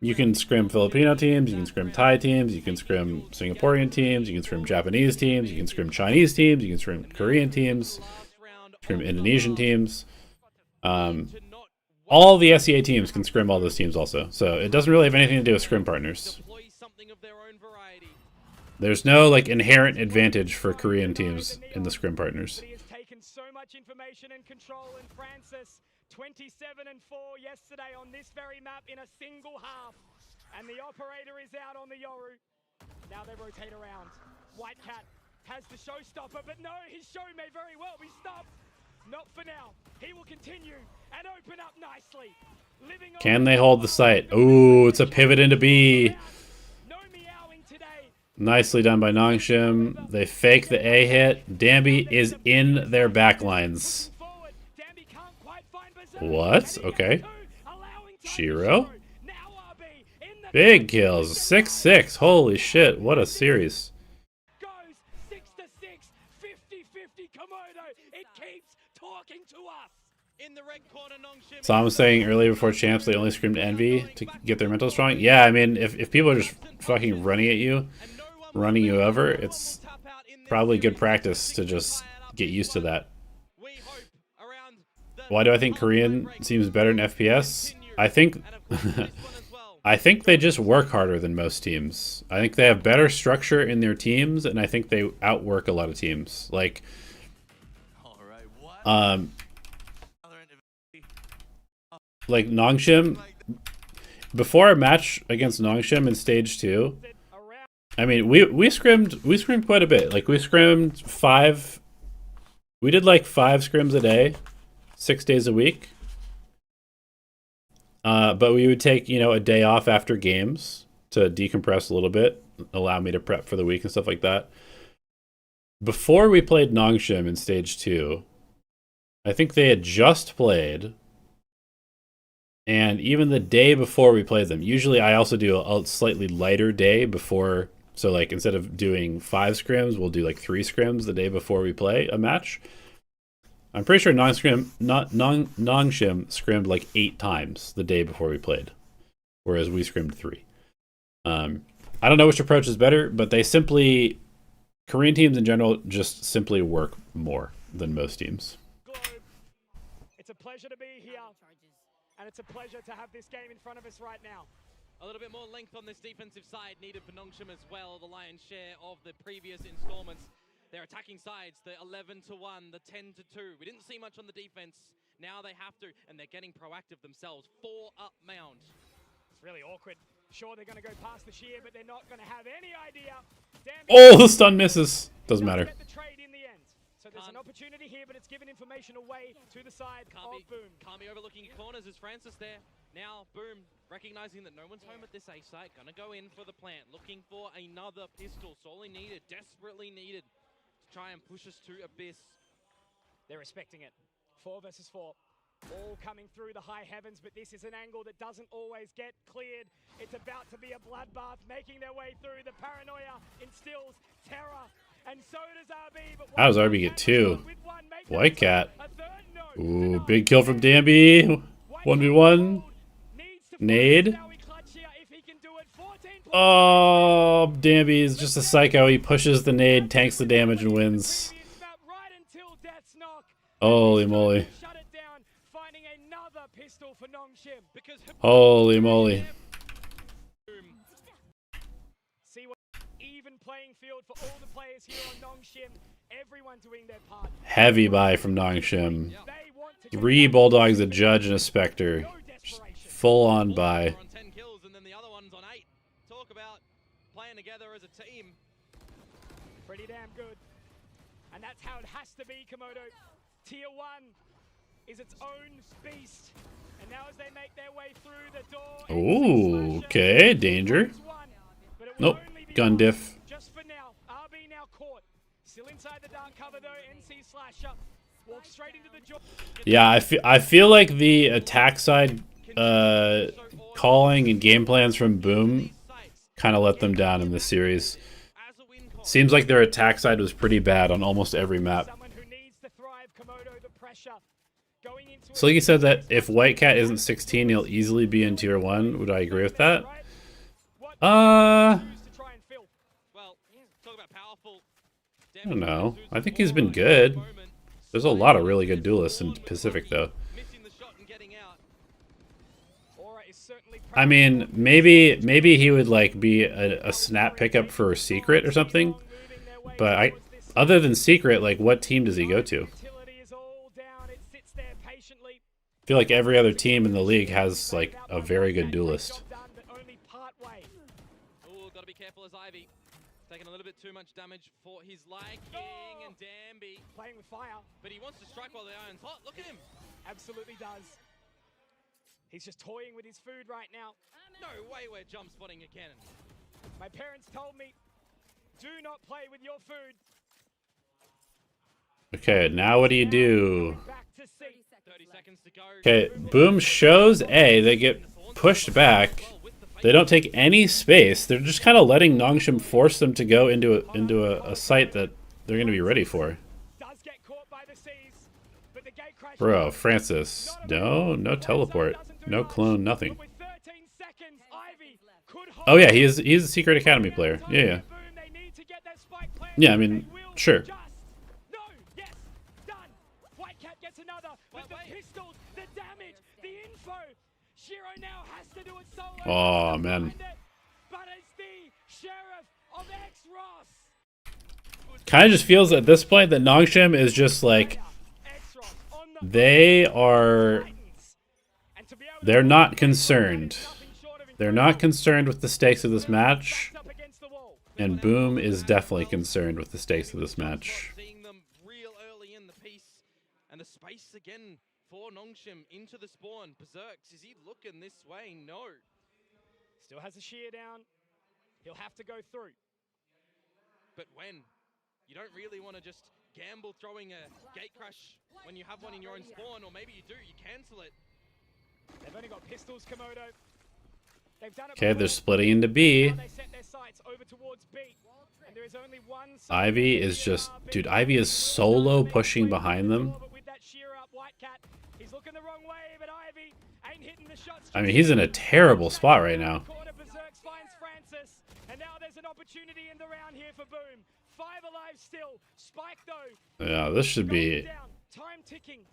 you can scrim Filipino teams, you can scrim Thai teams, you can scrim Singaporean teams, you can scrim Japanese teams, you can scrim Chinese teams, you can scrim Korean teams, scrim Indonesian teams. All the SEA teams can scrim all those teams also. So it doesn't really have anything to do with scrim partners. There's no like inherent advantage for Korean teams in the scrim partners. He has taken so much information and control, and Francis 27 and 4 yesterday on this very map in a single half. And the operator is out on the Yoru. Now they rotate around. White Cat has the showstopper, but no, his show may very well be stopped. Not for now. He will continue and open up nicely. Can they hold the site? Ooh, it's a pivot into B. No meowing today. Nicely done by Nongshim. They fake the A hit. Dambi is in their backlines. What? Okay. Shiro. Big kills. 6-6. Holy shit. What a series. Goes 6-6. 50-50 Komodo. It keeps talking to us. In the red corner, Nongshim. So I was saying earlier before champs they only screamed envy to get their mental strong. Yeah, I mean if people are just fucking running at you, running you over, it's probably good practice to just get used to that. Why do I think Korean seems better in FPS? I think I think they just work harder than most teams. I think they have better structure in their teams, and I think they outwork a lot of teams. Like Nongshim, before a match against Nongshim in stage 2, I mean we scrimmed quite a bit. Like we scrimmed 5, we did like 5 scrims a day, 6 days a week. But we would take, you know, a day off after games to decompress a little bit, allow me to prep for the week and stuff like that. Before we played Nongshim in stage 2, I think they had just played. And even the day before we played them, usually I also do a slightly lighter day before. So like instead of doing 5 scrims, we'll do like 3 scrims the day before we play a match. I'm pretty sure Nongshim scrimmed like 8 times the day before we played, whereas we scrimmed 3. I don't know which approach is better, but they simply, Korean teams in general just simply work more than most teams. It's a pleasure to be here, and it's a pleasure to have this game in front of us right now. A little bit more length on this defensive side needed for Nongshim as well, the lion's share of the previous installments. Their attacking sides, the 11-1, the 10-2. We didn't see much on the defense. Now they have to, and they're getting proactive themselves. 4 up mound. It's really awkward. Sure, they're going to go past the shear, but they're not going to have any idea. Oh, the stun misses. Doesn't matter. Get the trade in the end. So there's an opportunity here, but it's given information away to the side of Boom. Can't be overlooking corners as Francis there. Now Boom, recognizing that no one's home at this A site, gonna go in for the plant, looking for another pistol. Sorely needed, desperately needed. Try and push us to Abyss. They're respecting it. 4 versus 4. All coming through the high heavens, but this is an angle that doesn't always get cleared. It's about to be a bloodbath, making their way through. The paranoia instills terror, and so does RB. But how does RB get 2? White Cat. Ooh, big kill from Dambi. 1v1. Nade. Oh, Dambi is just a psycho. He pushes the nade, tanks the damage, and wins. Holy moly. Holy moly. See what even playing field for all the players here on Nongshim. Everyone doing their part. Heavy buy from Nongshim. 3 Bulldogs, a Judge, and a Spectre. Full on buy. Together as a team. Pretty damn good. And that's how it has to be, Komodo. Tier 1 is its own beast. And now as they make their way through the door. Ooh, okay, danger. Nope, gun diff. Just for now, RB now caught. Still inside the dark cover though, NC Slasher. Walks straight into the jaw. Yeah, I feel like the attack side calling and game plans from Boom kind of let them down in this series. Seems like their attack side was pretty bad on almost every map. Someone who needs to thrive, Komodo, the pressure Going into So like you said that if Whitecat isn't 16, he'll easily be in tier 1. Would I agree with that? Well, talk about powerful. I don't know. I think he's been good. There's a lot of really good duelists in Pacific, though. Missing the shot and getting out. I mean, maybe he would like be a snap pickup for Secret or something. But other than Secret, like what team does he go to? I feel like every other team in the league has like a very good duelist. Oh, gotta be careful as Ivy. Taking a little bit too much damage for his liking, and Danby playing with fire. But he wants to strike while the iron's hot. Look at him. Absolutely does. He's just toying with his food right now. No way we're jump spotting again. My parents told me, do not play with your food. Okay, now what do you do? Back to C. 30 seconds to go. Okay, Boom shows A. They get pushed back. They don't take any space. They're just kind of letting Nongshim force them to go into a site that they're going to be ready for. Does get caught by the seas, but the gate crash. Bro, Francis. No teleport. No clone, nothing. With 13 seconds, Ivy could hold Oh yeah, he's a Secret Academy player. Yeah. They need to get that spike plant. Yeah, I mean, sure. Just no, yes, done. Whitecat gets another with the pistols, the damage, the info. Shiro now has to do it solo. Oh man. But it's the Sheriff of X-Ross. Kind of just feels at this point that Nongshim is just like they're not concerned. They're not concerned with the stakes of this match. And Boom is definitely concerned with the stakes of this match. Seeing them real early in the piece, and the space again for Nongshim into the spawn. Berserks, is he looking this way? No. Still has a shear down. He'll have to go through. But when? You don't really want to just gamble throwing a gate crash when you have one in your own spawn, or maybe you do, you cancel it. They've only got pistols, Komodo. They've done it. Okay, they're splitting into B. They set their sights over towards B. And there is only one Ivy is just, dude, Ivy is solo pushing behind them. He's looking the wrong way, but Ivy ain't hitting the shots. I mean, he's in a terrible spot right now. Berserks finds Francis, and now there's an opportunity in the round here for Boom. 5 alive still. Spike though. Yeah, this should be time ticking.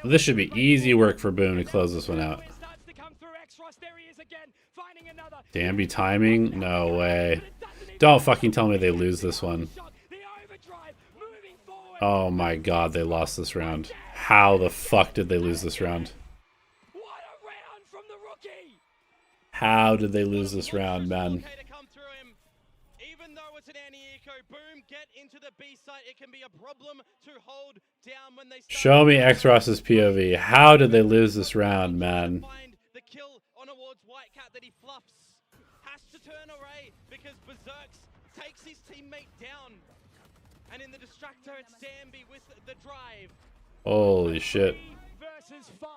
this should be easy work for Boom to close this one out. Danby timing? No way. Don't fucking tell me they lose this one. Oh my god, they lost this round. How the fuck did they lose this round? How did they lose this round, man? Even though it's an anti-eco, Boom get into the B site. It can be a problem to hold down when they show me X-Ross's POV. How did they lose this round, man? Find the kill on towards Whitecat that he fluffs. Has to turn away because Berserks takes his teammate down. And in the distractor, it's Danby with the drive. Holy shit. Versus 5.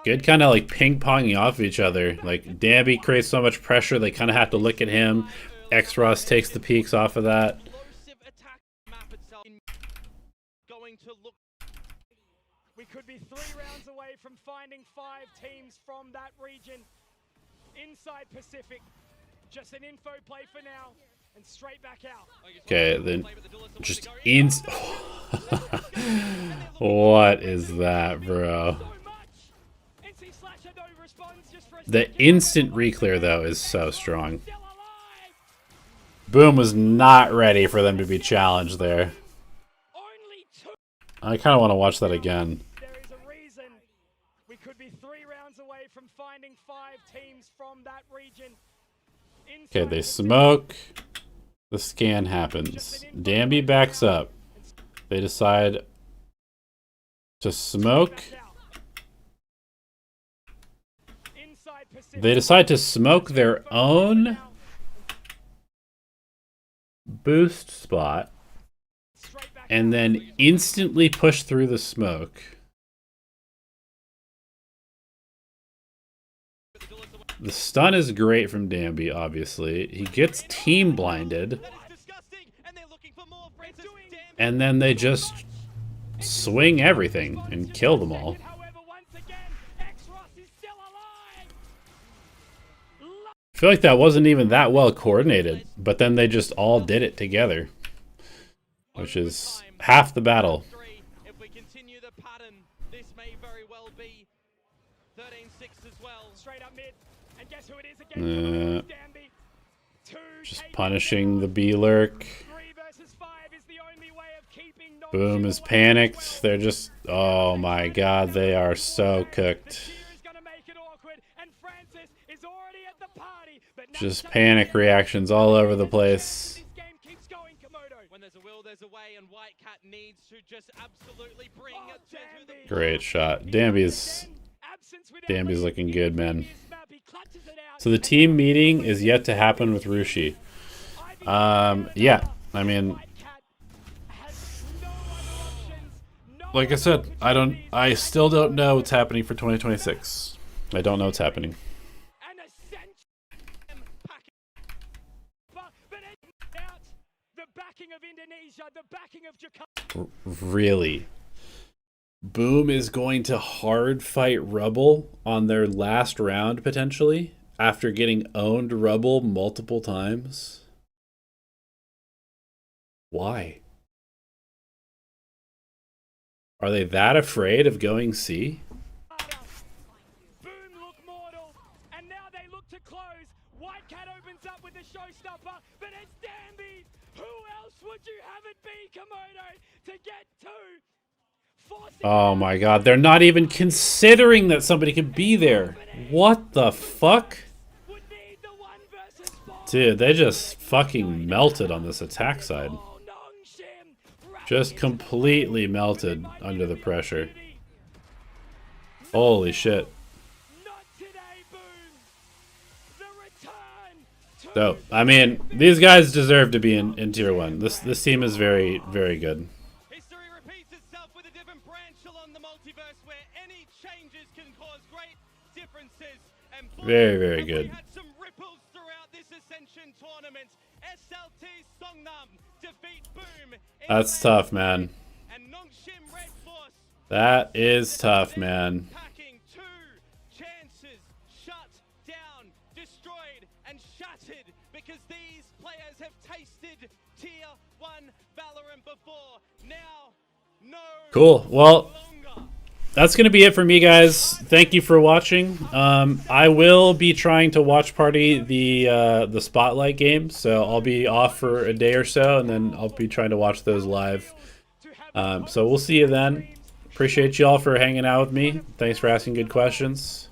Good kind of like ping-ponging off of each other. Like, Danby creates so much pressure, they kind of have to look at him. X-Ross takes the peaks off of that. We could be 3 rounds away from finding 5 teams from that region. Inside Pacific. Just an info play for now. And straight back out. Okay, then just what is that, bro? The instant reclear, though, is so strong. Boom was not ready for them to be challenged there. I kind of want to watch that again. There is a reason we could be 3 rounds away from finding 5 teams from that region. Okay, they smoke. The scan happens. Danby backs up. They decide to smoke. They decide to smoke their own boost spot and then instantly push through the smoke. The stun is great from Danby, obviously. He gets team blinded. And then they just swing everything and kill them all. However, once again, X-Ross is still alive. I feel like that wasn't even that well coordinated, but then they just all did it together, which is half the battle. If we continue the pattern, this may very well be 13-6 as well. Straight up mid, and guess who it is again? Danby. Just punishing the B lurk. 3 versus 5 is the only way of keeping Boom is panicked. They're just, oh my god, they are so cooked. Just panic reactions all over the place. When there's a will, there's a way, and Whitecat needs to just absolutely bring it to the Great shot. Danby's looking good, man. So the team meeting is yet to happen with Rushi. Yeah, I mean, like I said, I still don't know what's happening for 2026. I don't know what's happening. Really? Boom is going to hard fight Rubble on their last round, potentially, after getting owned Rubble multiple times? Why? Are they that afraid of going C? Boom look mortal, and now they look to close. Whitecat opens up with the showstopper, but it's Danby. Who else would you have it be, Komodo, to get 2? Oh my god, they're not even considering that somebody could be there. What the fuck? Dude, they just fucking melted on this attack side. Just completely melted under the pressure. Holy shit. So, I mean, these guys deserve to be in Tier 1. This team is very, very good. History repeats itself with a different branch along the multiverse where any changes can cause great differences. And very, very good. We had some ripples throughout this Ascension tournament. SLT Songnam defeat Boom. That's tough, man. And Nongshim Red Force. That is tough, man. Packing 2 chances shut down, destroyed, and shattered because these players have tasted Tier 1 Valorant before. Now, no. Cool. Well, that's going to be it for me, guys. Thank you for watching. I will be trying to watch party the Spotlight game, so I'll be off for a day or so, and then I'll be trying to watch those live. So we'll see you then. Appreciate y'all for hanging out with me. Thanks for asking good questions.